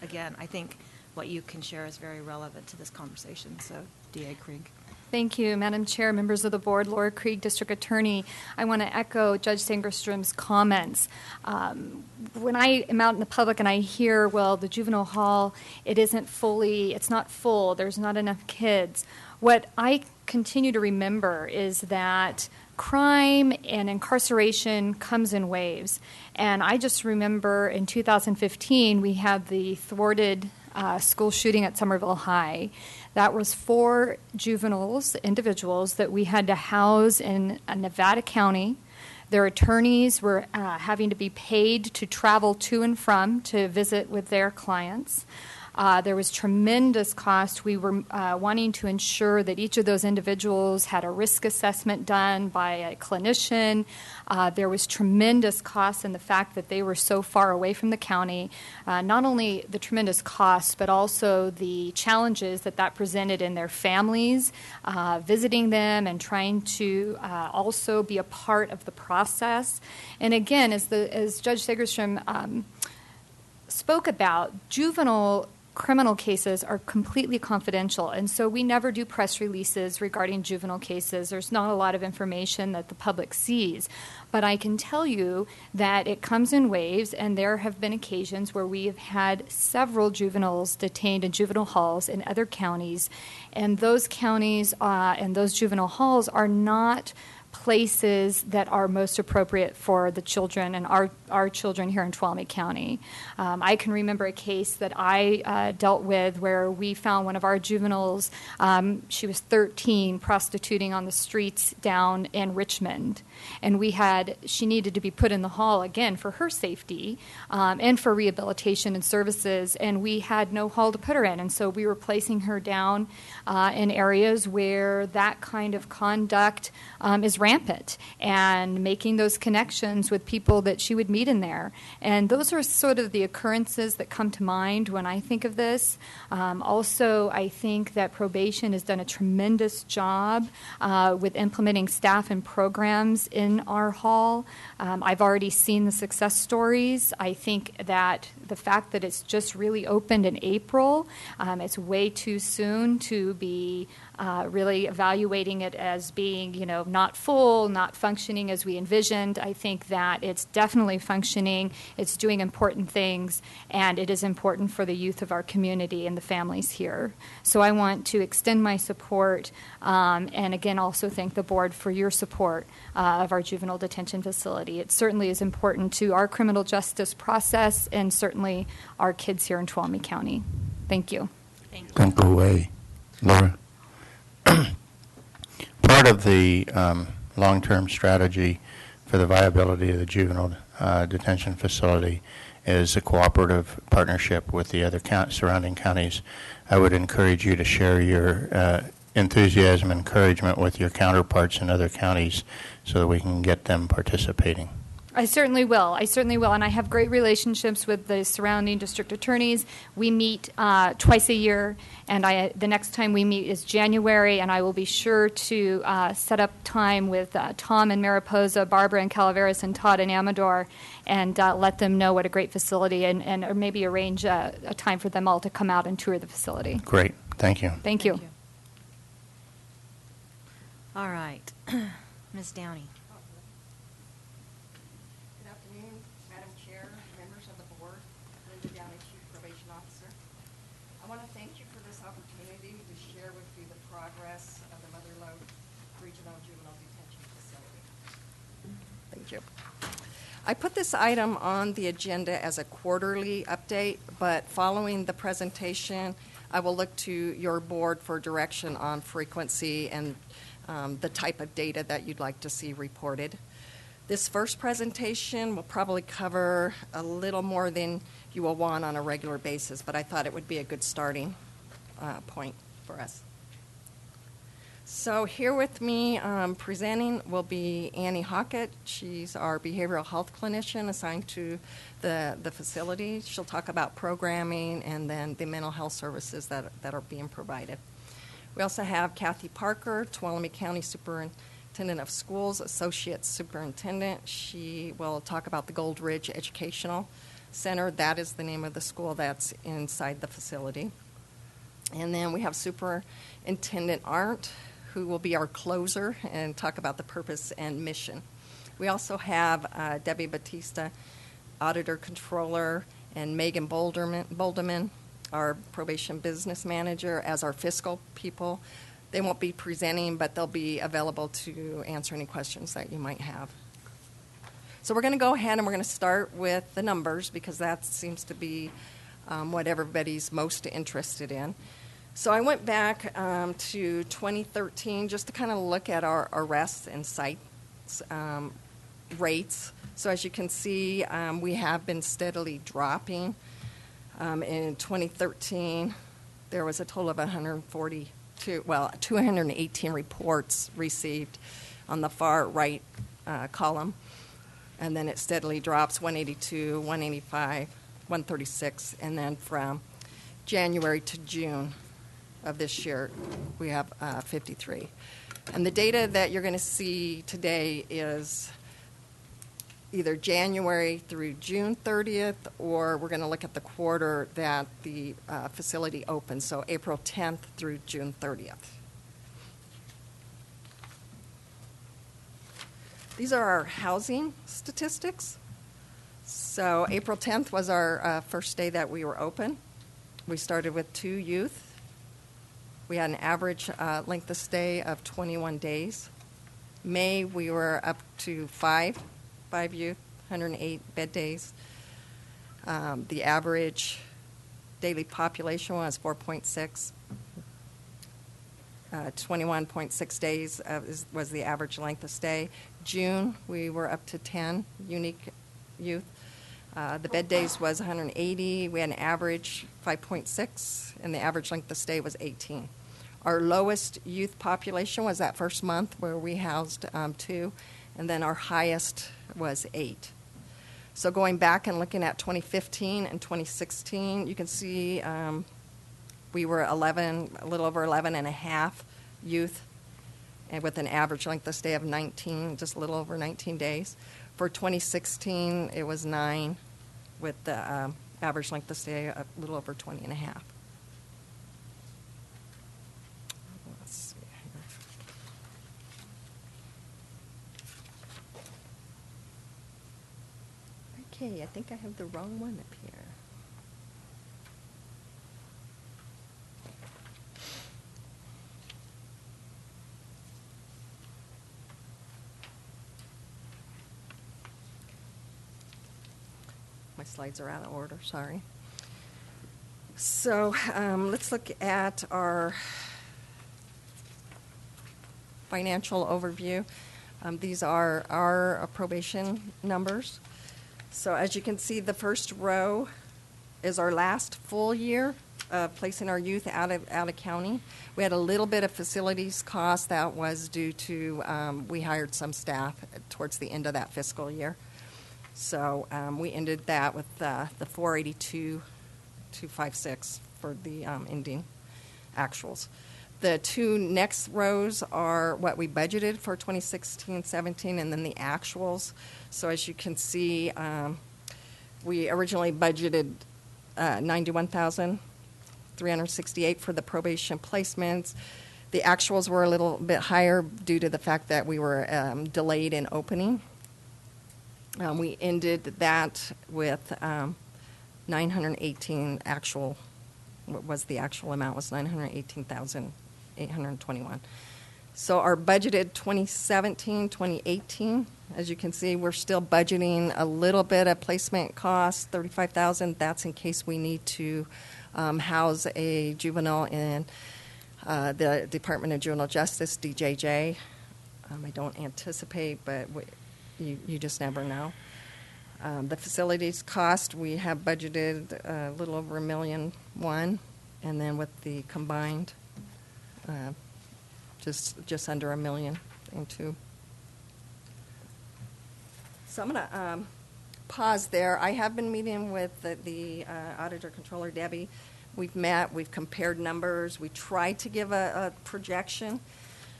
again, I think what you can share is very relevant to this conversation. So, D.A. Krieg.
Thank you, Madam Chair, members of the board, Laura Krieg, District Attorney. I want to echo Judge Sangerstrom's comments. When I am out in the public and I hear, well, the juvenile hall, it's not full, there's not enough kids. What I continue to remember is that crime and incarceration comes in waves. And I just remember in 2015, we had the thwarted school shooting at Somerville High. That was 4 juveniles, individuals, that we had to house in Nevada County. Their attorneys were having to be paid to travel to and from to visit with their clients. There was tremendous cost. We were wanting to ensure that each of those individuals had a risk assessment done by a clinician. There was tremendous cost in the fact that they were so far away from the county. Not only the tremendous cost, but also the challenges that presented in their families, visiting them and trying to also be a part of the process. And again, as Judge Segerstrom spoke about, juvenile criminal cases are completely confidential, and so we never do press releases regarding juvenile cases. There's not a lot of information that the public sees, but I can tell you that it comes in waves, and there have been occasions where we have had several juveniles detained in juvenile halls in other counties, and those counties and those juvenile halls are not places that are most appropriate for the children and our children here in Tuolumne County. I can remember a case that I dealt with where we found one of our juveniles, she was 13, prostituting on the streets down in Richmond. And she needed to be put in the hall again for her safety and for rehabilitation and services, and we had no hall to put her in. And so we were placing her down in areas where that kind of conduct is rampant, and making those connections with people that she would meet in there. And those are sort of the occurrences that come to mind when I think of this. Also, I think that probation has done a tremendous job with implementing staff and programs in our hall. I've already seen the success stories. I think that the fact that it's just really opened in April, it's way too soon to be really evaluating it as being, not full, not functioning as we envisioned. I think that it's definitely functioning, it's doing important things, and it is important for the youth of our community and the families here. So I want to extend my support, and again also thank the board for your support of our juvenile detention facility. It certainly is important to our criminal justice process and certainly our kids here in Tuolumne County. Thank you.
Don't go away, Laura. Part of the long-term strategy for the viability of the juvenile detention facility is a cooperative partnership with the other surrounding counties. I would encourage you to share your enthusiasm and encouragement with your counterparts in other counties so that we can get them participating.
I certainly will. And I have great relationships with the surrounding district attorneys. We meet twice a year, and the next time we meet is January, and I will be sure to set up time with Tom in Mariposa, Barbara in Calaveras, and Todd in Amador, and let them know what a great facility, and or maybe arrange a time for them all to come out and tour the facility.
Great. Thank you.
Thank you.
All right. Ms. Downey.
Madam Chair, members of the board, Linda Downey, Chief Probation Officer. I want to thank you for this opportunity to share with you the progress of the Mother Lode Regional Juvenile Detention Facility. Thank you. I put this item on the agenda as a quarterly update, but following the presentation, I will look to your board for direction on frequency and the type of data that you'd like to see reported. This first presentation will probably cover a little more than you will want on a regular basis, but I thought it would be a good starting point for us. So here with me presenting will be Annie Hockett. She's our behavioral health clinician assigned to the facility. She'll talk about programming and then the mental health services that are being provided. We also have Kathy Parker, Tuolumne County Superintendent of Schools, Associate Superintendent. She will talk about the Gold Ridge Educational Center. That is the name of the school that's inside the facility. And then we have Superintendent Arndt, who will be our closer and talk about the purpose and mission. We also have Debbie Batista, Auditor Controller, and Megan Bolderman, our Probation Business Manager, as our fiscal people. They won't be presenting, but they'll be available to answer any questions that you might have. So we're going to go ahead and we're going to start with the numbers because that seems to be what everybody's most interested in. So I went back to 2013 just to kind of look at our arrests and cites rates. So as you can see, we have been steadily dropping. In 2013, there was a total of 218 reports received on the far right column. And then it steadily drops, 182, 185, 136, and then from January to June of this year, we have 53. And the data that you're going to see today is either January through June 30th, or we're going to look at the quarter that the facility opened, so April 10th through June 30th. These are our housing statistics. So April 10th was our first day that we were open. We started with 2 youth. We had an average length of stay of 21 days. May, we were up to 5 youth, 108 bed days. The average daily population was 4.6. 21.6 days was the average length of stay. June, we were up to 10 unique youth. The bed days was 180. We had an average 5.6, and the average length of stay was 18. Our lowest youth population was that first month where we housed 2, and then our highest was 8. So going back and looking at 2015 and 2016, you can see we were a little over 11 and a half youth, and with an average length of stay of 19, just a little over 19 days. For 2016, it was 9, with the average length of stay a little over 20 and a half. Let's see here. Okay, I think I have the wrong one up here. My slides are out of order, sorry. So let's look at our financial overview. These are our probation numbers. So as you can see, the first row is our last full year of placing our youth out of county. We had a little bit of facilities cost that was due to we hired some staff towards the end of that fiscal year. So we ended that with the 482,256 for the ending actuals. The 2 next rows are what we budgeted for 2016-17, and then the actuals. So as you can see, we originally budgeted $91,368 for the probation placements. The actuals were a little bit higher due to the fact that we were delayed in opening. We ended that with 918 actual. What was the actual amount? Was 918,821. So our budgeted 2017, 2018, as you can see, we're still budgeting a little bit of placement costs, $35,000. That's in case we need to house a juvenile in the Department of Juvenile Justice, DJJ. I don't anticipate, but you just never know. The facilities cost, we have budgeted a little over $1.1 million, and then with the combined, just under $1 million and $2 million. So I'm going to pause there. I have been meeting with the Auditor Controller, Debbie. We've met, we've compared numbers, we tried to give a projection,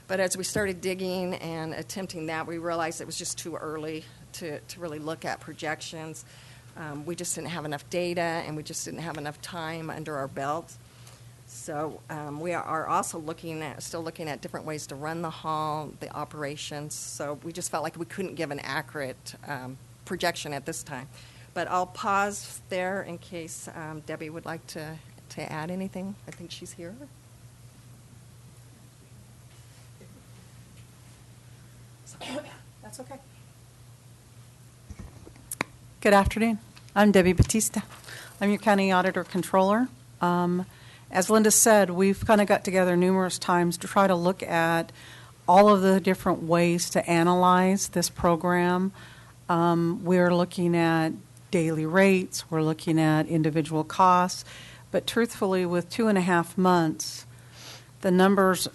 but as we started digging and attempting that, we realized it was just too early to really look at projections. We just didn't have enough data, and we just didn't have enough time under our belts. So we are also still looking at different ways to run the hall, the operations. So we just felt like we couldn't give an accurate projection at this time. But I'll pause there in case Debbie would like to add anything. I think she's here.
That's okay. Good afternoon. I'm Debbie Batista. I'm your County Auditor Controller. As Linda said, we've kind of got together numerous times to try to look at all of the different ways to analyze this program. We're looking at daily rates, we're looking at individual costs, but truthfully, with 2.5 months, the numbers,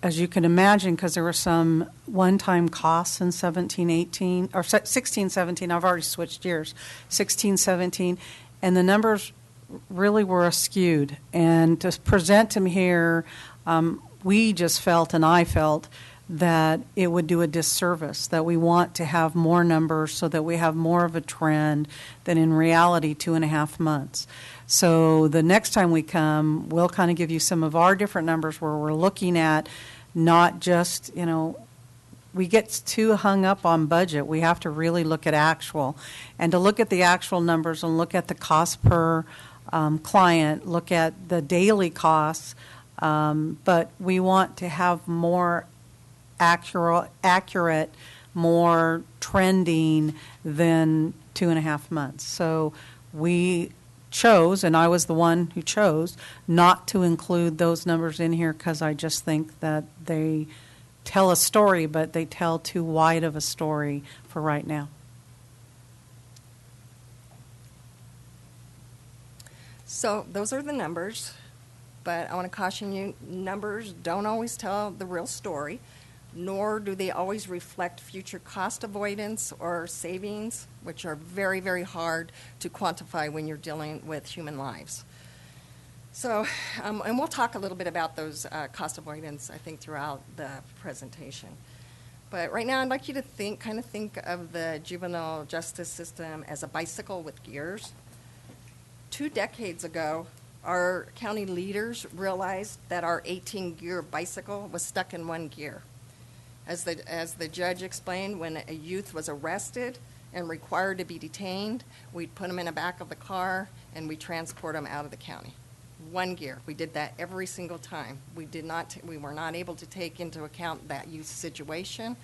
as you can imagine, because there were some one-time costs in 17-18, or 16-17, I've already switched years, 16-17, and the numbers really were skewed. And to present them here, we just felt, and I felt, that it would do a disservice, that we want to have more numbers so that we have more of a trend than in reality 2.5 months. So the next time we come, we'll kind of give you some of our different numbers where we're looking at not just, we get too hung up on budget. We have to really look at actual. And to look at the actual numbers and look at the cost per client, look at the daily costs, but we want to have more accurate, more trending than 2.5 months. So we chose, and I was the one who chose, not to include those numbers in here because I just think that they tell a story, but they tell too wide of a story for right now.
So those are the numbers, but I want to caution you, numbers don't always tell the real story, nor do they always reflect future cost avoidance or savings, which are very, very hard to quantify when you're dealing with human lives. So, and we'll talk a little bit about those cost avoidance, I think, throughout the presentation. But right now, I'd like you to think of the juvenile justice system as a bicycle with gears. 2 decades ago, our county leaders realized that our 18-gear bicycle was stuck in 1 gear. As the judge explained, when a youth was arrested and required to be detained, we'd put them in the back of the car and we'd transport them out of the county. 1 gear. We did that every single time. We were not able to take into account that youth situation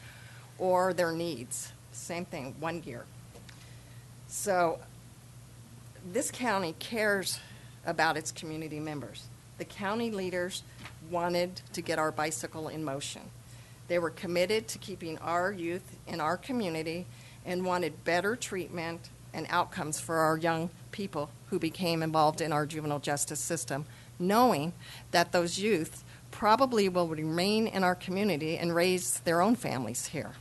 or their needs. Same thing, 1 gear. So this county cares about its community members. The county leaders wanted to get our bicycle in motion. They were committed to keeping our youth in our community and wanted better treatment and outcomes for our young people who became involved in our juvenile justice system, knowing that those youth probably will remain in our community and raise their own families here.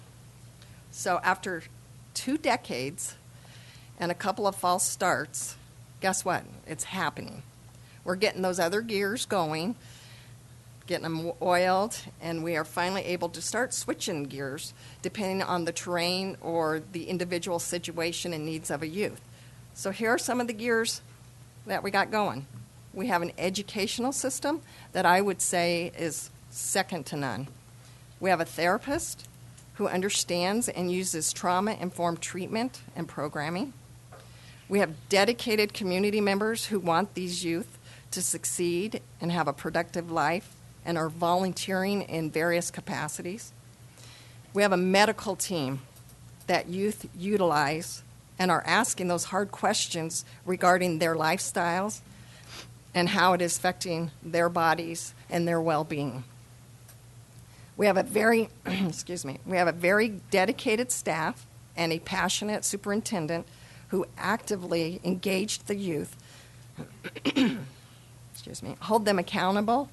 So after 2 decades and a couple of false starts, guess what? It's happening. We're getting those other gears going, getting them oiled, and we are finally able to start switching gears depending on the terrain or the individual situation and needs of a youth. So here are some of the gears that we got going. We have an educational system that I would say is second to none. We have a therapist who understands and uses trauma-informed treatment and programming. We have dedicated community members who want these youth to succeed and have a productive life and are volunteering in various capacities. We have a medical team that youth utilize and are asking those hard questions regarding their lifestyles and how it is affecting their bodies and their well-being. We have a very, we have a very dedicated staff and a passionate superintendent who actively engaged the youth, hold them accountable,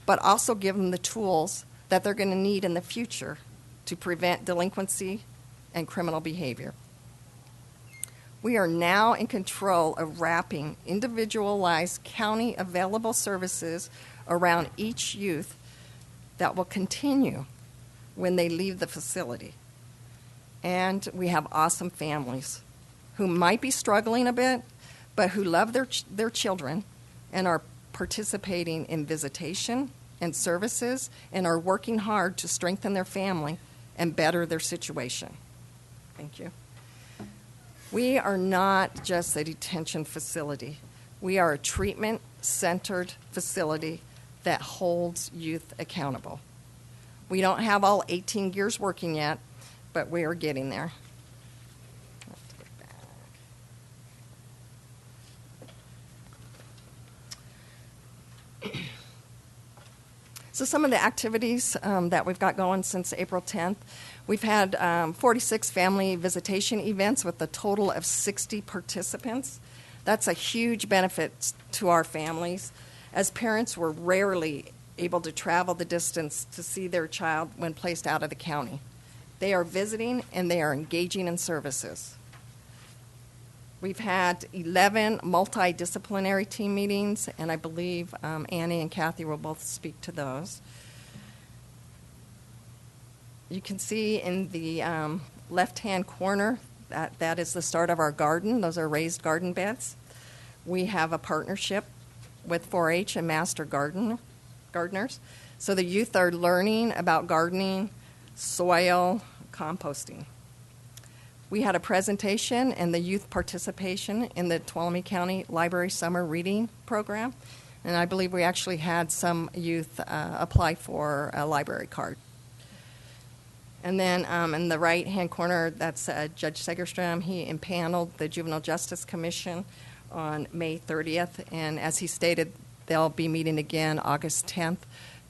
but also give them the tools that they're going to need in the future to prevent delinquency and criminal behavior. We are now in control of wrapping individualized county available services around each youth that will continue when they leave the facility. And we have awesome families who might be struggling a bit, but who love their children and are participating in visitation and services and are working hard to strengthen their family and better their situation. Thank you. We are not just a detention facility. We are a treatment-centered facility that holds youth accountable. We don't have all 18 gears working yet, but we are getting there. So some of the activities that we've got going since April 10th, we've had 46 family visitation events with a total of 60 participants. That's a huge benefit to our families, as parents were rarely able to travel the distance to see their child when placed out of the county. They are visiting and they are engaging in services. We've had 11 multidisciplinary team meetings, and I believe Annie and Kathy will both speak to those. You can see in the left-hand corner that is the start of our garden. Those are raised garden beds. We have a partnership with 4-H and Master Gardeners. So the youth are learning about gardening, soil, composting. We had a presentation and the youth participation in the Tuolumne County Library Summer Reading Program, and I believe we actually had some youth apply for a library card. And then in the right-hand corner, that's Judge Segerstrom. He impaneled the Juvenile Justice Commission on May 30th, and as he stated, they'll be meeting again August 10th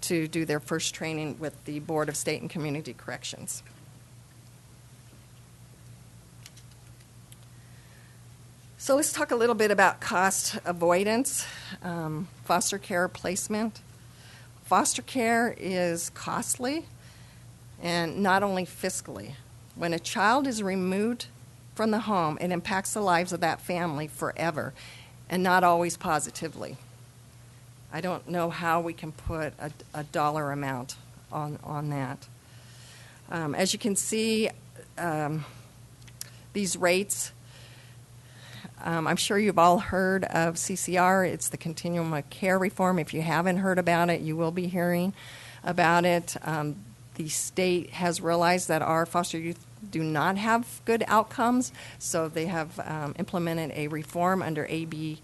to do their first training with the Board of State and Community Corrections. So let's talk a little bit about cost avoidance, foster care placement. Foster care is costly, and not only fiscally. When a child is removed from the home, it impacts the lives of that family forever, and not always positively. I don't know how we can put a dollar amount on that. As you can see, these rates, I'm sure you've all heard of CCR. It's the Continuum of Care Reform. If you haven't heard about it, you will be hearing about it. The state has realized that our foster youth do not have good outcomes, so they have implemented a reform under AB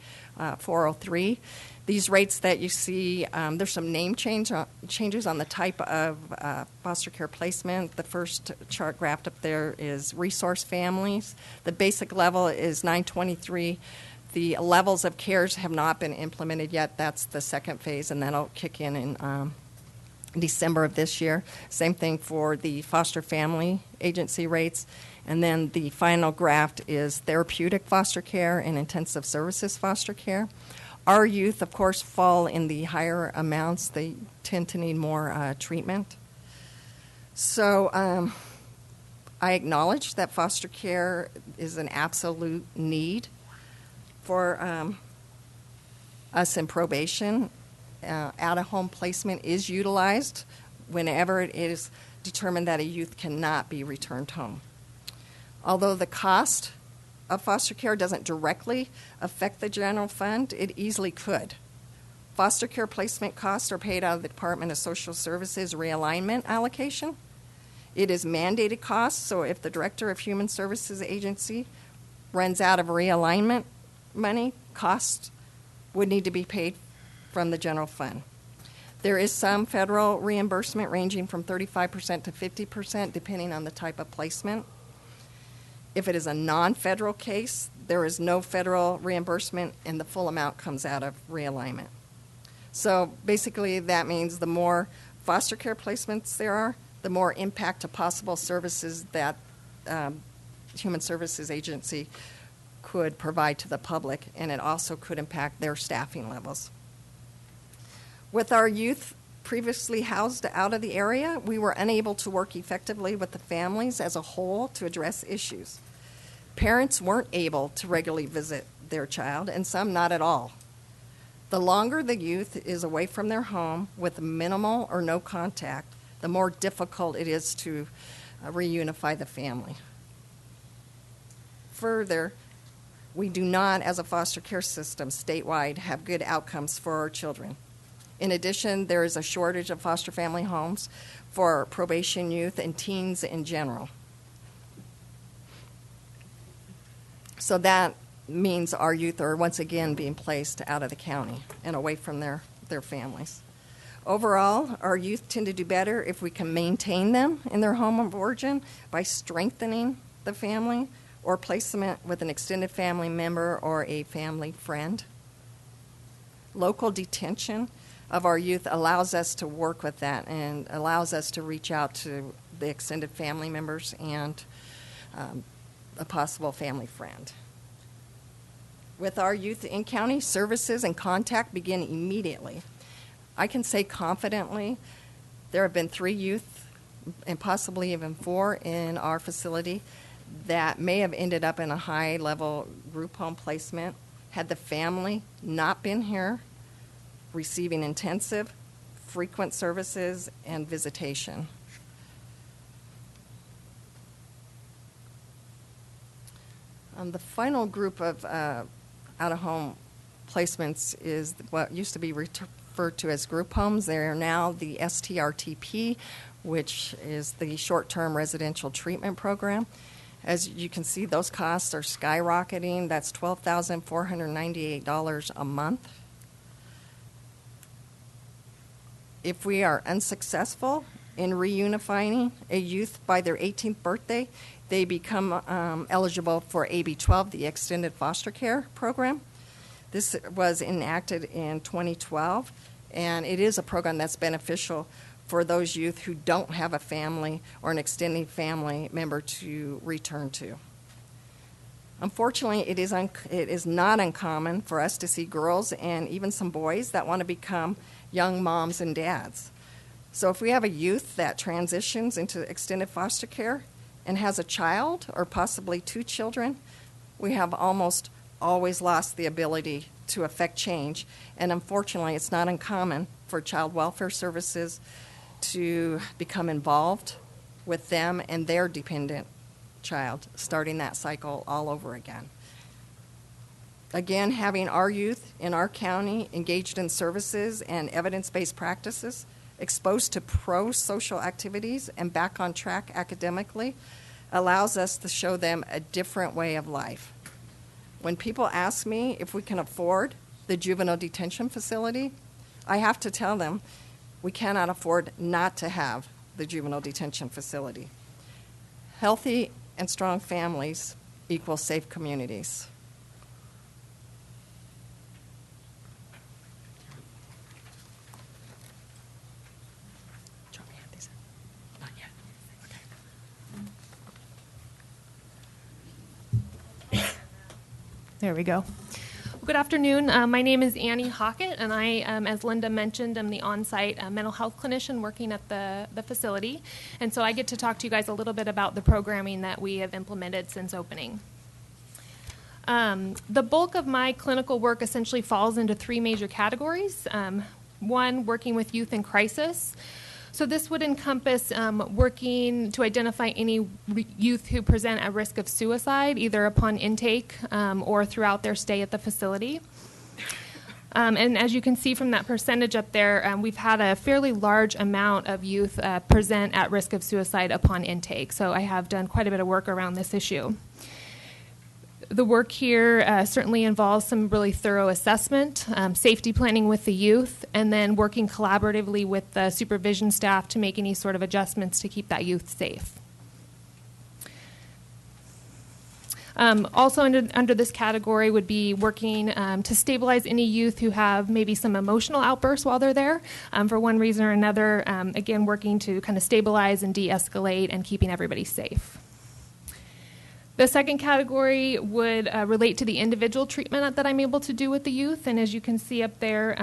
403. These rates that you see, there's some name changes on the type of foster care placement. The first chart graphed up there is resource families. The basic level is 923. The levels of cares have not been implemented yet. That's the second phase, and that'll kick in December of this year. Same thing for the foster family agency rates. And then the final graph is therapeutic foster care and intensive services foster care. Our youth, of course, fall in the higher amounts. They tend to need more treatment. So I acknowledge that foster care is an absolute need for us in probation. Out-of-home placement is utilized whenever it is determined that a youth cannot be returned home. Although the cost of foster care doesn't directly affect the general fund, it easily could. Foster care placement costs are paid out of the Department of Social Services realignment allocation. It is mandated costs, so if the Director of Human Services Agency runs out of realignment money, costs would need to be paid from the general fund. There is some federal reimbursement ranging from 35% to 50% depending on the type of placement. If it is a non-federal case, there is no federal reimbursement and the full amount comes out of realignment. So basically that means the more foster care placements there are, the more impact to possible services that Human Services Agency could provide to the public, and it also could impact their staffing levels. With our youth previously housed out of the area, we were unable to work effectively with the families as a whole to address issues. Parents weren't able to regularly visit their child, and some not at all. The longer the youth is away from their home with minimal or no contact, the more difficult it is to reunify the family. Further, We do not, as a foster care system statewide, have good outcomes for our children. In addition, there is a shortage of foster family homes for probation youth and teens in general. So that means our youth are once again being placed out of the county and away from their families. Overall, our youth tend to do better if we can maintain them in their home of origin by strengthening the family or placement with an extended family member or a family friend. Local detention of our youth allows us to work with that and allows us to reach out to the extended family members and a possible family friend. With our youth in county, services and contact begin immediately. I can say confidently there have been 3 youth and possibly even 4 in our facility that may have ended up in a high-level group home placement had the family not been here, receiving intensive, frequent services and visitation. The final group of out-of-home placements is what used to be referred to as group homes. They are now the STRTP, which is the short-term residential treatment program. As you can see, those costs are skyrocketing. That's $12,498 a month. If we are unsuccessful in reunifying a youth by their 18th birthday, they become eligible for AB 12, the Extended Foster Care Program. This was enacted in 2012, and it is a program that's beneficial for those youth who don't have a family or an extended family member to return to. Unfortunately, it is not uncommon for us to see girls and even some boys that want to become young moms and dads. So if we have a youth that transitions into extended foster care and has a child or possibly 2 children, we have almost always lost the ability to affect change. And unfortunately, it's not uncommon for child welfare services to become involved with them and their dependent child, starting that cycle all over again. Again, having our youth in our county engaged in services and evidence-based practices, exposed to pro-social activities, and back on track academically allows us to show them a different way of life. When people ask me if we can afford the juvenile detention facility, I have to tell them we cannot afford not to have the juvenile detention facility. Healthy and strong families equal safe communities.
There we go. Good afternoon. My name is Annie Hockett, and I, as Linda mentioned, am the on-site mental health clinician working at the facility. And so I get to talk to you guys a little bit about the programming that we have implemented since opening. The bulk of my clinical work essentially falls into 3 major categories. One, working with youth in crisis. So this would encompass working to identify any youth who present at risk of suicide, either upon intake or throughout their stay at the facility. And as you can see from that percentage up there, we've had a fairly large amount of youth present at risk of suicide upon intake. So I have done quite a bit of work around this issue. The work here certainly involves some really thorough assessment, safety planning with the youth, and then working collaboratively with the supervision staff to make any sort of adjustments to keep that youth safe. Also under this category would be working to stabilize any youth who have maybe some emotional outbursts while they're there for one reason or another, again working to kind of stabilize and de-escalate and keeping everybody safe. The second category would relate to the individual treatment that I'm able to do with the youth. And as you can see up there,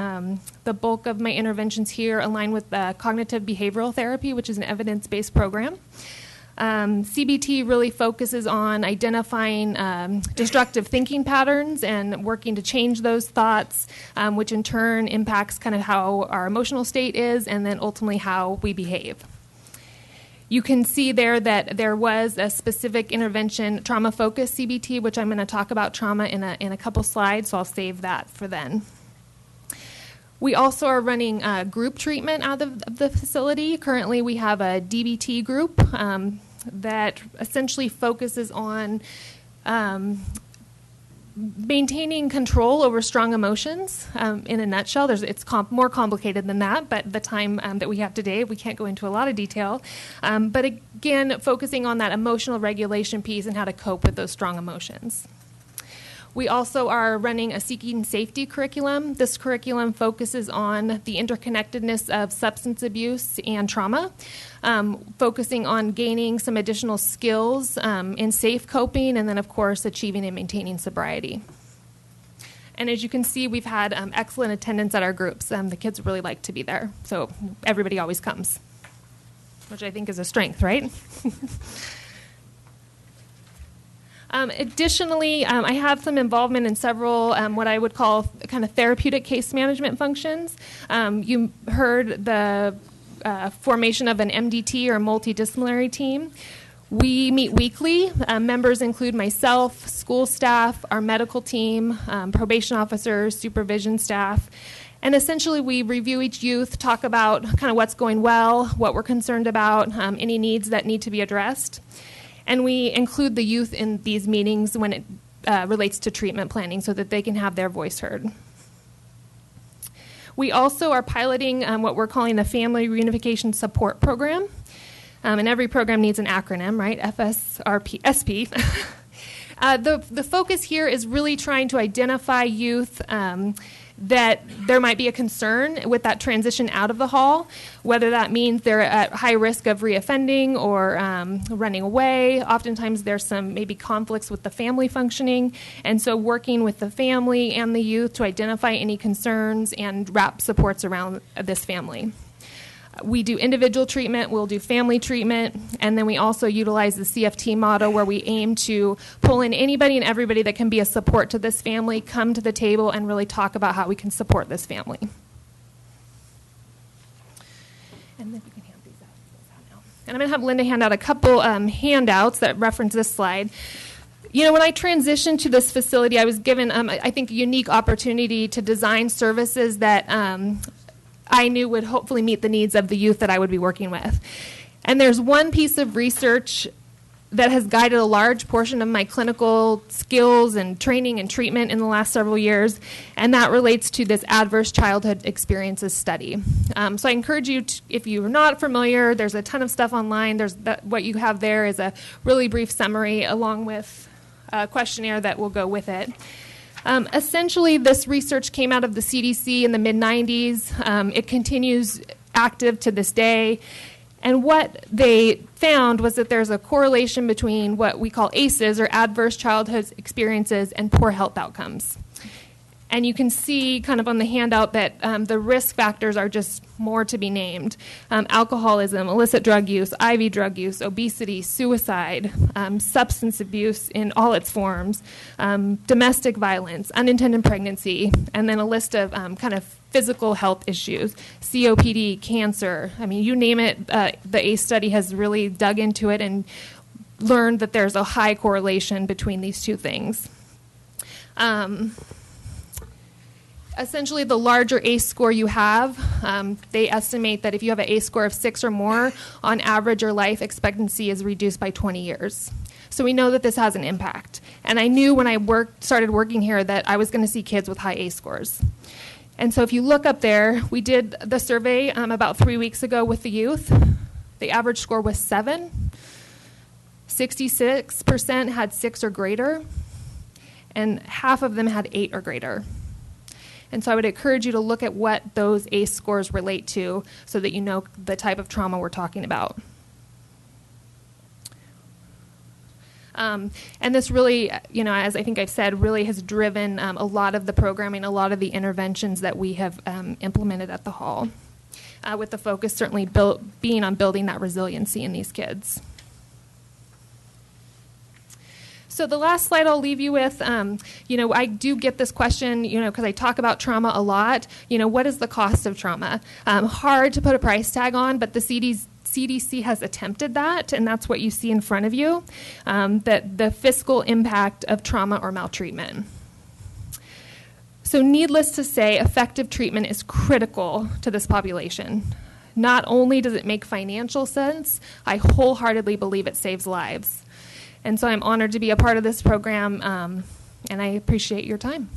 the bulk of my interventions here align with cognitive behavioral therapy, which is an evidence-based program. CBT really focuses on identifying destructive thinking patterns and working to change those thoughts, which in turn impacts kind of how our emotional state is and then ultimately how we behave. You can see there that there was a specific intervention, trauma-focused CBT, which I'm going to talk about trauma in a couple slides, so I'll save that for then. We also are running group treatment out of the facility. Currently, we have a DBT group that essentially focuses on maintaining control over strong emotions. In a nutshell, it's more complicated than that, but the time that we have today, we can't go into a lot of detail. But again, focusing on that emotional regulation piece and how to cope with those strong emotions. We also are running a Seeking Safety curriculum. This curriculum focuses on the interconnectedness of substance abuse and trauma, focusing on gaining some additional skills in safe coping, and then, of course, achieving and maintaining sobriety. And as you can see, we've had excellent attendance at our groups. The kids really like to be there, so everybody always comes, which I think is a strength, right? Additionally, I have some involvement in several what I would call kind of therapeutic case management functions. You heard the formation of an MDT or multidisciplinary team. We meet weekly. Members include myself, school staff, our medical team, probation officers, supervision staff. And essentially, we review each youth, talk about kind of what's going well, what we're concerned about, any needs that need to be addressed. And we include the youth in these meetings when it relates to treatment planning so that they can have their voice heard. We also are piloting what we're calling the Family Reunification Support Program. And every program needs an acronym, right? FSRP. The focus here is really trying to identify youth that there might be a concern with that transition out of the hall, whether that means they're at high risk of reoffending or running away. Oftentimes there's some maybe conflicts with the family functioning, and so working with the family and the youth to identify any concerns and wrap supports around this family. We do individual treatment, we'll do family treatment, and then we also utilize the CFT model where we aim to pull in anybody and everybody that can be a support to this family, come to the table, and really talk about how we can support this family. And then you can hand these out now. And I'm going to have Linda hand out a couple handouts that reference this slide. You know, when I transitioned to this facility, I was given, I think, a unique opportunity to design services that I knew would hopefully meet the needs of the youth that I would be working with. And there's one piece of research that has guided a large portion of my clinical skills and training and treatment in the last several years, and that relates to this adverse childhood experiences study. So I encourage you, if you're not familiar, there's a ton of stuff online. What you have there is a really brief summary along with a questionnaire that will go with it. Essentially, this research came out of the CDC in the mid-90s. It continues active to this day. And what they found was that there's a correlation between what we call ACEs, or adverse childhood experiences, and poor health outcomes. And you can see kind of on the handout that the risk factors are just more to be named. Alcoholism, illicit drug use, IV drug use, obesity, suicide, substance abuse in all its forms, domestic violence, unintended pregnancy, and then a list of kind of physical health issues, COPD, cancer. I mean, you name it, the ACE study has really dug into it and learned that there's a high correlation between these two things. Essentially, the larger ACE score you have, they estimate that if you have an ACE score of 6 or more, on average, your life expectancy is reduced by 20 years. So we know that this has an impact. And I knew when I started working here that I was going to see kids with high ACE scores. And so if you look up there, we did the survey about 3 weeks ago with the youth. The average score was 7. 66% had 6 or greater, and half of them had 8 or greater. And so I would encourage you to look at what those ACE scores relate to so that you know the type of trauma we're talking about. And this really, you know, as I think I've said, really has driven a lot of the programming, a lot of the interventions that we have implemented at the hall, with the focus certainly being on building that resiliency in these kids. So the last slide I'll leave you with, you know, I do get this question, you know, because I talk about trauma a lot. You know, what is the cost of trauma? Hard to put a price tag on, but the CDC CDC has attempted that, and that's what you see in front of you, that the fiscal impact of trauma or maltreatment. So needless to say, effective treatment is critical to this population. Not only does it make financial sense, I wholeheartedly believe it saves lives. And so I'm honored to be a part of this program, and I appreciate your time.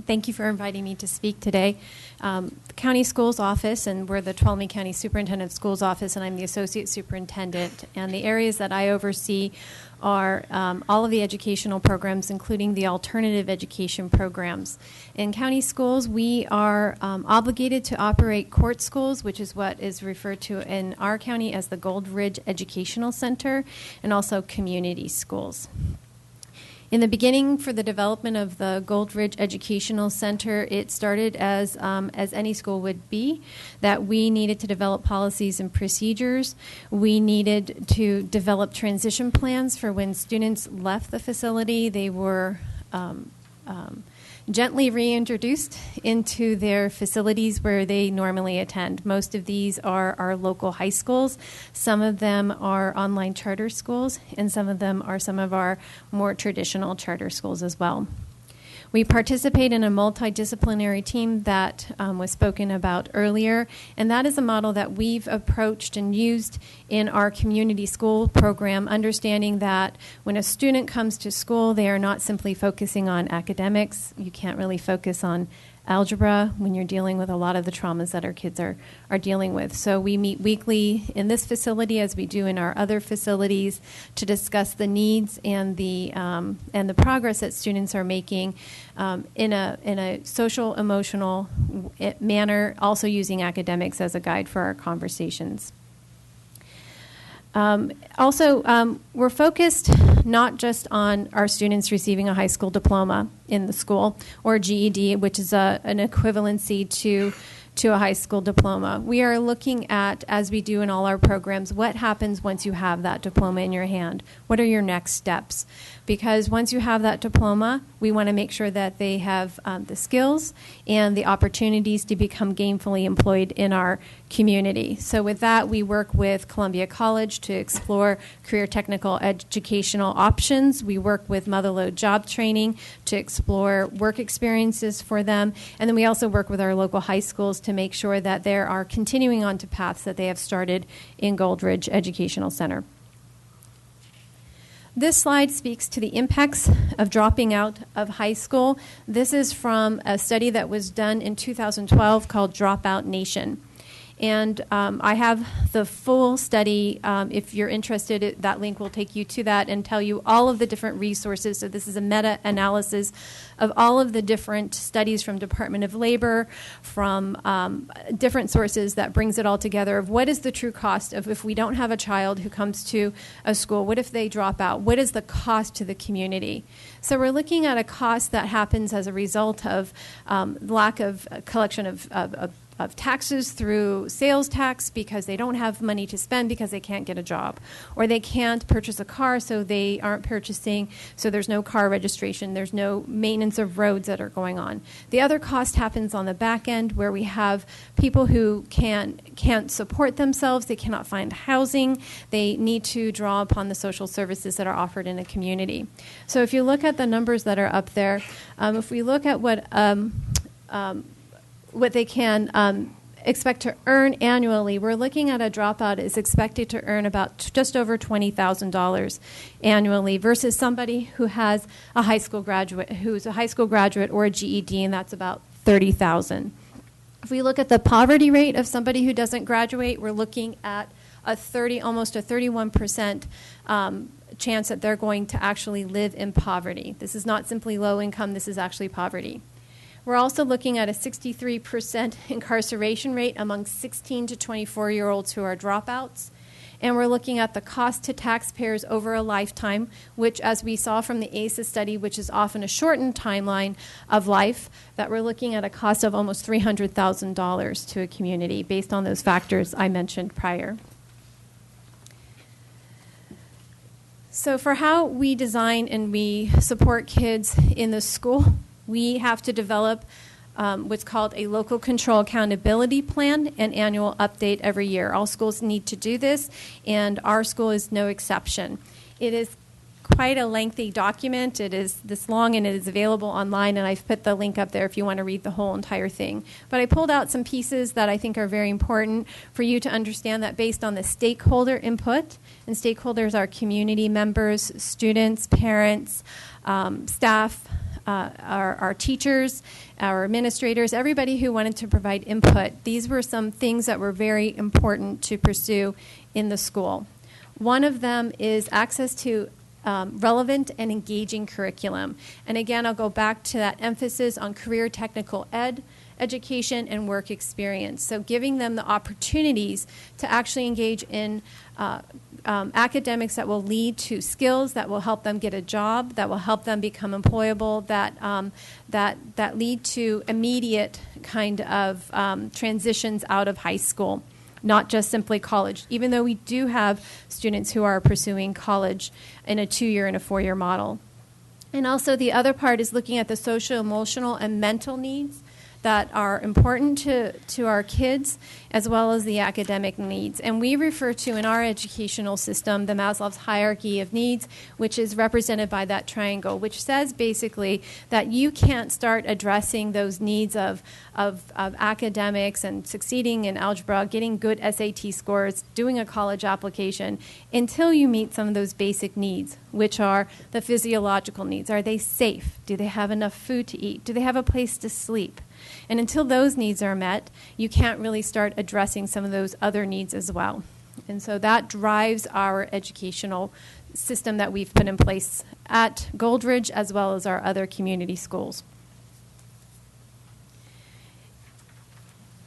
Thank you for inviting me to speak today. The County Schools Office, and we're the Tuolumne County Superintendent of Schools Office, and I'm the Associate Superintendent. And the areas that I oversee are all of the educational programs, including the alternative education programs. In county schools, we are obligated to operate court schools, which is what is referred to in our county as the Gold Ridge Educational Center, and also community schools. In the beginning, for the development of the Gold Ridge Educational Center, it started as any school would be, that we needed to develop policies and procedures. We needed to develop transition plans for when students left the facility. They were gently reintroduced into their facilities where they normally attend. Most of these are our local high schools. Some of them are online charter schools, and some of them are some of our more traditional charter schools as well. We participate in a multidisciplinary team that was spoken about earlier, and that is a model that we've approached and used in our community school program, understanding that when a student comes to school, they are not simply focusing on academics. You can't really focus on algebra when you're dealing with a lot of the traumas that our kids are dealing with. So we meet weekly in this facility, as we do in our other facilities, to discuss the needs and the progress that students are making in a social, emotional manner, also using academics as a guide for our conversations. We're focused not just on our students receiving a high school diploma in the school, or GED, which is an equivalency to a high school diploma. We are looking at, as we do in all our programs, what happens once you have that diploma in your hand? What are your next steps? Because once you have that diploma, we want to make sure that they have the skills and the opportunities to become gainfully employed in our community. So with that, we work with Columbia College to explore career technical educational options. We work with Motherlode Job Training to explore work experiences for them. And then we also work with our local high schools to make sure that they are continuing on to paths that they have started in Gold Ridge Educational Center. This slide speaks to the impacts of dropping out of high school. This is from a study that was done in 2012 called Dropout Nation. And I have the full study. If you're interested, that link will take you to that and tell you all of the different resources. So this is a meta-analysis of all of the different studies from Department of Labor, from different sources that brings it all together of what is the true cost of if we don't have a child who comes to a school, what if they drop out? What is the cost to the community? So we're looking at a cost that happens as a result of lack of collection of taxes through sales tax because they don't have money to spend because they can't get a job, or they can't purchase a car, so they aren't purchasing, so there's no car registration, there's no maintenance of roads that are going on. The other cost happens on the back end where we have people who can't support themselves, they cannot find housing, they need to draw upon the social services that are offered in a community. So if you look at the numbers that are up there, if we look at what they can expect to earn annually, we're looking at a dropout is expected to earn about just over $20,000 annually versus somebody who has a high school graduate or a GED, and that's about $30,000. If we look at the poverty rate of somebody who doesn't graduate, we're looking at almost a 31% chance that they're going to actually live in poverty. This is not simply low income, this is actually poverty. We're also looking at a 63% incarceration rate among 16 to 24-year-olds who are dropouts. And we're looking at the cost to taxpayers over a lifetime, which, as we saw from the ACES study, which is often a shortened timeline of life, that we're looking at a cost of almost $300,000 to a community based on those factors I mentioned prior. So for how we design and we support kids in the school, we have to develop what's called a local control accountability plan and annual update every year. All schools need to do this, and our school is no exception. It is quite a lengthy document. It is this long, and it is available online, and I've put the link up there if you want to read the whole entire thing. But I pulled out some pieces that I think are very important for you to understand that based on the stakeholder input, and stakeholders are community members, students, parents, staff, our teachers, our administrators, everybody who wanted to provide input. These were some things that were very important to pursue in the school. One of them is access to relevant and engaging curriculum. And again, I'll go back to that emphasis on career technical education and work experience. So giving them the opportunities to actually engage in academics that will lead to skills that will help them get a job, that will help them become employable, that lead to immediate kind of transitions out of high school, not just simply college, even though we do have students who are pursuing college in a 2-year and a 4-year model. And also the other part is looking at the social, emotional, and mental needs that are important to our kids, as well as the academic needs. And we refer to in our educational system the Maslow's hierarchy of needs, which is represented by that triangle, which says basically that you can't start addressing those needs of academics and succeeding in algebra, getting good SAT scores, doing a college application, until you meet some of those basic needs, which are the physiological needs. Are they safe? Do they have enough food to eat? Do they have a place to sleep? And until those needs are met, you can't really start addressing some of those other needs as well. And so that drives our educational system that we've put in place at Goldridge as well as our other community schools.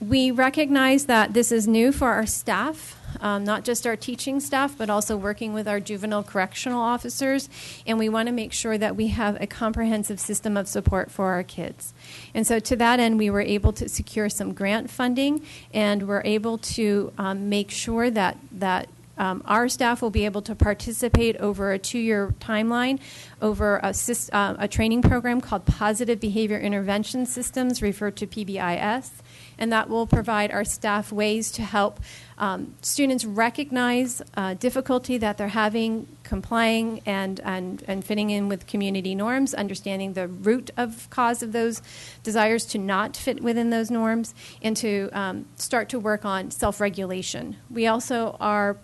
We recognize that this is new for our staff, not just our teaching staff, but also working with our juvenile correctional officers, and we want to make sure that we have a comprehensive system of support for our kids. And so to that end, we were able to secure some grant funding, and we're able to make sure that our staff will be able to participate over a 2-year timeline over a training program called Positive Behavior Intervention Systems, referred to PBIS. And that will provide our staff ways to help students recognize difficulty that they're having complying and fitting in with community norms, understanding the root of cause of those desires to not fit within those norms, and to start to work on self-regulation. We also are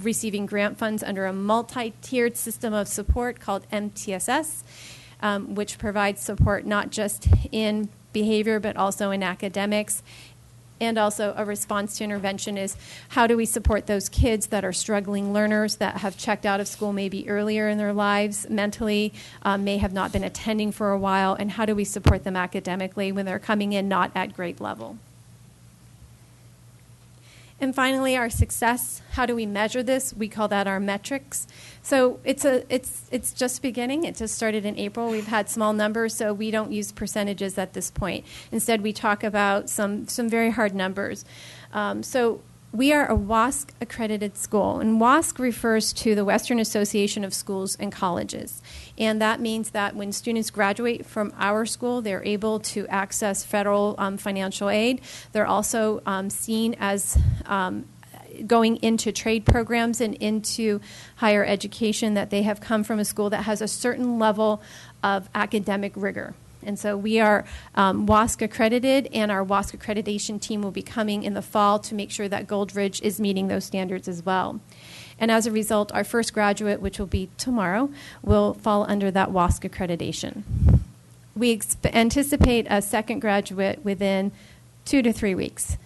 receiving grant funds under a multi-tiered system of support called MTSS, which provides support not just in behavior, but also in academics. And also a response to intervention is how do we support those kids that are struggling learners that have checked out of school maybe earlier in their lives, mentally, may have not been attending for a while, and how do we support them academically when they're coming in not at grade level? And finally, our success. How do we measure this? We call that our metrics. So it's just beginning. It just started in April. We've had small numbers, so we don't use percentages at this point. Instead, we talk about some very hard numbers. So we are a WASC accredited school, and WASC refers to the Western Association of Schools and Colleges. And that means that when students graduate from our school, they're able to access federal financial aid. They're also seen as going into trade programs and into higher education, that they have come from a school that has a certain level of academic rigor. And so we are WASC accredited, and our WASC accreditation team will be coming in the fall to make sure that Goldridge is meeting those standards as well. And as a result, our first graduate, which will be tomorrow, will fall under that WASC accreditation. We anticipate a second graduate within 2 to 3 weeks.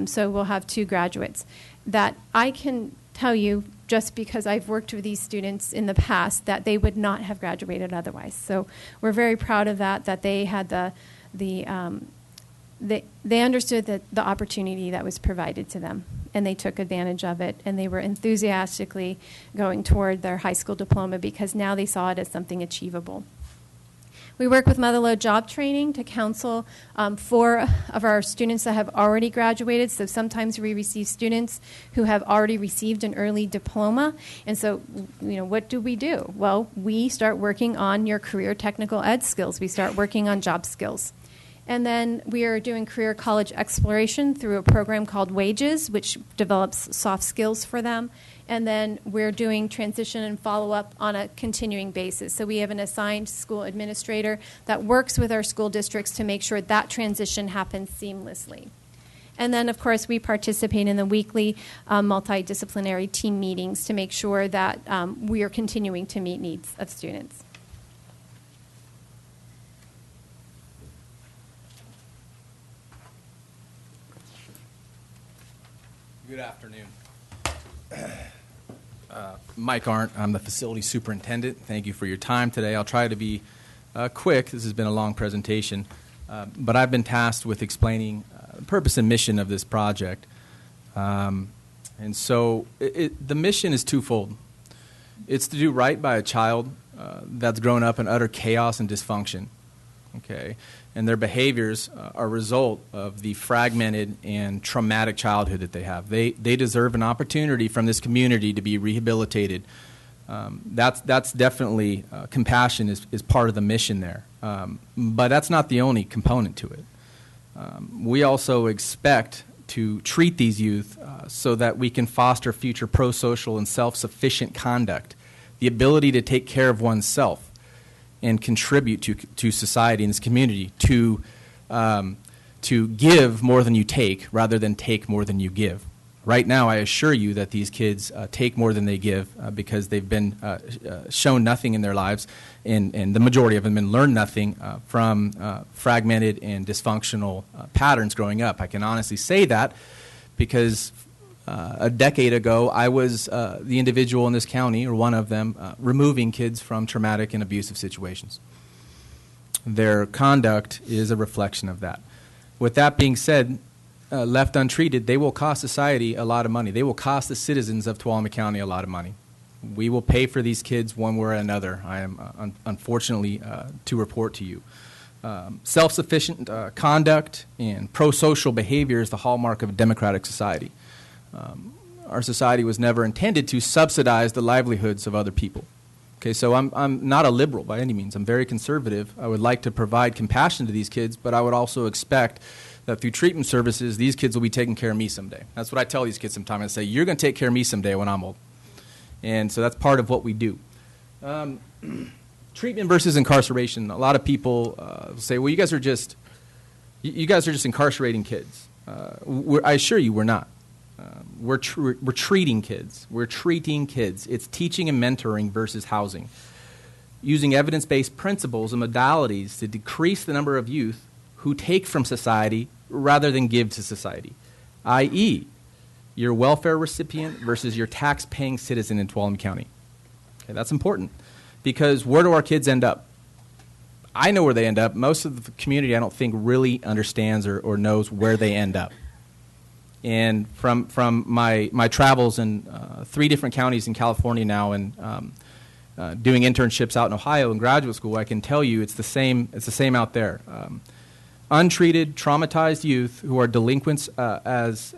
So we'll have 2 graduates. That I can tell you, just because I've worked with these students in the past, that they would not have graduated otherwise. So we're very proud of that they had they understood that the opportunity that was provided to them, and they took advantage of it, and they were enthusiastically going toward their high school diploma because now they saw it as something achievable. We work with Motherlode Job Training to counsel 4 of our students that have already graduated. So sometimes we receive students who have already received an early diploma. And so, what do? Well, we start working on your career technical ed skills. We start working on job skills. And then we are doing career college exploration through a program called Wages, which develops soft skills for them. And then we're doing transition and follow-up on a continuing basis. So we have an assigned school administrator that works with our school districts to make sure that transition happens seamlessly. And then, of course, we participate in the weekly multidisciplinary team meetings to make sure that we are continuing to meet needs of students.
Good afternoon. Mike Arndt, I'm the facility superintendent. Thank you for your time today. I'll try to be quick. This has been a long presentation, but I've been tasked with explaining the purpose and mission of this project. And so the mission is twofold. It's to do right by a child that's grown up in utter chaos and dysfunction, okay? And their behaviors are a result of the fragmented and traumatic childhood that they have. They deserve an opportunity from this community to be rehabilitated. That's definitely compassion is part of the mission there. But that's not the only component to it. We also expect to treat these youth so that we can foster future pro-social and self-sufficient conduct, the ability to take care of oneself and contribute to society and this community, to give more than you take rather than take more than you give. Right now, I assure you that these kids take more than they give because they've been shown nothing in their lives, and the majority of them have learned nothing from fragmented and dysfunctional patterns growing up. I can honestly say that because a decade ago, I was the individual in this county, or one of them, removing kids from traumatic and abusive situations. Their conduct is a reflection of that. With that being said, left untreated, they will cost society a lot of money. They will cost the citizens of Tuolumne County a lot of money. We will pay for these kids one way or another, I am unfortunately to report to you. Self-sufficient conduct and pro-social behavior is the hallmark of a democratic society. Our society was never intended to subsidize the livelihoods of other people. Okay, so I'm not a liberal by any means. I'm very conservative. I would like to provide compassion to these kids, but I would also expect that through treatment services, these kids will be taking care of me someday. That's what I tell these kids sometimes. I say, you're going to take care of me someday when I'm old. And so that's part of what we do. Treatment versus incarceration. A lot of people say, well, you guys are just incarcerating kids. I assure you we're not. We're treating kids. We're treating kids. It's teaching and mentoring versus housing. Using evidence-based principles and modalities to decrease the number of youth who take from society rather than give to society, i.e., your welfare recipient versus your tax-paying citizen in Tuolumne County. Okay, that's important because where do our kids end up? I know where they end up. Most of the community, I don't think, really understands or knows where they end up. And from my travels in 3 different counties in California now and doing internships out in Ohio in graduate school, I can tell you it's the same out there. Untreated, traumatized youth who are delinquents as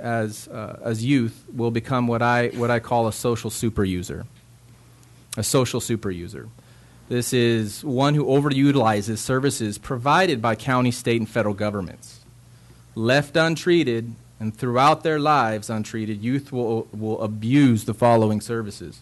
youth will become what I call a social super user. A social super user. This is one who overutilizes services provided by county, state, and federal governments. Left untreated, and throughout their lives untreated, youth will abuse the following services: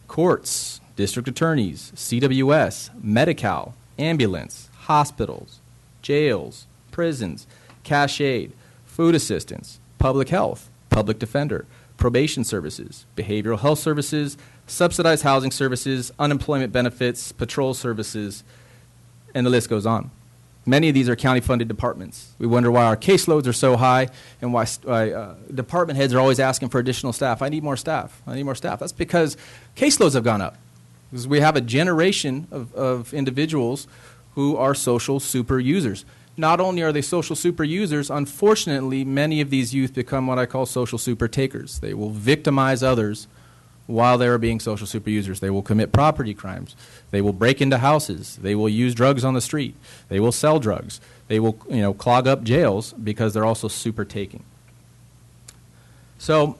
courts, district attorneys, CWS, Medi-Cal, ambulance, hospitals, jails, prisons, cash aid, food assistance, public health, public defender, probation services, behavioral health services, subsidized housing services, unemployment benefits, patrol services, and the list goes on. Many of these are county-funded departments. We wonder why our caseloads are so high and why department heads are always asking for additional staff. I need more staff. I need more staff. That's because caseloads have gone up. Because we have a generation of individuals who are social super users. Not only are they social super users, unfortunately, many of these youth become what I call social super takers. They will victimize others while they are being social super users. They will commit property crimes. They will break into houses. They will use drugs on the street. They will sell drugs. They will, clog up jails because they're also super taking. So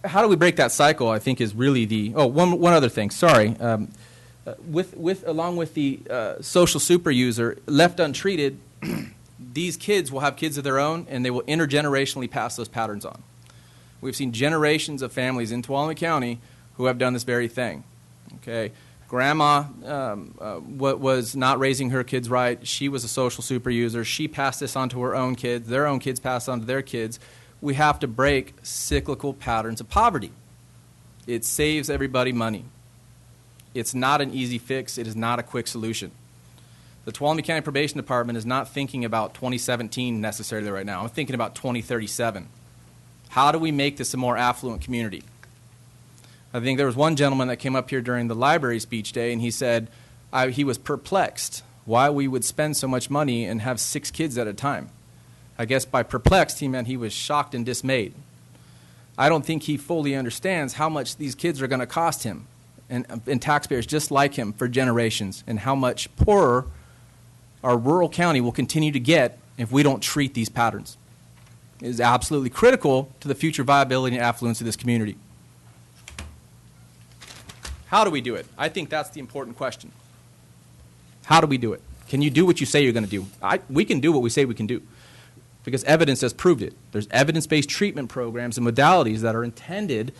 how do we break that cycle, I think, is really the... Oh, one other thing. Sorry. Along with the social super user, left untreated, these kids will have kids of their own, and they will intergenerationally pass those patterns on. We've seen generations of families in Tuolumne County who have done this very thing. Okay, grandma was not raising her kids right. She was a social super user. She passed this on to her own kids. Their own kids passed on to their kids. We have to break cyclical patterns of poverty. It saves everybody money. It's not an easy fix. It is not a quick solution. The Tuolumne County Probation Department is not thinking about 2017 necessarily right now. I'm thinking about 2037. How do we make this a more affluent community? I think there was one gentleman that came up here during the library speech day, and he said he was perplexed why we would spend so much money and have 6 kids at a time. I guess by perplexed, he meant he was shocked and dismayed. I don't think he fully understands how much these kids are going to cost him and taxpayers just like him for generations, and how much poorer our rural county will continue to get if we don't treat these patterns. It is absolutely critical to the future viability and affluence of this community. How do we do it? I think that's the important question. How do we do it? Can you do what you say you're going to do? We can do what we say we can do, because evidence has proved it. There's evidence-based treatment programs and modalities that are intended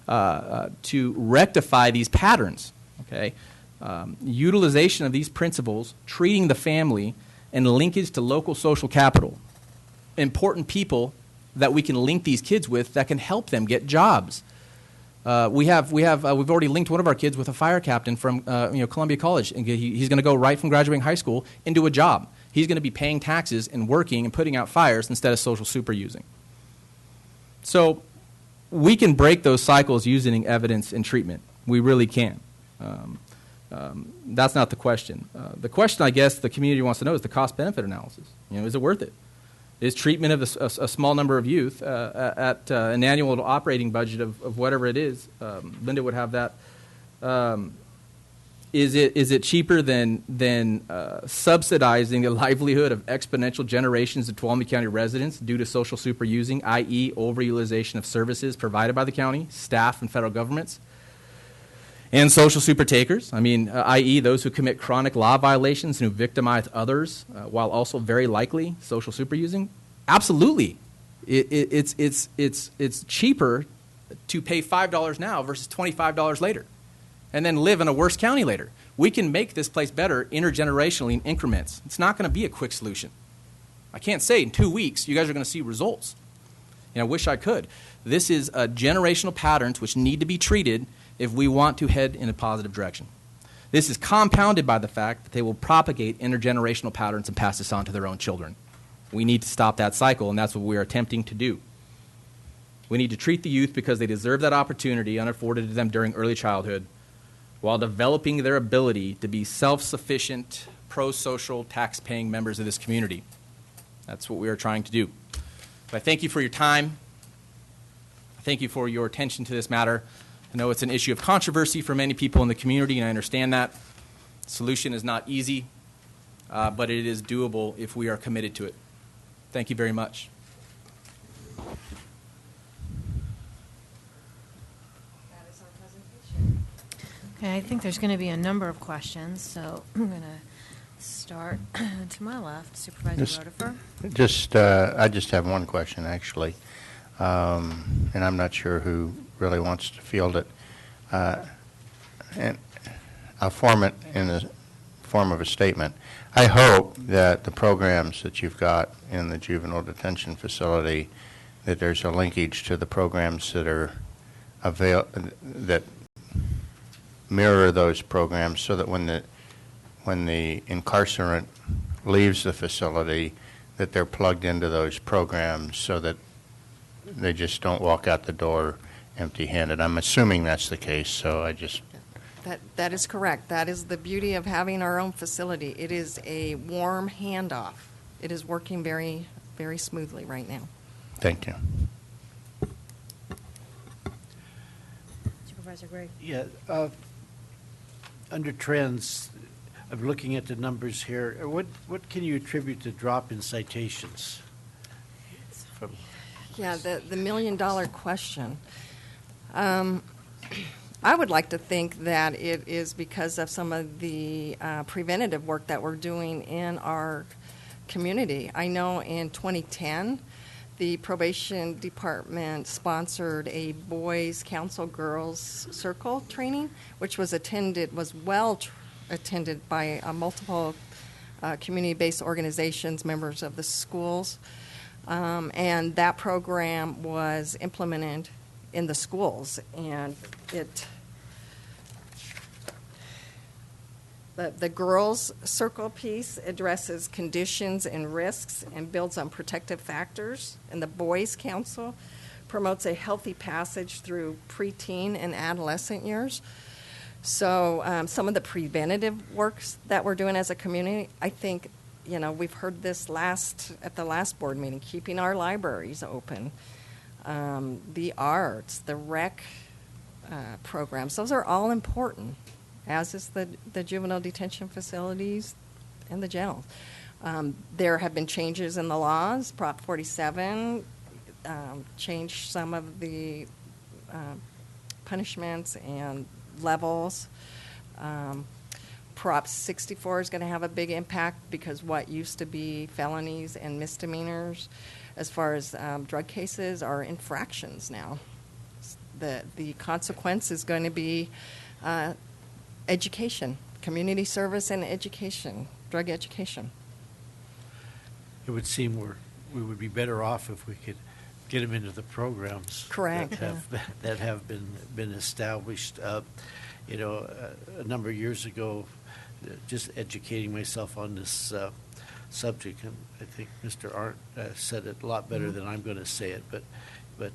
to rectify these patterns. Okay, utilization of these principles, treating the family, and linkage to local social capital. Important people that we can link these kids with that can help them get jobs. We've already linked one of our kids with a fire captain from Columbia College, and he's going to go right from graduating high school into a job. He's going to be paying taxes and working and putting out fires instead of social super using. So we can break those cycles using evidence and treatment. We really can. That's not the question. The question, I guess, the community wants to know is the cost-benefit analysis. Is it worth it? Is treatment of a small number of youth at an annual operating budget of whatever it is? Linda would have that. Is it cheaper than subsidizing the livelihood of exponential generations of Tuolumne County residents due to social super using, i.e. overutilization of services provided by the county, staff, and federal governments? And social super takers, i.e. those who commit chronic law violations and who victimize others while also very likely social super using? Absolutely. It's cheaper to pay $5 now versus $25 later and then live in a worse county later. We can make this place better intergenerationally in increments. It's not going to be a quick solution. I can't say in 2 weeks you guys are going to see results. I wish I could. This is generational patterns which need to be treated if we want to head in a positive direction. This is compounded by the fact that they will propagate intergenerational patterns and pass this on to their own children. We need to stop that cycle, and that's what we are attempting to do. We need to treat the youth because they deserve that opportunity unafforded to them during early childhood, while developing their ability to be self-sufficient, pro-social, tax-paying members of this community. That's what we are trying to do. I thank you for your time. I thank you for your attention to this matter. I know it's an issue of controversy for many people in the community, and I understand that. The solution is not easy, but it is doable if we are committed to it. Thank you very much.
That is our presentation. Okay, I think there's going to be a number of questions, so I'm going to start to my left. Supervisor Rotifer.
I just have one question, actually, and I'm not sure who really wants to field it. And I'll form it in the form of a statement. I hope that the programs that you've got in the juvenile detention facility, that there's a linkage to the programs that are that mirror those programs, so that when the incarcerant leaves the facility, that they're plugged into those programs so that they just don't walk out the door empty-handed. I'm assuming that's the case, so I just...
That is correct. That is the beauty of having our own facility. It is a warm handoff. It is working very, very smoothly right now.
Thank you.
Supervisor Gray.
Yeah, under trends, I'm looking at the numbers here. What can you attribute the drop in citations? From
Yeah, the million-dollar question. I would like to think that it is because of some of the preventative work that we're doing in our community. I know in 2010, the probation department sponsored a boys council girls circle training, which was well attended by multiple community-based organizations, members of the schools, and that program was implemented in the schools, and the girls' circle piece addresses conditions and risks and builds on protective factors, and the boys' council promotes a healthy passage through preteen and adolescent years. So some of the preventative works that we're doing as a community, I think, we've heard this at the last board meeting, keeping our libraries open, the arts, the rec programs, those are all important, as is the juvenile detention facilities and the jails. There have been changes in the laws. Prop 47 changed some of the punishments and levels. Prop 64 is going to have a big impact because what used to be felonies and misdemeanors as far as drug cases are infractions now. The consequence is going to be education, community service and education, drug education.
It would seem we would be better off if we could get them into the programs.
Correct.
That have been established. A number of years ago, just educating myself on this subject, and I think Mr. Arndt said it a lot better than I'm going to say it, but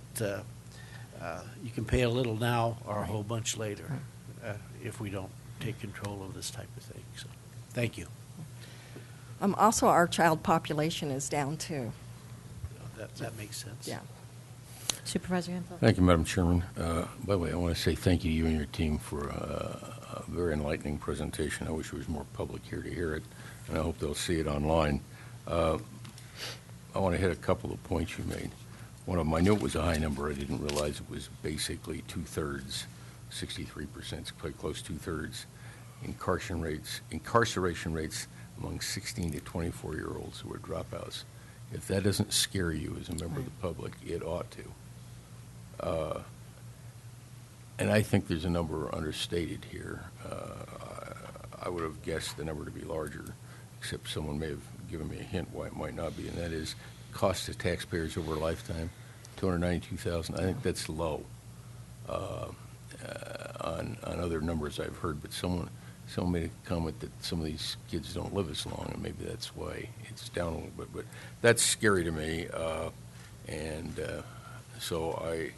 you can pay a little now or a whole bunch later if we don't take control of this type of thing. So, thank you.
Also, our child population is down too.
That makes sense.
Yeah.
Supervisor Hemphill.
Thank you, Madam Chairman. By the way, I want to say thank you and your team for a very enlightening presentation. I wish there was more public here to hear it, and I hope they'll see it online. I want to hit a couple of points you made. One of them, I knew it was a high number. I didn't realize it was basically two-thirds, 63%, quite close two-thirds. Incarceration rates among 16 to 24-year-olds who are dropouts. If that doesn't scare you as a member of the public, it ought to. And I think there's a number understated here. I would have guessed the number to be larger, except someone may have given me a hint why it might not be, and that is cost to taxpayers over a lifetime, $292,000. I think that's low on other numbers I've heard, but someone made a comment that some of these kids don't live as long, and maybe that's why it's down a little bit. But that's scary to me, so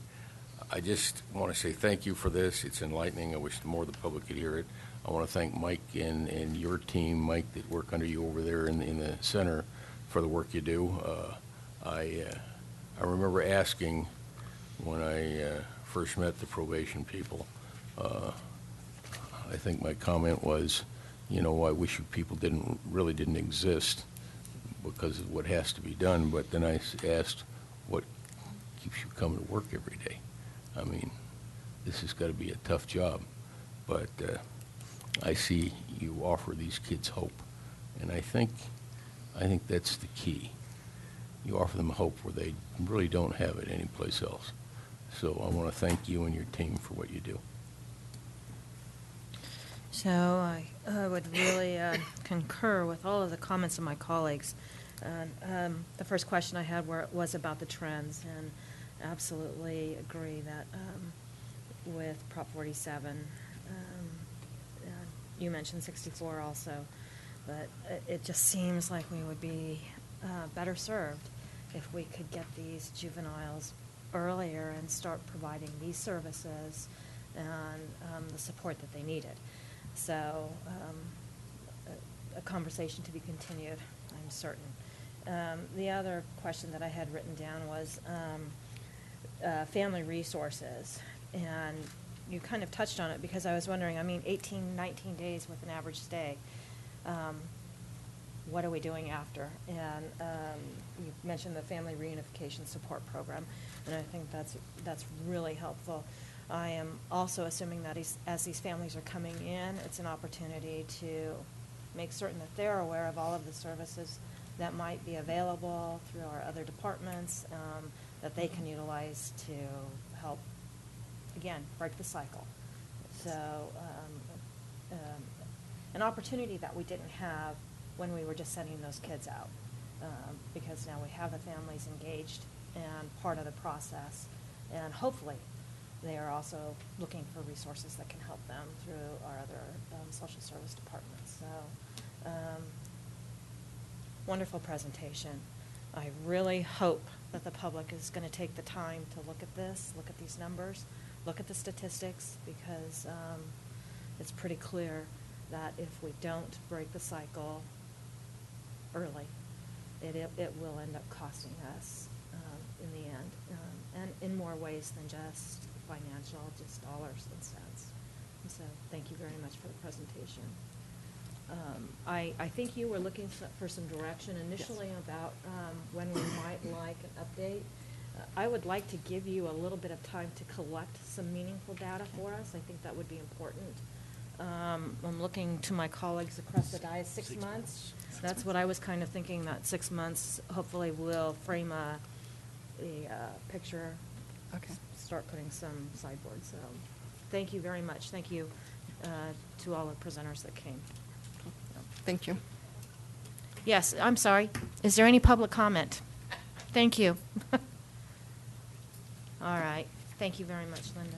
I just want to say thank you for this. It's enlightening. I wish more of the public could hear it. I want to thank Mike and your team, Mike, that work under you over there in the center for the work you do. I remember asking when I first met the probation people, I think my comment was, I wish you people didn't exist because of what has to be done. But then I asked, what keeps you coming to work every day? I mean, this has got to be a tough job. But I see you offer these kids hope, and I think that's the key. You offer them hope where they really don't have it anyplace else. So I want to thank you and your team for what you do.
So I would really concur with all of the comments of my colleagues. The first question I had was about the trends, and absolutely agree that with Prop 47, you mentioned 64 also, but it just seems like we would be better served if we could get these juveniles earlier and start providing these services and the support that they needed. So a conversation to be continued, I'm certain. The other question that I had written down was family resources. And you kind of touched on it, because I was wondering, 18, 19 days with an average stay. What are we doing after? And you mentioned the Family Reunification Support Program, and I think that's really helpful. I am also assuming that as these families are coming in, it's an opportunity to make certain that they're aware of all of the services that might be available through our other departments, that they can utilize to help, again, break the cycle. So an opportunity that we didn't have when we were just sending those kids out, because now we have the families engaged and part of the process, and hopefully they are also looking for resources that can help them through our other social service departments. So wonderful presentation. I really hope that the public is going to take the time to look at this, look at these numbers, look at the statistics, because it's pretty clear that if we don't break the cycle early, it will end up costing us in the end, and in more ways than just financial, just dollars and cents. And so thank you very much for the presentation. I think you were looking for some direction initially about when we might like an update. I would like to give you a little bit of time to collect some meaningful data for us. I think that would be important. I'm looking to my colleagues across the dais, 6 months. That's what I was kind of thinking, that 6 months hopefully will frame a picture.
Okay.
Start putting some sideboards. So thank you very much. Thank you to all the presenters that came.
Thank you.
Yes, I'm sorry. Is there any public comment? Thank you. All right. Thank you very much, Linda.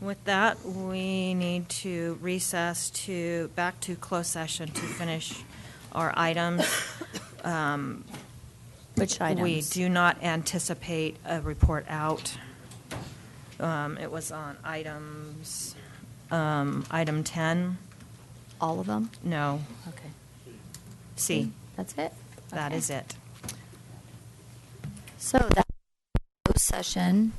With that, we need to recess back to closed session to finish our items.
Which items?
We do not anticipate a report out. It was on item 10.
All of them?
No.
Okay.
C.
That's it?
That
Okay.
is it.
So that closed session,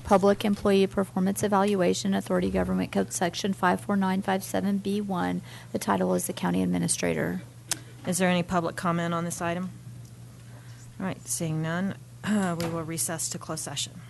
Public Employee Performance Evaluation, Authority Government Code Section 54957B1. The title is the County Administrator.
Is there any public comment on this item? All right, seeing none, we will recess to closed session.